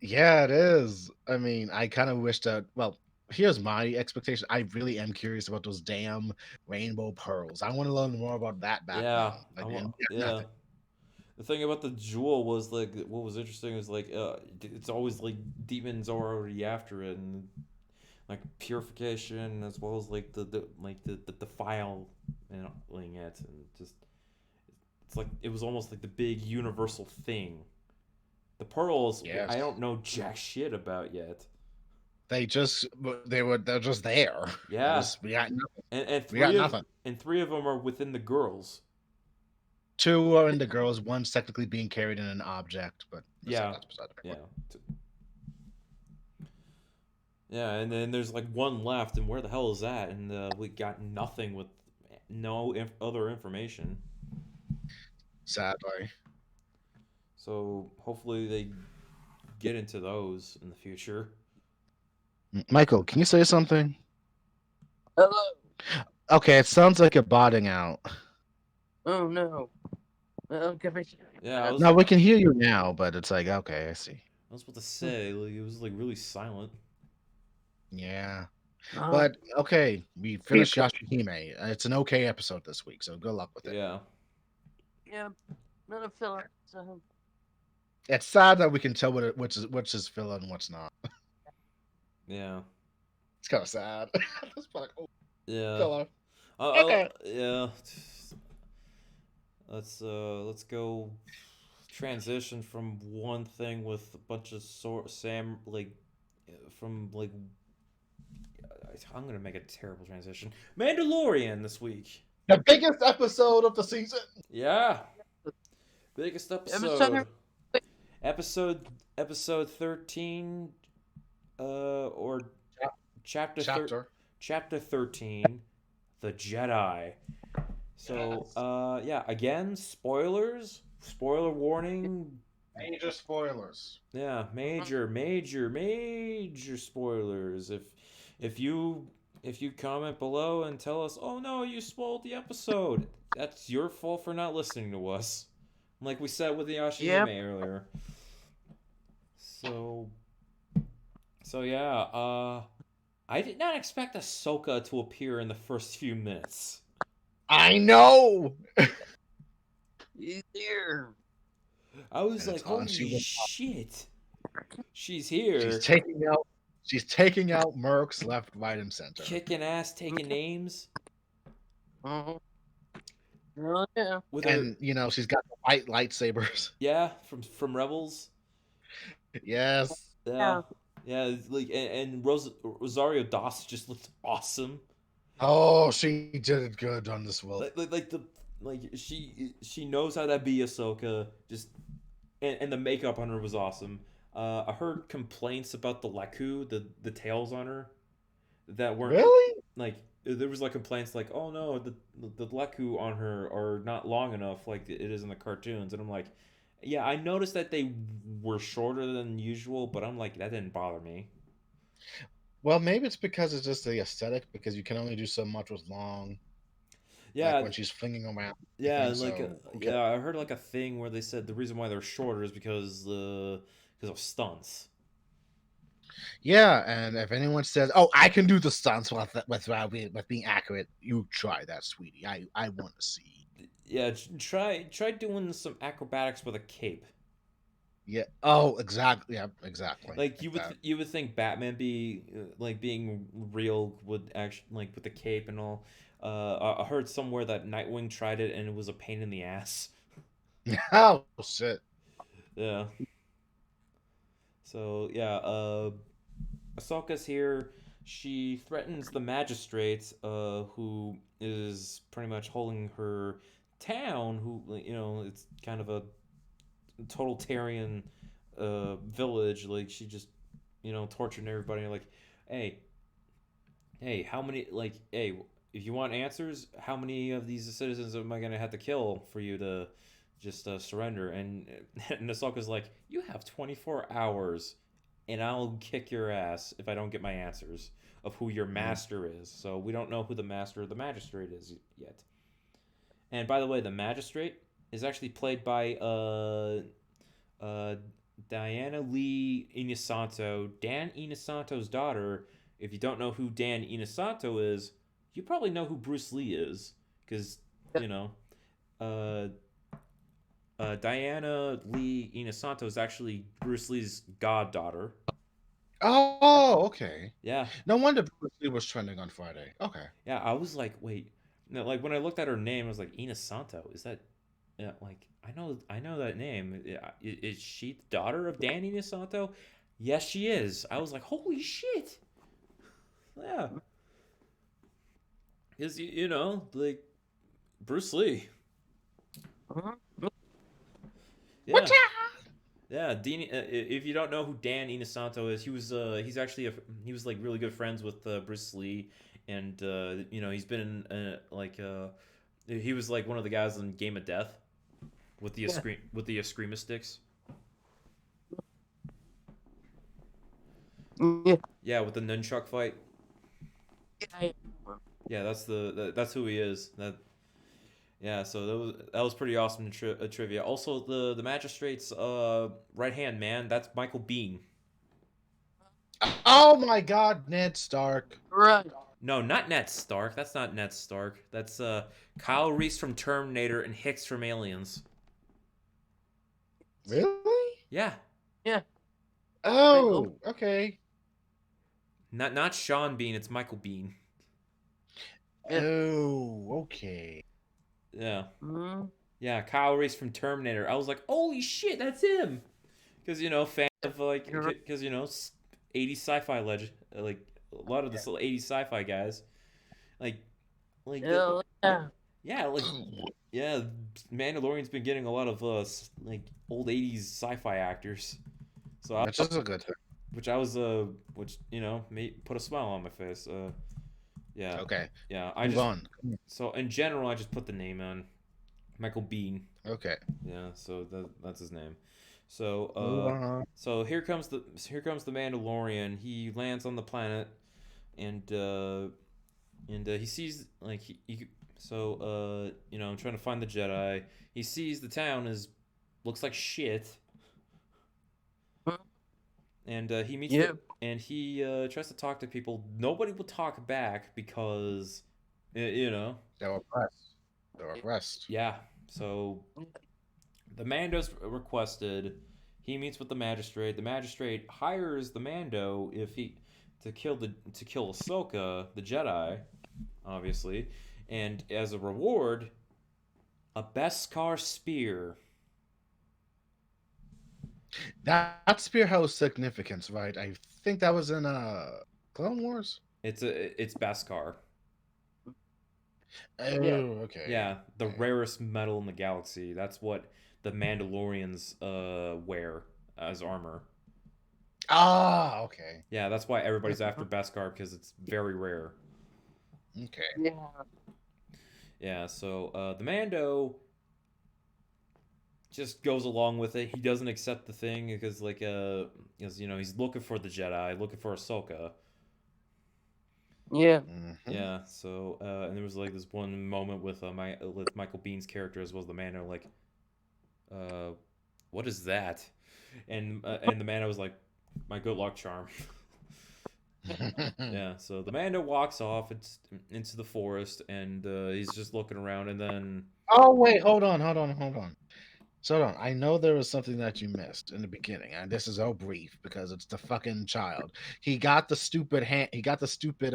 Yeah, it is. I mean, I kind of wish that. Well, here's my expectation. I really am curious about those damn rainbow pearls. I want to learn more about that Yeah. background. Like, and we got Yeah. nothing. The thing about the jewel was like what was interesting is like it's always like demons are already after it, and like purification as well as like the defiling it, and just it's like it was almost like the big universal thing. The pearls Yes, I don't know jack shit about yet. they're just there. Yeah, We got nothing. and We got nothing. three of them are within the girls. 2 are in the girls. One's technically being carried in an object, but Yeah, that's beside the yeah, point. yeah, and then there's like one left, and where the hell is that? And we got nothing with no other information. Sadly. So hopefully they get into those in the future. Michael, can you say something? Hello. Okay, it sounds like you're botting out. Oh no. Okay. Yeah, I was No, we can hear you now, but it's like, okay, I see. about to say like it was like really silent. Yeah. Oh, But okay, we finished Yashahime. It's an okay episode this week, so good luck with it. Yeah, yeah. Not a filler. So It's sad that we can tell which is filler and what's not. yeah, It's kind of sad. It's like, oh, yeah. filler. Okay. Yeah. Let's go transition from one thing with a bunch of Sam like from like I'm gonna make a terrible transition. Mandalorian this week. The biggest episode of the season. Yeah. Biggest Episode- episode 13 or chapter 13, The Jedi. So yeah, again, spoiler warning. Major spoilers. Yeah, major spoilers. If you comment below and tell us, "Oh no, you spoiled the episode." That's your fault for not listening to us. like we said with the Yep. Yashahime earlier. So, so yeah, I did not expect Ahsoka to appear in the first few minutes. I know. He's here. I was And it's like, on. She holy was. shit, she's She's here, taking out. She's taking out mercs left, right, and center. kicking ass, taking names Mm-hmm. Oh, yeah. with her. And she's got the white lightsabers. Yeah, from Rebels. Yes. Yeah, Yeah. yeah, like and Rosario Dawson just looked awesome. Oh, she did it good on this wolf. Like she knows how to be Ahsoka. Just and the makeup on her was awesome. I heard complaints about the Leku, the tails on her, that weren't Really? like there was like complaints like, oh no, the Leku on her are not long enough like it is in the cartoons, and I'm like, yeah, I noticed that they were shorter than usual, but I'm like that didn't bother me. Well, maybe it's because it's just the aesthetic, because you can only do so much with long, like Yeah, when she's flinging around yeah, anything. like So who cares? yeah, I heard like a thing where they said the reason why they're shorter is because of stunts. Yeah, and if anyone says, "Oh, I can do the stunts with being accurate," you try that, sweetie. I want to see. Yeah, try doing some acrobatics with a cape. Yeah. Oh, exactly. Yeah, exactly. Like Like that. you would think Batman be like being real would actually like with the cape and all. I heard somewhere that Nightwing tried it and it was a pain in the ass. Oh shit. Yeah. So yeah, Ahsoka's here. She threatens the magistrates, who is pretty much holding her town. Who it's kind of a totalitarian village. Like she just torturing everybody. Like, hey, hey, how many? Like, hey, if you want answers, how many of these citizens am I gonna have to kill for you to just surrender? And Ahsoka's like, you have 24 hours, and I'll kick your ass if I don't get my answers of who your Mm. master is. So we don't know who the master of the magistrate is yet. And by the way, the magistrate is actually played by uh, Diana Lee Inosanto, Dan Inosanto's daughter. If you don't know who Dan Inosanto is, you probably know who Bruce Lee is, because Yeah. you know, uh, Diana Lee Inosanto is actually Bruce Lee's goddaughter. Oh, okay. Yeah, No wonder Bruce Lee was trending on Friday. Okay. yeah. I was like, wait, no, like when I looked at her name, I was like, Inosanto. Is that? Yeah, like I know that name. Yeah, is she the daughter of Dan Inosanto? Yes, she is. I was like, holy shit. Yeah, because like Bruce Lee. Mhm. Yeah, yeah. Dean. If you don't know who Dan Inosanto is, he's actually he was like really good friends with Bruce Lee, and he's been in, he was like one of the guys in Game of Death with the Yeah. Eskrima sticks. Yeah. Yeah, with the nunchuck fight. Yeah. Yeah, that's who he is. Yeah, so that was pretty awesome trivia. Also, the magistrate's right hand man, that's Michael Biehn. Oh my God, Ned Stark. Right. No, not Ned Stark. That's not Ned Stark. That's Kyle Reese from Terminator and Hicks from Aliens. Really? Yeah, Yeah. Oh, okay. not Sean Bean. It's Michael Biehn. Yeah. Oh, okay. Yeah, Mm. yeah. Kyle Reese from Terminator. I was like, holy shit, that's him. Because fan of like, You're right. because 80s sci-fi legend, like a lot of the 80s sci-fi guys, like Hell yeah. yeah, yeah, Mandalorian's been getting a lot of like old 80s sci-fi actors. So Which is a good thing. which I was which made put a smile on my face. Yeah, Okay. yeah. I Move just on. so in general I just put the name on Michael Bean. Okay. Yeah, so that's his name. So Move on. so here comes the Mandalorian. He lands on the planet and he sees like he so I'm trying to find the Jedi. He sees the town is looks like shit, and he meets Yeah. and he tries to talk to people. Nobody will talk back because, you know, They were pressed. They were pressed. yeah. So the Mando's requested. He meets with the magistrate. The magistrate hires the Mando if he to kill Ahsoka, the Jedi, obviously, and as a reward, a Beskar spear. That spear has significance, right? I think that was in Clone Wars. It's Beskar. Oh, Yeah. okay. Yeah, the Okay. rarest metal in the galaxy. That's what the Mandalorians wear as armor. Ah, okay. Yeah, that's why everybody's after Beskar because it's very rare. Okay. Yeah. Yeah, so the Mando just goes along with it. He doesn't accept the thing because, like, because he's looking for the Jedi, looking for Ahsoka. Yeah. Mm-hmm. Yeah, so and there was like this one moment with with Michael Bean's character as well as the Mando, like, what is that? And the Mando was like, my good luck charm. Yeah, so the Mando walks off into the forest, and he's just looking around, and then Oh wait, hold on. So hold on. I know there was something that you missed in the beginning, and this is so brief because it's the fucking child. He got the stupid He got the stupid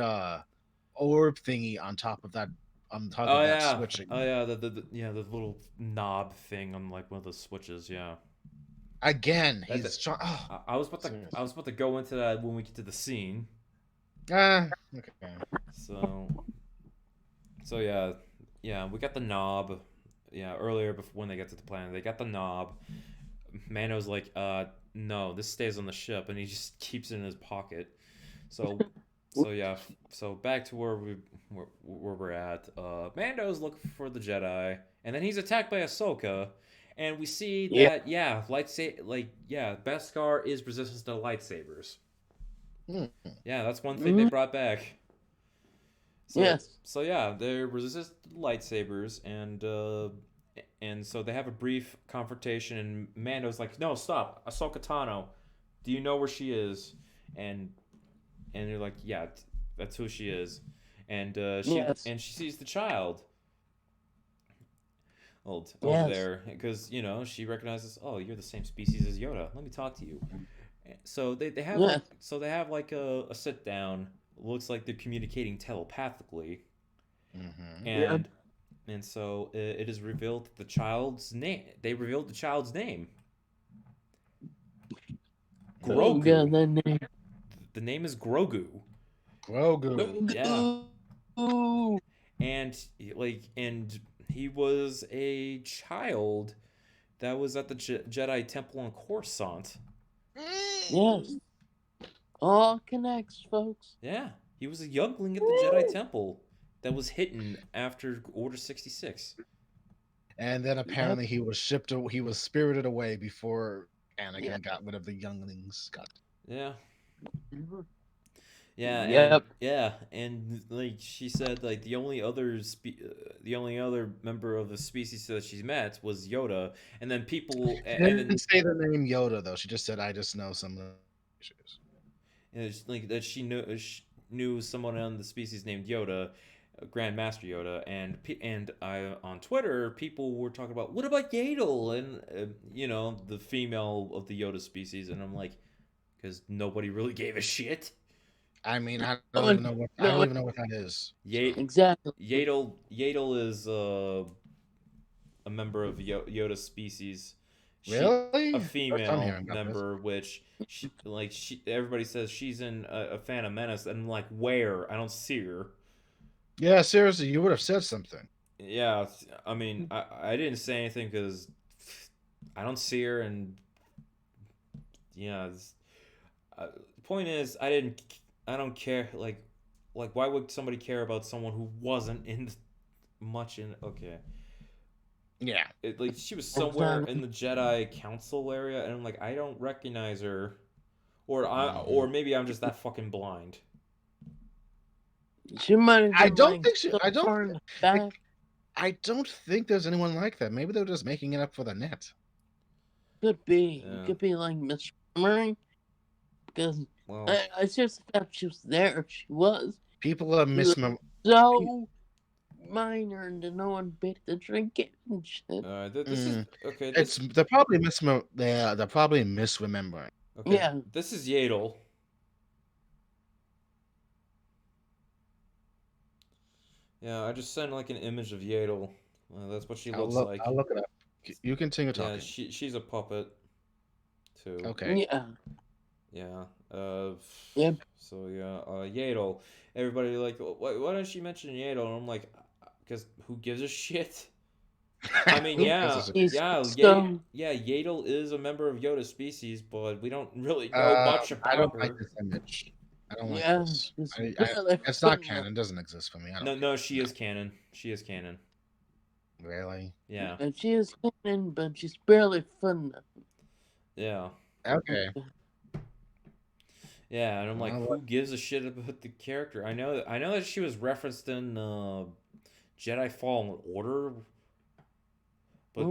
orb thingy on top of that. On top oh of that yeah, switching. oh yeah, the little knob thing on like one of the switches, yeah. Again, That, he's trying. Oh, I was about to serious. go into that when we get to the scene. Okay. So yeah, we got the knob. Yeah, earlier before when they get to the planet, they got the knob. Mando's like, no, this stays on the ship, and he just keeps it in his pocket. So yeah, so back to where we're at. Mando's looking for the Jedi, and then he's attacked by Ahsoka, and we see Yeah. that Beskar is resistant to lightsabers. Hmm. Yeah, that's one thing they brought back. So, Yes. So yeah, they're resistant to lightsabers, and so they have a brief confrontation, and Mando's like, "No, stop, Ahsoka Tano, do you know where she is?" And they're like, "Yeah, that's who she is," and Yes. she sees the child over Yes. there because she recognizes, "Oh, you're the same species as Yoda. Let me talk to you." So they have Yes. like a sit down. Looks like they're communicating telepathically, Mm-hmm. Yeah. and so it is revealed the child's name. They revealed the child's name. Oh Grogu. god, that name. The name is Grogu. Grogu. Yeah, Ooh. and and he was a child that was at the Jedi Temple on Coruscant. Yes. All connects, folks. Yeah, he was a youngling at the Jedi Temple that was hidden after Order 66. And then apparently he was he was spirited away before Anakin Yeah. got rid of the younglings. Yeah. Mhm. Yeah, Yep. and like she said, like the only other member of the species that she's met was Yoda, and then people, She and didn't then say the name Yoda though. She just said, "I just know some of the issues." it's like that she knew someone on the species named Yoda, Grand Master Yoda, and I on Twitter people were talking about what about Yaddle and the female of the Yoda species, and I'm like, because nobody really gave a shit. I mean, I No don't even one. know what No one. that is. So. Exactly. Yaddle is a member of Yoda's species. A Really? First time female hearing about this. member, which everybody says she's in a Phantom Menace, and I'm like, where? I don't see her. Yeah, seriously, you would have said something. Yeah, I mean, I didn't say anything because I don't see her, and yeah. Point is, I don't care. Why would somebody care about someone who wasn't in much in? Okay. Yeah. Like she was somewhere in the Jedi Council area, and I'm like, I don't recognize her, or maybe I'm just that fucking blind. She might have been I don't like think she. so I don't. far in the back. I don't think there's anyone like that. Maybe they're just making it up for the net. Could be. Yeah. It could be like misremembering because Well, I seriously thought she was there. She was. People are She was so minor that no one paid attention and shit. this is okay. It's they're probably misremembering. Okay. Yeah. This is Yadel. Yeah, I just sent like an image of Yadel. That's what she looks like. I'll look it up. You continue talking. Yeah, she's a puppet too. Okay. Yeah. Yeah. Yep. So yeah, Yadel. Everybody like, why don't she mention Yadel? And I'm like, because who gives a shit? I mean, yeah, Yadel is a member of Yoda's species, but we don't really know much about I don't her. like this image. I don't like Yeah. this. It's It's not canon. It doesn't exist for me. No, she is canon. She is canon. Really? Yeah. And she is canon, but she's barely fun. Yeah. Okay. Yeah, and I'm like, who gives a shit about the character? I know that she was referenced in Jedi Fallen Order, but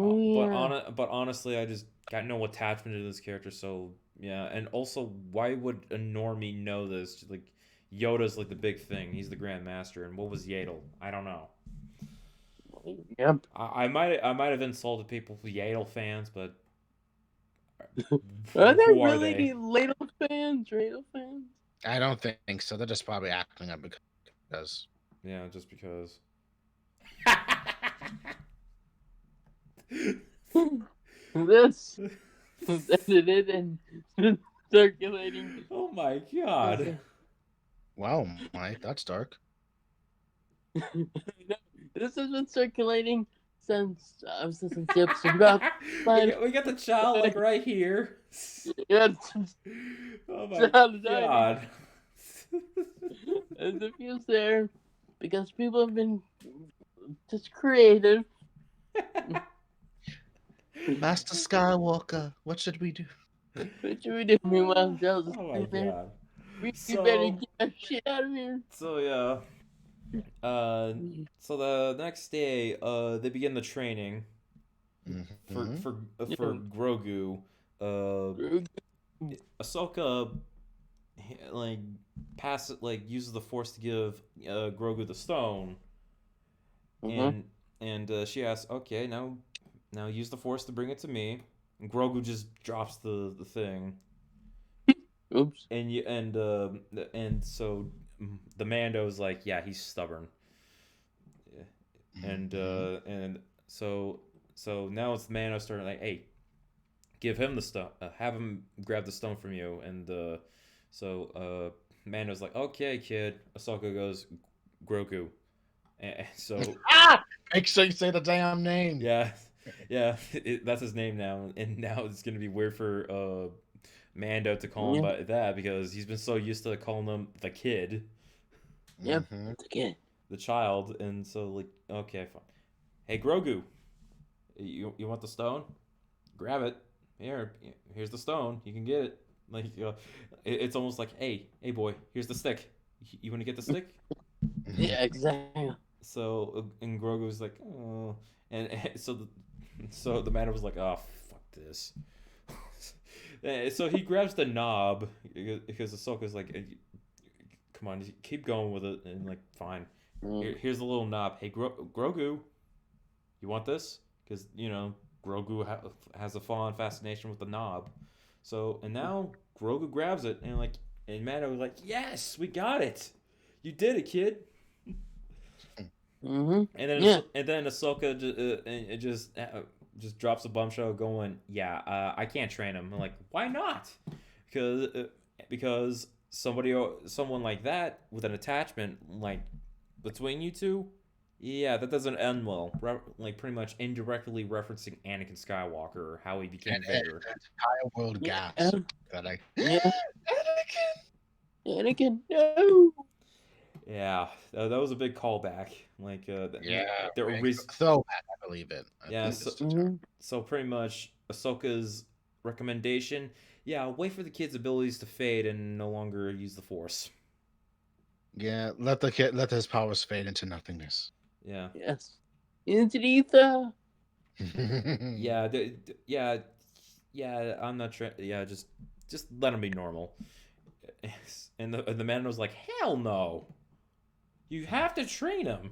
but honestly, I just got no attachment to this character. So yeah, and also, why would a normie know this? Like, Yoda's like the big thing. He's the Grand Master, and what was Yaddle? I don't know. Yep. I might have insulted people who Yaddle fans, but are there who really they? Ladle fans? Ladle fans? I don't think so. They're just probably acting up because. Yeah, just because. This edited and circulating. Oh my god. Wow, Mike, that's dark. This has been circulating since since the episode got. We got the child like right here. Yeah. Oh my god. There's a few there because people have been just creative. Master Skywalker, what should we do? What should we do? Meanwhile, Giles is Oh my god. We better get that shit out of here. So yeah. So the next day, they begin the training for Grogu. Ahsoka uses the Force to give Grogu the stone, and she asks, "Okay, now use the Force to bring it to me." And Grogu just drops the thing. Oops. And so the Mando's like, yeah, he's stubborn. And so now it's the Mando starting like, hey, give him the stone, have him grab the stone from you. And so Mando's like, okay, kid. Ahsoka goes, Grogu. And so make sure you say the damn name. Yeah, that's his name now, and now it's gonna be weird for Mando to call him by that because he's been so used to calling him the kid. Yep, the kid, the child, and so like, okay, fine. Hey, Grogu, you want the stone? Grab it. Here's the stone. You can get it. Like, it's almost like, hey, boy, here's the stick. You want to get the stick? Yeah, exactly. So, and Grogu's like, oh, and so the man was like, oh, fuck this. So he grabs the knob because Ahsoka's like, come on, keep going with it, and like, fine. Here's the little knob. Hey, Grogu, you want this? Because Grogu has a fascination with the knob. So, and now Grogu grabs it, and Mando was like, yes, we got it. You did it, kid. And then Ahsoka just drops a bombshell going, I can't train him. I'm like, why not? Because someone like that with an attachment like between you two, that doesn't end well. Like pretty much indirectly referencing Anakin Skywalker, how he became Vader. Entire world gasp. Anakin, no. Yeah, that was a big callback. Like, there were throwback, I believe it. So pretty much Ahsoka's recommendation, wait for the kid's abilities to fade and no longer use the Force. Yeah, let his powers fade into nothingness. Yeah. Yes. Into the ether. yeah, I'm not yeah, just let him be normal. And the man was like, hell no, you have to train him.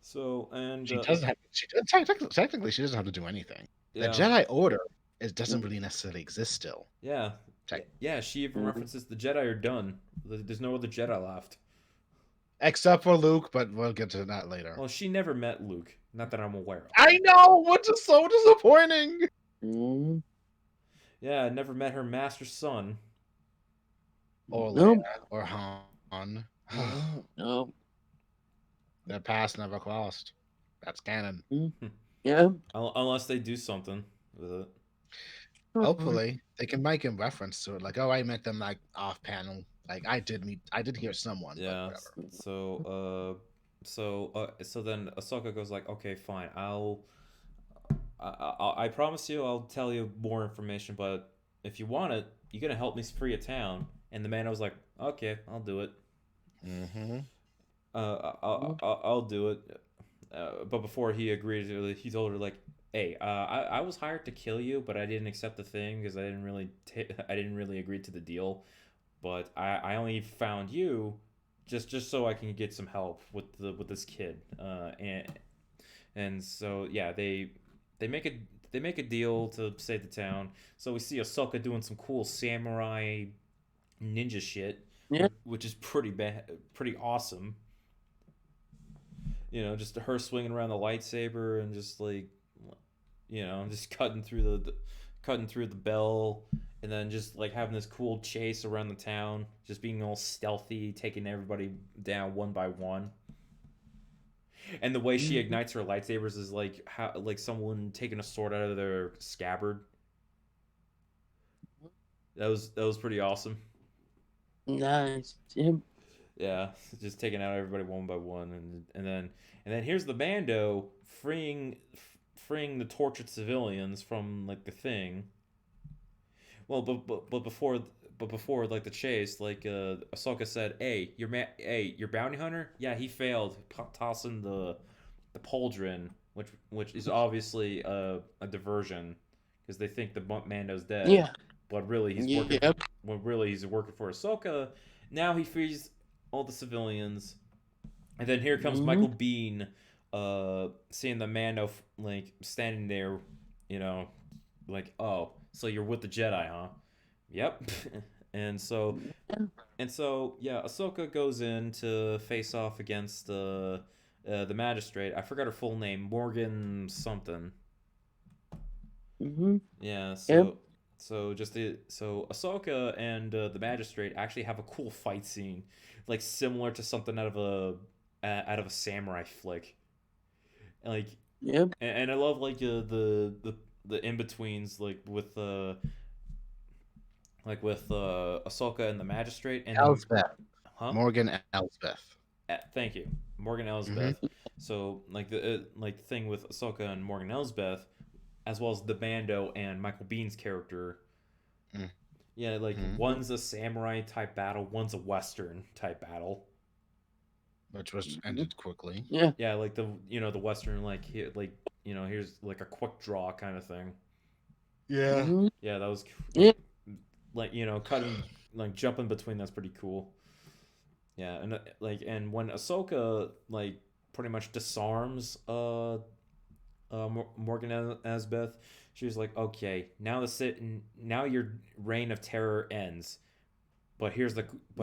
So and She doesn't have. She technically she doesn't have to do anything. The yeah, Jedi Order doesn't really necessarily exist still. yeah, Tech, yeah. She even references the Jedi are done. There's no other Jedi left. except for Luke, but we'll get to that later. Well, she never met Luke, not that I'm aware of. I know, which is so disappointing. Mm. Yeah, never met her master son. Or Leia, Nope. or Han. Nope. Their past never crossed. That's canon. Yeah. Unless they do something with it. Hopefully, they can make a reference to it, like, "Oh, I met them like off panel. Like, I did hear someone, but Yeah. whatever." So then Ahsoka goes like, okay, fine. I promise you, I'll tell you more information. But if you want it, you're gonna help me free a town. And the man was like, okay, I'll do it. Mm-hmm. I'll do it. But before he agreed, he told her like, "Hey, I was hired to kill you, but I didn't accept the thing because I didn't really agree to the deal. But I only found you just so I can get some help with this kid. And so yeah, they make a they make a deal to save the town. So we see Ahsoka doing some cool samurai ninja shit, Yeah. which is pretty awesome. Just her swinging around the lightsaber and just like, just cutting through the bell, and then just like having this cool chase around the town, just being all stealthy, taking everybody down one by one. And the way she ignites her lightsabers is like someone taking a sword out of their scabbard. That was pretty awesome. Nice. Yep. Yeah, just taking out everybody one by one, and then here's the bando freeing the tortured civilians from like the thing. Well, but before like the chase, like Ahsoka said, hey, your bounty hunter, yeah, he failed tossing the pauldron, which is obviously a diversion because they think the Mando's dead, Yeah. but really he's working. Yep. When really he's working for Ahsoka. Now he frees all the civilians, and then here comes Mm-hmm. Michael Bean, seeing the Mando like standing there, you know, like, oh, so you're with the Jedi, huh? Yep. and so yeah, Ahsoka goes in to face off against the magistrate. I forgot her full name, Morgan something. Mm-hmm. Yeah, Yep. so Ahsoka and the magistrate actually have a cool fight scene, like similar to something out of a samurai flick. Like, Yep. and I love like the in betweens like with Ahsoka and the magistrate, and then Elsbeth, huh? Morgan Elsbeth. Thank you, Morgan Mm-hmm. Elsbeth. So like the thing with Ahsoka and Morgan Elsbeth, as well as the Bando and Michael Bean's character. Yeah, like Mm-hmm. one's a samurai type battle, one's a western type battle. Which was ended quickly. Yeah. Yeah, like the western here's like a quick draw kind of thing. Yeah. Mm-hmm. Yeah, that was Yep. like cutting like jumping between that's pretty cool. Yeah, and when Ahsoka like pretty much disarms Morgan Asbeth, she was like, okay, now your reign of terror ends. But Yep.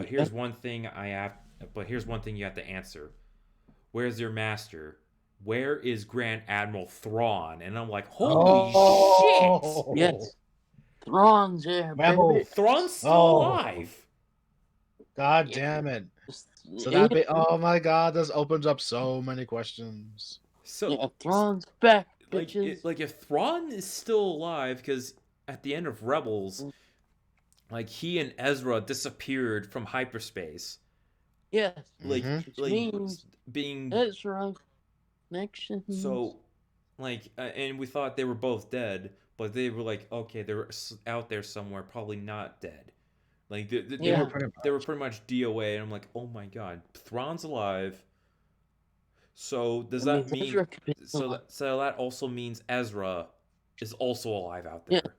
here's one thing you have to answer. Where's your master? Where is Grand Admiral Thrawn? And I'm like, holy shit! Yes. Thrawn's there, Rebel. baby. Thrawn's still Oh, alive. God Yeah. damn it. So Yeah. oh my God, this opens up so many questions. So Yeah. Thrawn's back, like bitches. like if Thrawn is still alive, because at the end of Rebels, like he and Ezra disappeared from hyperspace. Yes. Like Mm-hmm. Which like means being Ezra connections. so like and we thought they were both dead, but they were like, okay, they're out there somewhere, probably not dead. Like Yeah. Pretty they were much. pretty much DOA, and I'm like, oh my god, Thrawn's alive. So does I that mean, mean Ezra could be alive. so that also means Ezra is also alive out Yeah. there?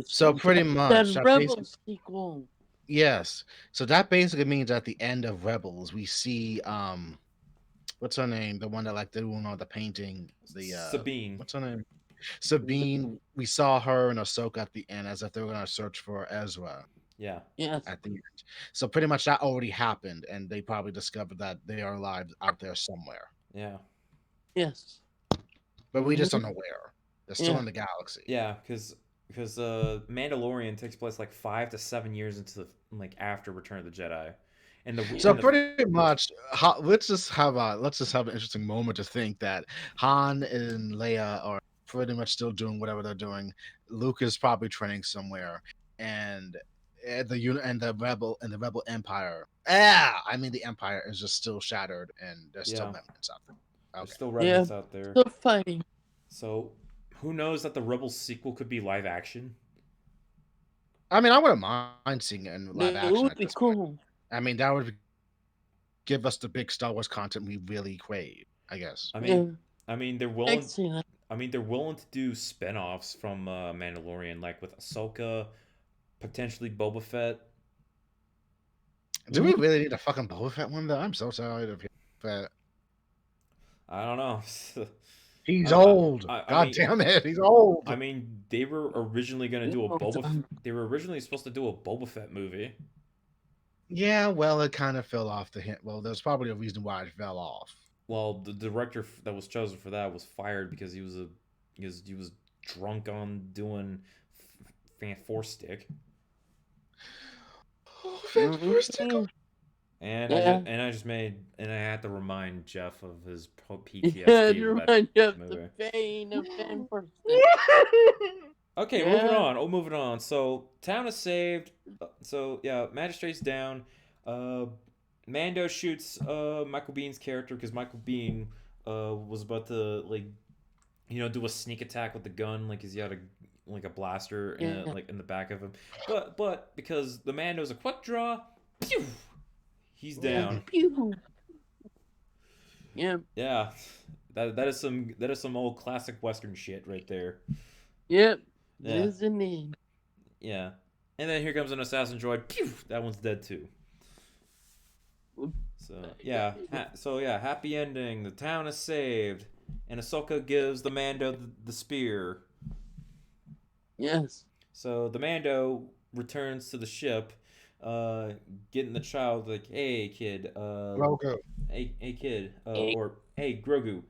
So pretty much That that Rebel basically, sequel. yes. So that basically means at the end of Rebels, we see what's her name? The one that like doing all the painting. The Sabine. what's her name? Sabine. We saw her and Ahsoka at the end as if they were gonna search for Ezra Yeah. Yes. at the end. So pretty much that already happened, and they probably discovered that they are alive out there somewhere. Yeah. Yes. But we just Mhm. don't know where. They're still Yeah. in the galaxy. Yeah, because Mandalorian takes place like 5 to 7 years into the like after Return of the Jedi, and So pretty much, let's just have an interesting moment to think that Han and Leia are pretty much still doing whatever they're doing. Luke is probably training somewhere, and the rebel empire. I mean the empire is just still shattered, and there's still yeah, remnants out there. there's Okay. still Yeah. remnants out there. Still fighting. So who knows that the Rebels sequel could be live action? I mean, I wouldn't mind seeing it in live It action would at be this point. cool. I mean, that would give us the big Star Wars content we really crave, I guess. I Yeah. mean, I mean they're I can willing. see that. I mean they're willing to do spin-offs from Mandalorian, like with Ahsoka, potentially Boba Fett. Do we really need a fucking Boba Fett one though? I'm so tired of him. Fett. I don't know. He's old. I God mean, damn it, he's old. I mean, they were originally gonna do a Well done. They were originally supposed to do a Boba Fett movie. Yeah, well, it kind of fell off the hint. Well, there's probably a reason why it fell off. Well, the director that was chosen for that was fired because he was drunk on doing Force Stick, Oh, fantastic. and Yeah. I had to remind Jeff of his Yeah, PTSD to with that remind you of movie. the pain of fan first. Okay, Yeah. moving on. Oh, moving on. So town is saved. So yeah, magistrate's down. Mando shoots Michael Bean's character because Michael Bean was about to like do a sneak attack with the gun, like he had a blaster Yeah. like in the back of him. But because the Mando's a quick draw, pew, he's down. Pew. Yeah. Yeah, that is some old classic Western shit right there. Yep. Yeah. Is indeed. Yeah. And then here comes an assassin droid. Pew! That one's dead too. So yeah, happy ending. The town is saved, and Ahsoka gives the Mando the spear. Yes. So the Mando returns to the ship, getting the child like, "Hey kid, Grogu. hey kid, or hey Grogu,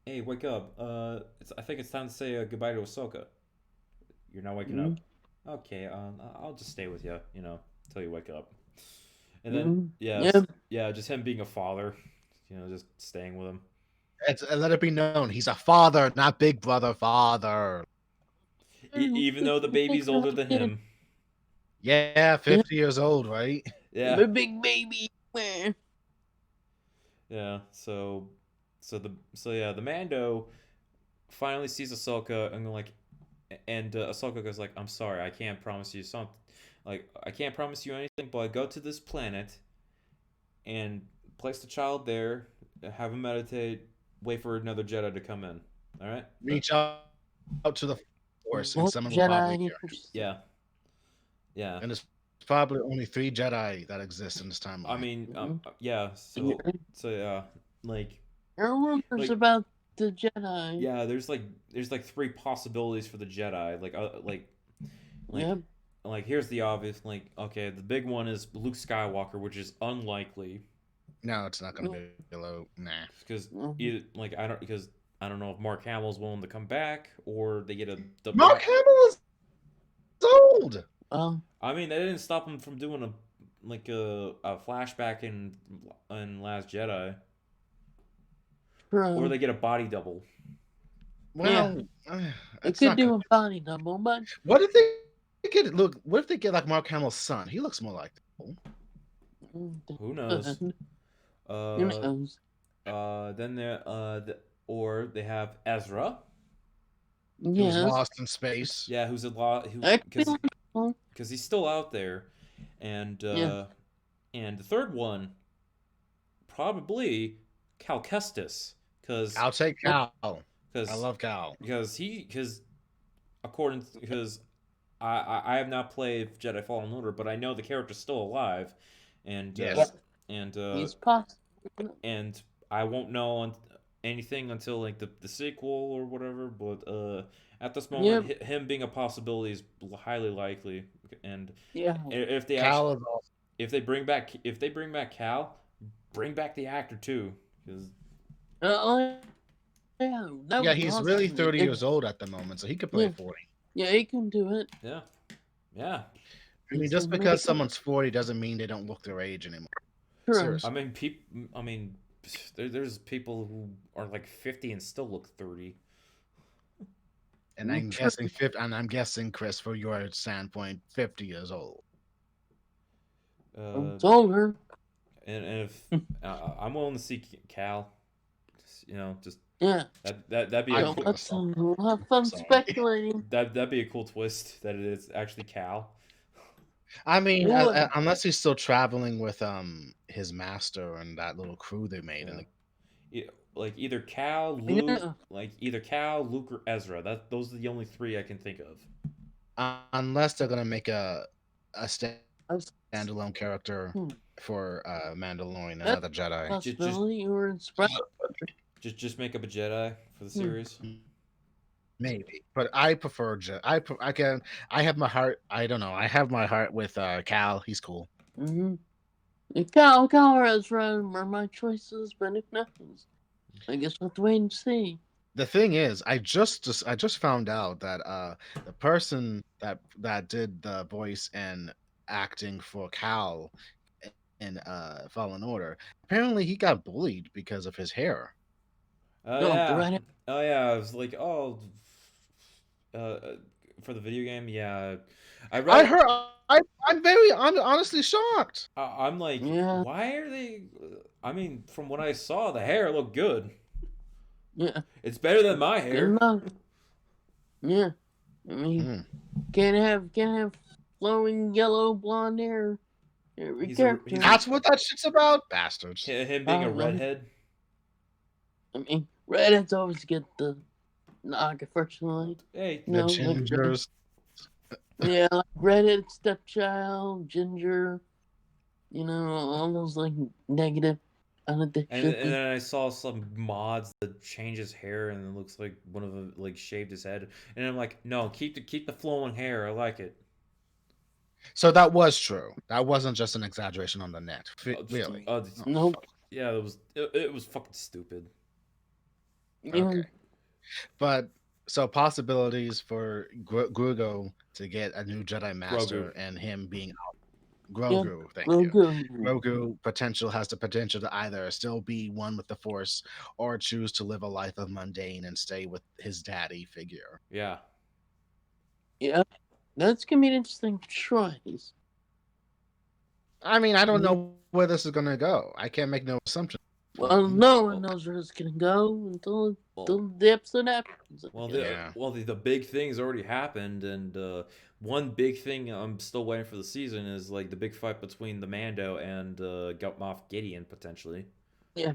hey wake up. I think it's time to say goodbye to Ahsoka. You're not waking up. Okay, I'll just stay with you, until you wake up." And then just him being a father, just staying with him. Let it be known, he's a father, not Big Brother father. Even though the baby's older than him. Yeah, 50 years old, right? Yeah. The big baby. Yeah. So the Mando finally sees Ahsoka and Ahsoka goes like, "I'm sorry, I can't promise you something. Like, I can't promise you anything, but go to this planet and place the child there, have him meditate, wait for another Jedi to come in. All right? Reach out to the Force, and someone will probably hear. Yeah. Yeah. And there's probably only 3 Jedi that exist in this timeline. I mean, yeah. So yeah, like there are rumors about the Jedi. Yeah, there's like 3 possibilities for the Jedi. Like here's the obvious. Like, okay, the big one is Luke Skywalker, which is unlikely. No, it's not gonna be below. Nah, because I don't know if Mark Hamill's willing to come back or they get Mark Hamill is old. I mean, they didn't stop him from doing a flashback in Last Jedi. Or they get a body double. Well, it could do a body double, but what if they get What if they get like Mark Hamill's son? He looks more like. Who knows? Who knows? Then or they have Ezra. Who's lost in space. Yeah, who's because he's still out there, and the third one probably Cal Kestis, because I'll take Cal. I because love Cal. because because I have not played Jedi Fallen Order, but I know the character's still alive, and Yeah, Yes. and he's possible. and I won't know anything until like the sequel or whatever. But at this Yeah, moment, him being a possibility is highly likely. And yeah. if they actually Cal is awesome. if they bring back Cal, bring back the actor too, because Oh, yeah, that Yeah, would be he's really awesome. 30 years old at the moment, so he could play Yeah, 40. yeah, he can do it. yeah, yeah. I mean, It's just because amazing. someone's 40 doesn't mean they don't look their age anymore. True. I Seriously. mean, there's people who are like 50 and still look 30. And I'm True. guessing I'm guessing, Chris, for your standpoint, 50 years old. Uh, It's older. and if I'm willing to see Cal, just Yeah. that'd be a I So cool we'll have fun Sorry. speculating. that'd be a cool twist that it is actually Cal. I mean, Would. unless he's still traveling with his master and that little crew they made in Yeah. the Like either Cal, Yeah. Luke, or Ezra. Those are the only three I can think of. unless they're gonna make a I was- standalone character Hmm. for Mandalorian, That's another Jedi. a possibility. You were inspired. Just make up a Jedi for the series. Maybe, but I prefer I have my heart. I don't know. I have my heart with Cal. He's cool. Mm-hmm. Cal or Ezra are my choices, but if not, I guess we'll have to wait and see. The thing is, I just found out that the person that did the voice and acting for Cal in Fallen Order, apparently he got bullied because of his hair. Oh No, the yeah, right. oh yeah. I was like, uh, for the video game, yeah. I I read. heard. I'm honestly shocked. I'm like, Yeah, why are they? I mean, from what I saw, the hair looked good. yeah. It's better than my Good hair. enough. Yeah. I mean, Mm. can't have flowing yellow blonde hair. Every character. That's what that shit's about, bastards. Him being a redhead. I mean, redheads always get the knock, unfortunately. Hey, The No, gingers. yeah, like redhead stepchild, ginger. All those like negative and connotations. then I saw some mods that change his hair and it looks like one of them like shaved his head. And I'm like, no, keep the flowing hair. I like it. So that was true. That wasn't just an exaggeration on the net. Really? Oh, Nope. Yeah, it was fucking stupid. okay. But so possibilities for Grogu to get a new Jedi Master and him being Grogu. Thank you. Grogu has the potential to either still be one with the Force or choose to live a life of mundane and stay with his daddy figure. Yeah. Yeah, that's gonna be an interesting choice. I mean, I don't know where this is gonna go. I can't make no assumption. Well, no one knows where it's gonna go until the episode happens. Well, Yeah. the big thing's already happened, and one big thing I'm still waiting for the season is like the big fight between the Mando and Moff Gideon potentially. Yeah,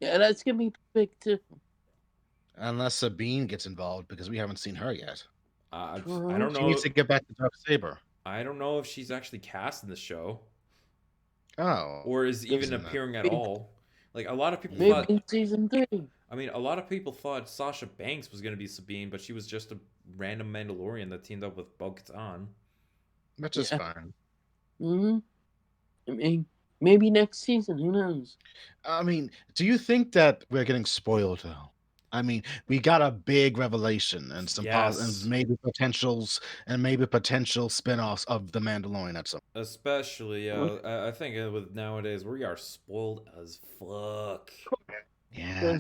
that's gonna be big too. Unless Sabine gets involved because we haven't seen her yet. I don't She know. needs to get back to Dark Saber. I don't know if she's actually cast in the show Oh. or is even appearing at all. Like a lot of people Maybe thought. in season 3. I mean, a lot of people thought Sasha Banks was going to be Sabine, but she was just a random Mandalorian that teamed up with Bo-Katan. Which is fine. Mm-hmm. I mean, maybe next season. Who knows? I mean, do you think that we're getting spoiled though? I mean, we got a big revelation and some and maybe potential spin-offs of The Mandalorian at some. Especially, I think with nowadays we are spoiled as fuck. Yeah.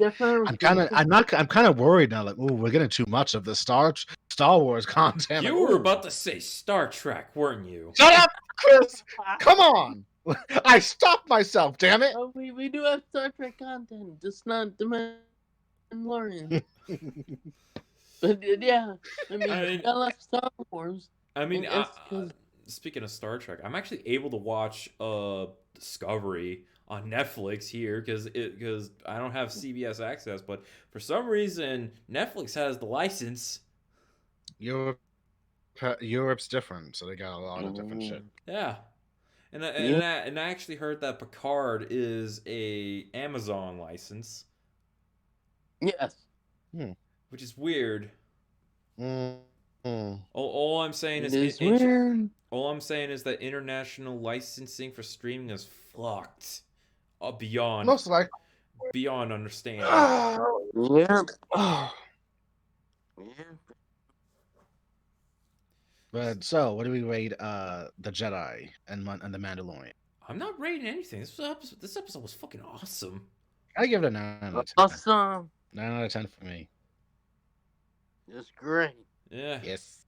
I'm kind of worried now. Like, oh, we're getting too much of the Star Wars content. You were about to say Star Trek, weren't you? Shut up, Chris! Come on! I stopped myself. Damn it! Oh, we do have Star Trek content, just not the Mandalorian. But yeah, I mean, I love Star Wars. I mean, speaking of Star Trek, I'm actually able to watch Discovery on Netflix here because I don't have CBS access, but for some reason Netflix has the license. Europe, Europe's different, so they got a lot of different shit. Yeah, Yeah. and I actually heard that Picard is a Amazon license, Yes. Hmm. which is weird. Mm, mm. All I'm saying It is is weird. all I'm saying is that international licensing for streaming is fucked. Beyond Most like. understanding. Yeah. Yeah. But so, what do we rate the Jedi and the Mandalorian? I'm not rating anything. This episode was fucking awesome. I give it a 9 out of 10. Awesome. 9 out of 10 for me. It's great. Yeah. Yes.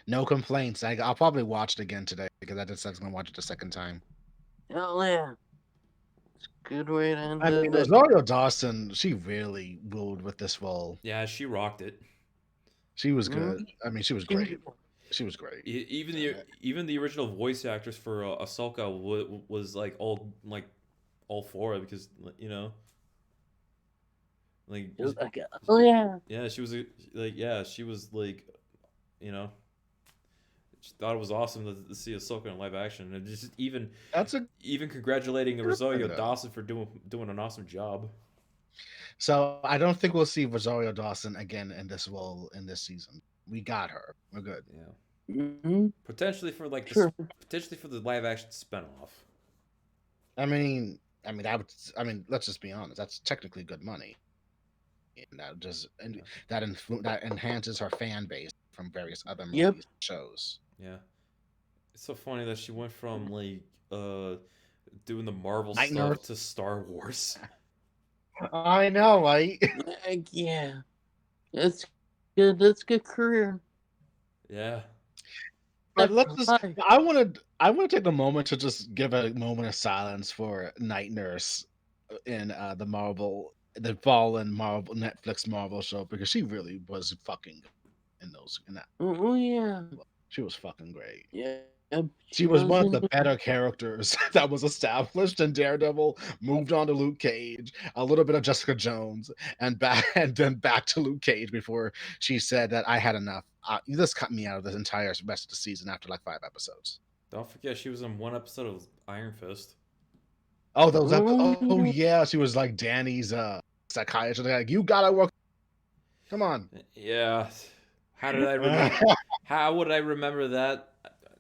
No complaints. I'll probably watch it again today because I just said I was gonna watch it the second time. Hell yeah. It's a good way to end I mean, it. Rosario Dawson, she really ruled with this role. Yeah, she rocked it. She was good. I mean, she was great. She was great. Even the original voice actress for Ahsoka was like all for it because like Oh yeah. yeah she was she was like you know she thought it was awesome to see Ahsoka in live action and just That's a even congratulating Rosario though. Dawson for doing an awesome job. So I don't think we'll see Rosario Dawson again in this role in this season. We got her. We're good. Yeah, Mm-hmm. potentially for like Sure. potentially for the live action spinoff. I mean, let's just be honest. That's technically good money. And that just and that enhances her fan base from various other movies Yep. and shows. Yeah, it's so funny that she went from like doing the Marvel Night stuff Nurse. to Star Wars. I know, right? Yeah. That's good. That's a good career. Yeah. But let's just. Hi. I want to take a moment to just give a moment of silence for Night Nurse in the fallen Marvel Netflix Marvel show because she really was fucking in that. Oh yeah. She was fucking great. Yeah. She was one of the better characters that was established in Daredevil. Moved on to Luke Cage, a little bit of Jessica Jones, and then back to Luke Cage before she said that I had enough. You just cut me out of the entire rest of the season after like 5 episodes. Don't forget she was in one episode of Iron Fist. Oh, oh yeah, she was like Danny's psychiatrist. Like, you gotta work. Come on. Yeah. How did I remember? How would I remember that?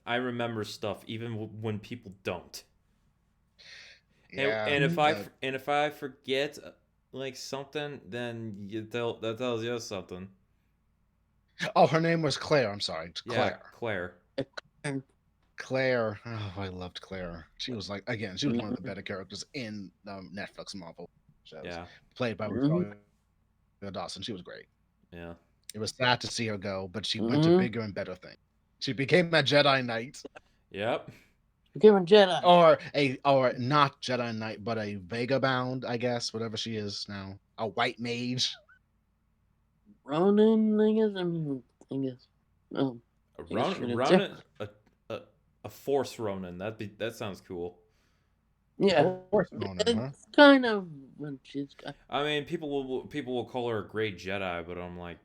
I remember stuff even when people don't. Yeah. And if I forget like something, then that tells you something. Oh, her name was Claire. I'm sorry, Claire. Yeah, Claire. Claire. Oh, I loved Claire. She was like she was one of the better characters in Netflix Marvel shows. Yeah. Played by Rosario Dawson. She was great. Yeah. It was sad to see her go, but she went to bigger and better things. She became a Jedi Knight. Yep. Became a Jedi. Or not Jedi Knight, but a Vagabond, I guess, whatever she is now. A white mage. Ronin, I guess. Oh. Ronin, a Force Ronin. That sounds cool. Yeah. It's kind of when she's got. I mean, people will call her a great Jedi, but I'm like,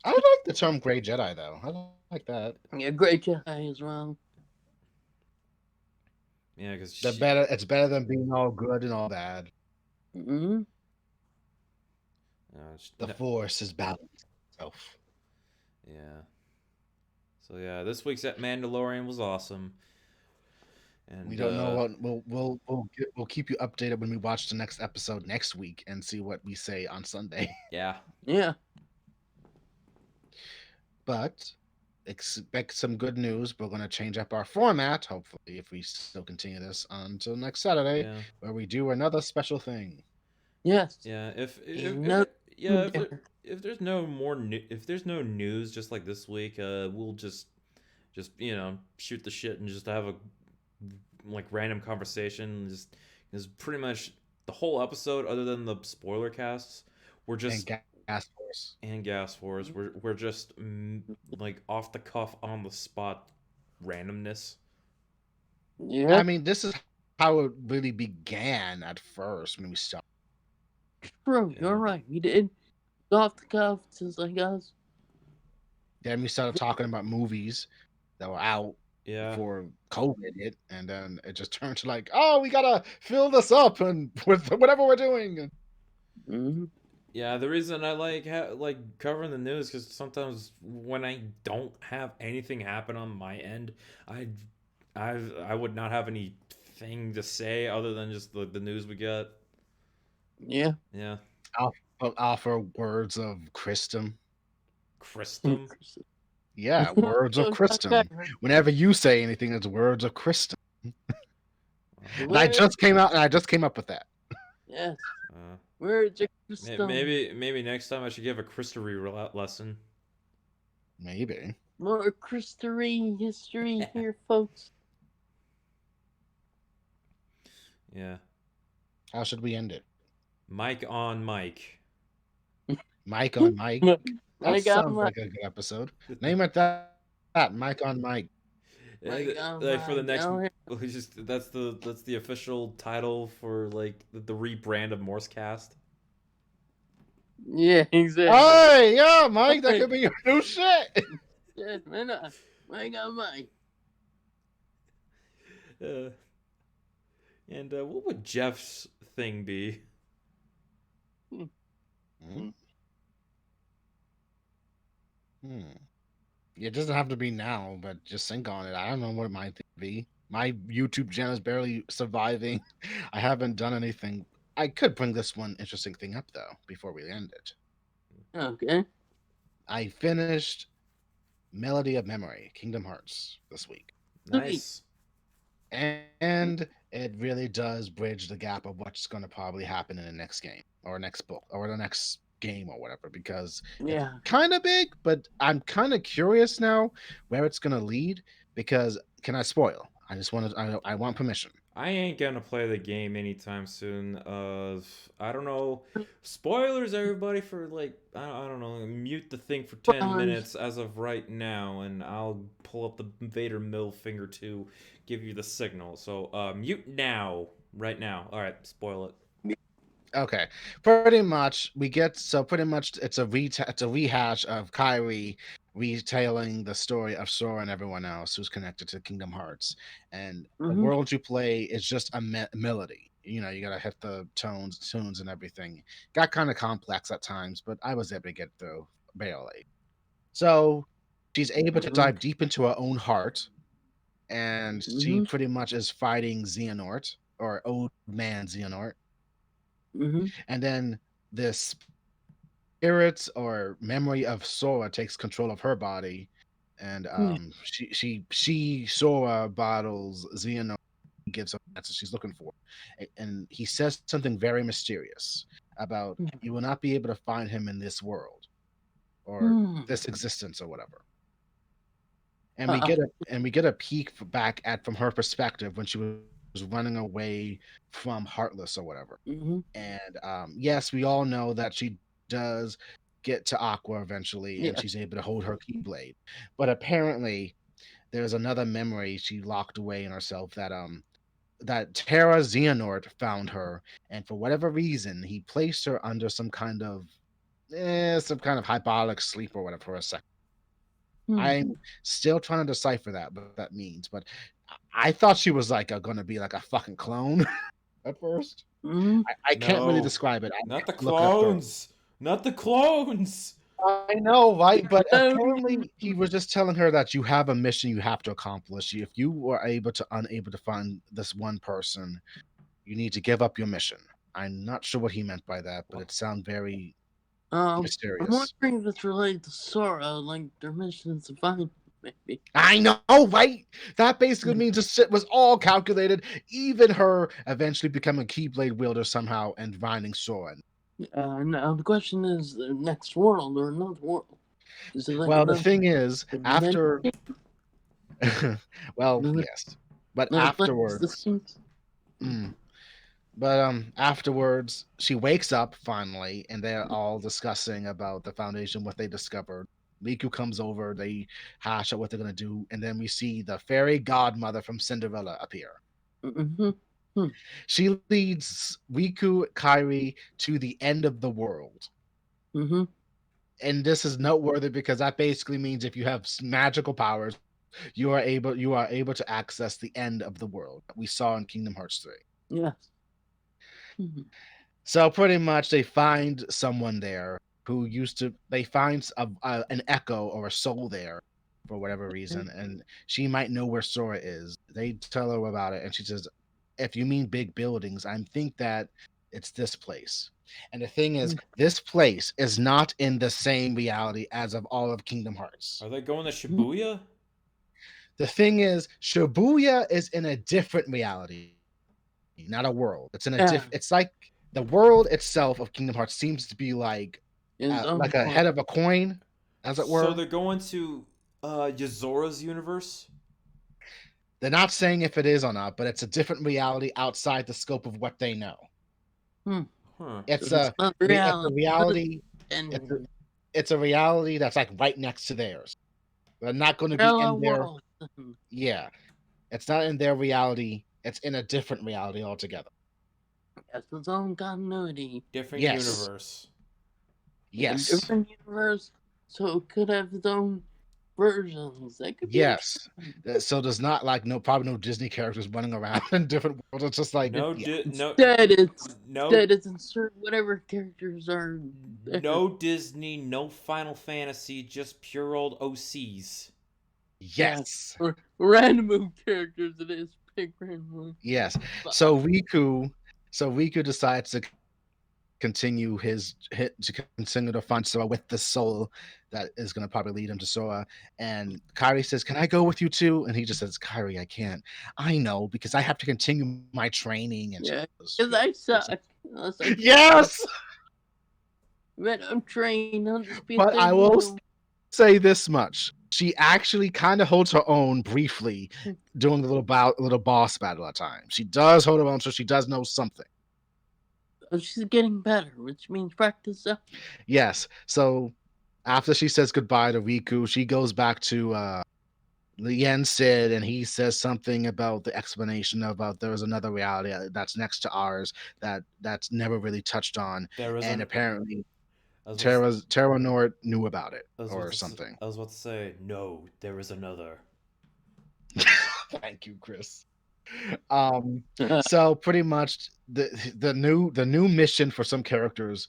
I like the term Grey Jedi though. I like that. Yeah, great Jedi as well. Yeah, because it's better than being all good and all bad. Mm-hmm. The Force is balanced itself. Yeah. So yeah, this week's Mandalorian was awesome. And we don't know what we'll keep you updated when we watch the next episode next week and see what we say on Sunday. Yeah. Yeah. But expect some good news. We're going to change up our format, hopefully, if we still continue this until next Saturday, where we do another special thing. Yes. Yeah. If there's no news just like this week, we'll just shoot the shit and just have a like random conversation. Just pretty much the whole episode, other than the spoiler casts, we're just Gasforce. We're just like off the cuff, on the spot randomness. Yeah. I mean, this is how it really began at first when we started. True, Yeah. you're right. We did off the cuff, since I guess. Then we started talking about movies that were out Yeah. before COVID hit, and then it just turned to like, oh, we gotta fill this up and with whatever we're doing. Mm-hmm. Yeah, the reason I like covering the news because sometimes when I don't have anything happen on my end, I I would not have anything to say other than just the news we get. Yeah. Yeah, Offer words of Christum. Christum. Yeah, words of Christum. Whenever you say anything, it's words of Christum. And I just came out, and I just came up with that. Yes. Uh, Words of Christum. maybe next time I should give a Christery lesson. Maybe. More Christery history here, folks. Yeah, How should we end it? Mike on Mike. Mike on Mike. That sounds like a good episode. Name it that. Mike on Mike. Like for the next, that's the official title for like the rebrand of Morsecast. Yeah, exactly. Hey, yeah, Mike, that could be your new shit. Yeah, why not? Mike on Mike. And what would Jeff's thing be? It doesn't have to be now, but just think on it. I don't know what it might be. My YouTube channel is barely surviving. I haven't done anything. I could bring this one interesting thing up though before we end it. Okay. I finished Melody of Memory, Kingdom Hearts, this week. Nice. And it really does bridge the gap of what's going to probably happen in the next game or next book or the next game or whatever, because it's kind of big, but I'm kind of curious now where it's going to lead, because can I spoil? I just want to, I want permission. I ain't gonna play the game anytime soon. I don't know. Spoilers, everybody, for like I don't know. Mute the thing for 10 minutes as of right now, and I'll pull up the Vader middle finger to give you the signal. So mute now, right now. All right, spoil it. Okay, pretty much pretty much it's a rehash of Kyrie retelling the story of Sora and everyone else who's connected to Kingdom Hearts, and the world you play is just a melody. You know, you gotta hit the tunes and everything. Got kind of complex at times, but I was able to get through barely. So she's able to dive deep into her own heart, and she pretty much is fighting Xehanort, or Old Man Xehanort. And then this spirit or memory of Sora takes control of her body, and she Sora bottles Xehanort, gives her the answer she's looking for, and he says something very mysterious about you will not be able to find him in this world or this existence or whatever. And we get a peek back from her perspective when she was running away from Heartless or whatever. And yes, we all know that she does get to Aqua eventually, and she's able to hold her Keyblade. But apparently, there's another memory she locked away in herself that Terra Xehanort found her, and for whatever reason, he placed her under some kind of hypnotic sleep or whatever for a second. I'm still trying to decipher what that means, but I thought she was like going to be like a fucking clone at first. I can't really describe it. Not the clones. Not the clones. I know, right? But apparently, he was just telling her that you have a mission you have to accomplish. If you were unable to find this one person, you need to give up your mission. I'm not sure what he meant by that, but it sounds very mysterious. I'm wondering if it's related to Sora, like their mission is to find, maybe. I know, right? That basically means the shit was all calculated, even her eventually becoming a Keyblade wielder somehow and finding Sora. Now the question is, the next world or another world? Well, the thing is, after... well, yes. But afterwards... afterwards, she wakes up finally, and they're all discussing about the Foundation, what they discovered. Riku comes over, they hash out what they're going to do, and then we see the fairy godmother from Cinderella appear. Hmm. She leads Riku Kairi to the end of the world. Mm-hmm. And this is noteworthy because that basically means if you have magical powers, you are able to access the end of the world that we saw in Kingdom Hearts 3. Yes. Mm-hmm. So pretty much they find someone there who they find an echo or a soul there for whatever reason, and she might know where Sora is. They tell her about it, and she says, if you mean big buildings, I think that it's this place. And the thing is, this place is not in the same reality as of all of Kingdom Hearts. Are they going to Shibuya? The thing is, Shibuya is in a different reality, not a world. It's in a Yeah. it's like the world itself of Kingdom Hearts seems to be like His own a part. head of a coin, as it were. So they're going to Yazora's universe? They're not saying if it is or not, but it's a different reality outside the scope of what they know. Hmm. Huh. It's So it's a not it's a reality. reality. And It's a reality that's like right next to theirs. They're not going to be parallel in their world. yeah. It's not in their reality. It's in a different reality altogether. Has its own continuity. Different Yes. universe. Yes. Different universe, so it could have its own versions. That could be Yes. interesting. So there's not like probably no Disney characters running around in different worlds. It's just like No, yeah. Instead, no, it's insert whatever characters are there. no Disney, no Final Fantasy, just pure old OCs. Yes. Or random characters it is. Pick random. Yes. So Riku decides to continue to continue to find Sora with the soul that is going to probably lead him to Sora. And Kairi says, "Can I go with you too?" And he just says, "Kairi, I can't. I know because I have to continue my training." And Yeah, because I suck. Yes. Man, I'm trained. I'll just be But I will say this much: she actually kind of holds her own briefly during the little boss battle at times. She does hold her own, so she does know something. She's getting better, which means practice up. Yes. So after she says goodbye to Riku, she goes back to Lien Sid, and he says something about the explanation about there was another reality that's next to ours that's never really touched on, and apparently Terra Nord knew about it or something. I was about to say, no, there is another. Thank you, Chris. So pretty much the new mission for some characters,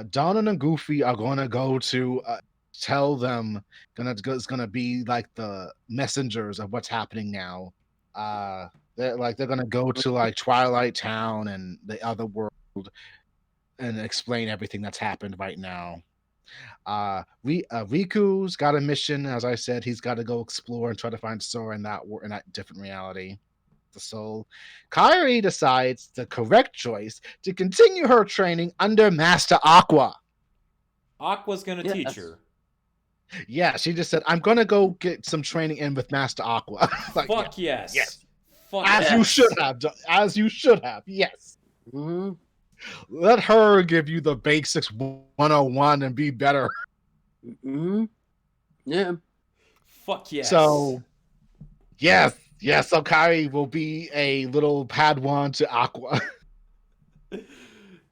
Donald and Goofy are gonna go to tell them it's gonna be like the messengers of what's happening now. They're gonna go to like Twilight Town and the other world and explain everything that's happened right now. Riku's got a mission, as I said. He's got to go explore and try to find Sora in that different reality. The soul. Kairi decides the correct choice to continue her training under Master Aqua. Aqua's gonna teach her. Yeah, she just said, "I'm gonna go get some training in with Master Aqua." Like, fuck yes. Yes. Fuck as yes. you should have. As you should have. Yes. Mm-hmm. Let her give you the basics 101 and be better. Mm-hmm. Yeah. Fuck yes. So, yes. So Kairi will be a little Padawan to Aqua.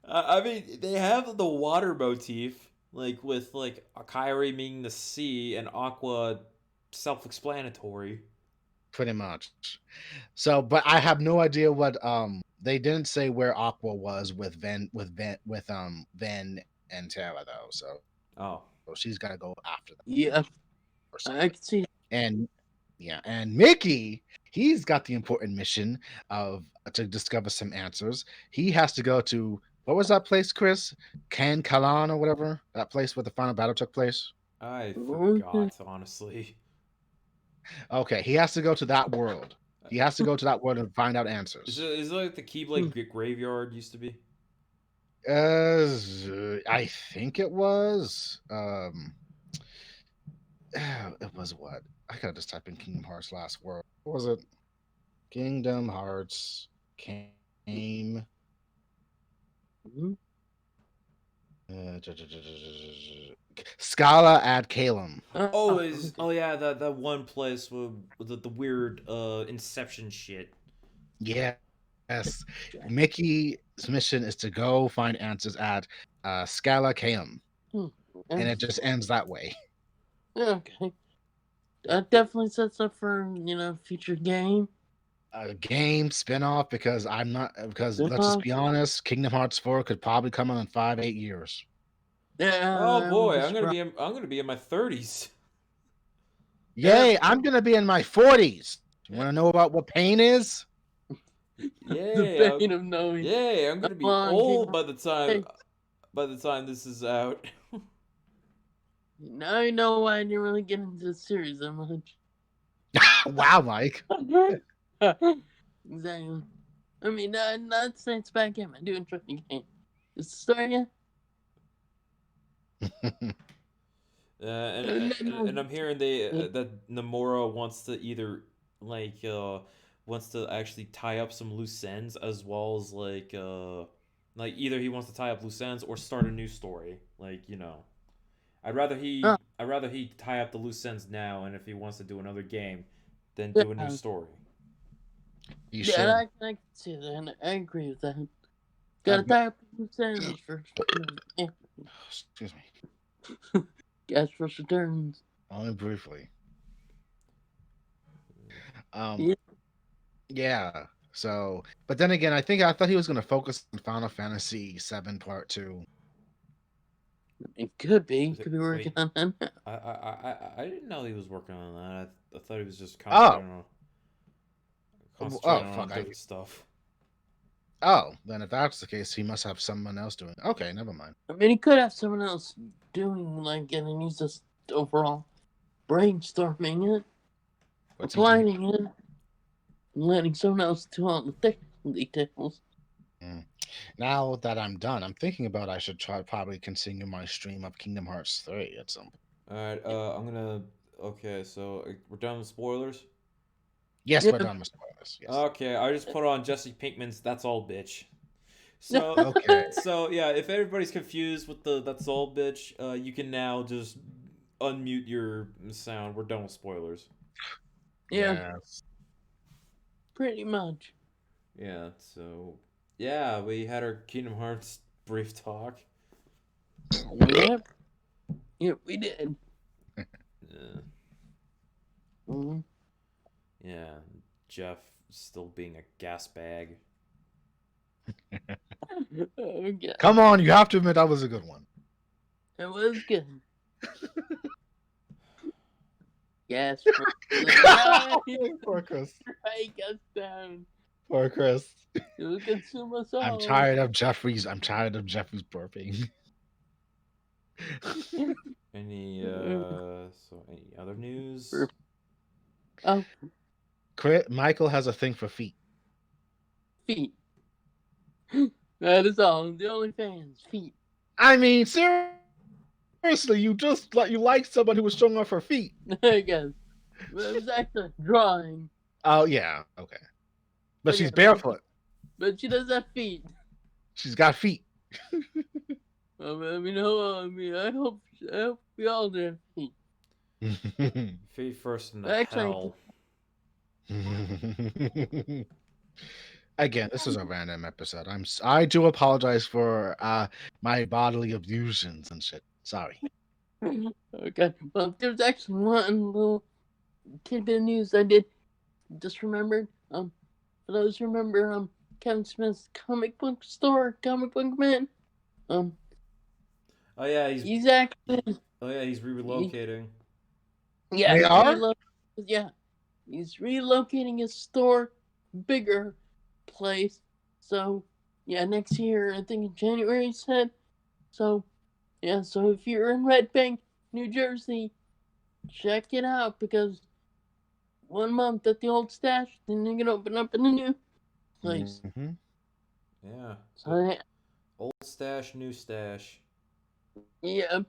I mean, they have the water motif, like with like Kairi meaning the sea and Aqua self-explanatory. Pretty much. So, but I have no idea what they didn't say where Aqua was with Ven and Terra though. So she's gotta go after them. Yeah. I can see. And Mickey, he's got the important mission to discover some answers. He has to go to, what was that place, Chris? Can Kalan or whatever? That place where the final battle took place? I forgot, honestly. Okay, he has to go to that world. He has to go to that world and find out answers. Is it like the Keyblade graveyard used to be? I think it was. It was what? I gotta just type in Kingdom Hearts last world. What was it? Kingdom Hearts came. Scala ad Calum. Oh yeah, that one place with the weird Inception shit. Yeah. Yes, Mickey's mission is to go find answers at Scala Caem, Hmm. and it just ends that way. Okay. That definitely sets up for, future game. A game spin-off because I'm not because let's just Spin-off. be honest, Kingdom Hearts 4 could probably come out in 5-8 years. Yeah, Oh I would boy, be I'm gonna surprised. be in my 30s. Yeah, Yay, I'm gonna be in my 40s. You wanna know about what pain is? the Yay, pain of knowing yay! I'm how gonna be long old Kingdom by the time takes. this is out. Now I know why I didn't really get into the series that much. Wow, Mike. Exactly. I mean, not saying it's a bad game. I do enjoy the game. Is the story yet? And I'm hearing that Nomura wants to either like wants to actually tie up some loose ends as well as like either he wants to tie up loose ends or start a new story. Like, Oh, I'd rather he tie up the loose ends now, and if he wants to do another game, then do a new yeah. story. You Yeah, should. I can see that. And I agree with that. Gotta I've, tie up the ends first. Yeah. excuse me. Gasforce returns. Only briefly. Um, Yeah, yeah. So, but then again, I thought he was going to focus on Final Fantasy VII Part 2. it could be. Is it, Could be working wait, on that now. I didn't know he was working on that. I thought he was just Oh, oh, concentrating on fuck! different stuff. Oh, then if that's the case, he must have someone else doing it. Okay, never mind. I mean, he could have someone else doing like it, and he's just overall brainstorming it, What's he do? planning it, and letting someone else do all the technical details. Mm. Now that I'm done, I'm thinking about I should try probably continue my stream of Kingdom Hearts 3 at some point. All right, I'm gonna. Okay, so we're done with spoilers. Yes, we're Yeah. done with spoilers. Yes. Okay, I just put on Jesse Pinkman's "That's All, Bitch." So, Okay. so yeah, if everybody's confused with the "That's All, Bitch," you can now just unmute your sound. We're done with spoilers. Yeah, Yes. pretty much. Yeah. So, yeah, we had our Kingdom Hearts brief talk. Yep. Yep, we did. Yeah. Mm-hmm. Yeah. Jeff still being a gas bag. Oh, God. Come on, you have to admit that was a good one. It was good. Yes. Poor Chris. Strike us down. Poor Chris. It will consume us all. I'm tired of Jeffrey's burping. Any any other news? Oh, Michael has a thing for feet. feet. That is all. The only fans, feet. I mean, seriously, you like someone who was showing off her feet. I guess. But it was actually a drawing. Oh yeah, okay. But Okay, she's barefoot. But she does have feet. She's got feet. I hope we all do have feet. Feet first in the Actually, hell. Again, this is a random episode. I do apologize for my bodily abusions and shit. Sorry. Okay. Well, there's actually one little tidbit of news I did just remembered. For those who remember, Kevin Smith's comic book store, Comic Book Man. Oh yeah, He's actually. Oh yeah, he's relocating. Yeah, They are? Yeah, he's relocating his store, bigger place. So yeah, next year I think in January he said. So yeah, so if you're in Red Bank, New Jersey, check it out because 1 month at the old stash, then they're gonna open up in the new place. Mm-hmm. Yeah. So Old stash, new stash. yeah,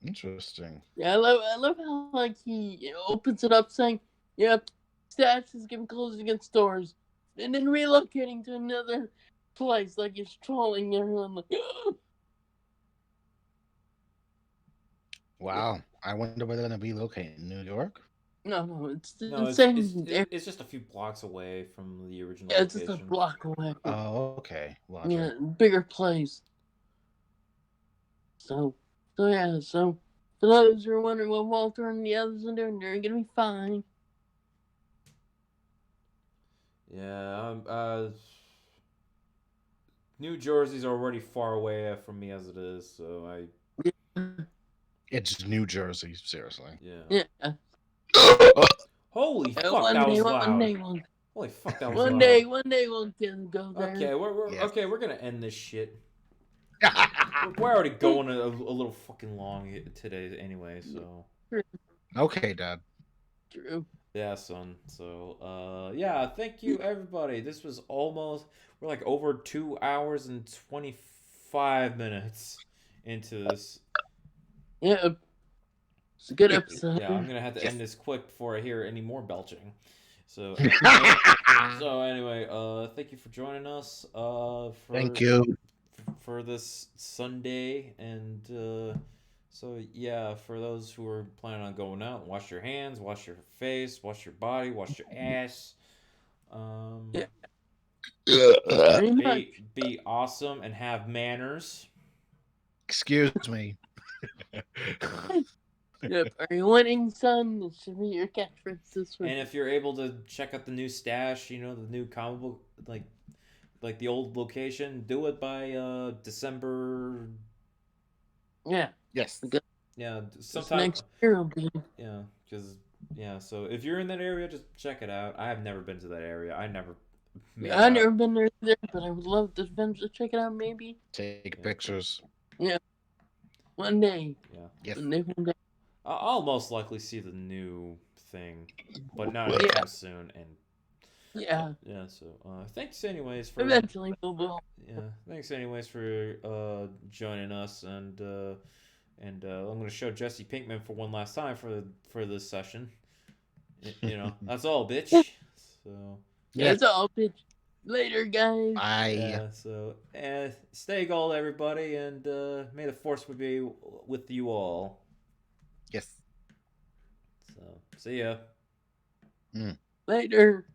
Interesting. yeah, I love how like he opens it up saying, "Yep, stash is getting closed against stores," and then relocating to another place like he's trolling everyone. Like, Wow. I wonder where they're gonna relocate in New York. No, it's the No, same. it's just a few blocks away from the original Yeah, it's just a location. block away. Oh, okay. Yeah, Logic. bigger place. So yeah, so for those who are wondering what Walter and the others are doing, they're gonna be fine. Yeah, New Jersey's already far away from me as it is, so It's New Jersey, seriously. yeah. Yeah. Holy fuck, One that day, was one loud. day, one Holy fuck, that was one loud. day, one day we'll go there. Okay, Yes. we're gonna end this shit. We're already going a little fucking long today anyway, so. Okay, Dad. True. Yeah, son. So, yeah, thank you, everybody. This was almost, we're like over 2 hours and 25 minutes into this. Yeah. It's a good episode. Yeah, I'm gonna have to Yes. end this quick before I hear any more belching. So, anyway, thank you for joining us. Thank you. For this Sunday, and so yeah, for those who are planning on going out, wash your hands, wash your face, wash your body, wash your ass. Yeah. Very much. Be awesome and have manners. Excuse me. Yep. Are you winning, son? This should be your catchphrase this week. And if you're able to check out the new stash, the new comic book, like the old location, do it by December. Yeah. Yes. Yeah, This sometime. next year will be. Yeah, because so if you're in that area, just check it out. I have never been to that area. I never. I've never been there either, but I would love to check it out. Maybe Take pictures. Yeah. One day. Yeah. Yes. One day. I'll most likely see the new thing, but not anytime soon. And Yeah. yeah. So thanks anyways for. Eventually we will. Yeah. Thanks anyways for joining us, and I'm gonna show Jesse Pinkman for one last time for this session. That's all, bitch. So. Yeah. That's all, bitch. Later, guys. Bye. Yeah, so stay gold, everybody, and may the force be with you all. Yes. So, see ya. Later.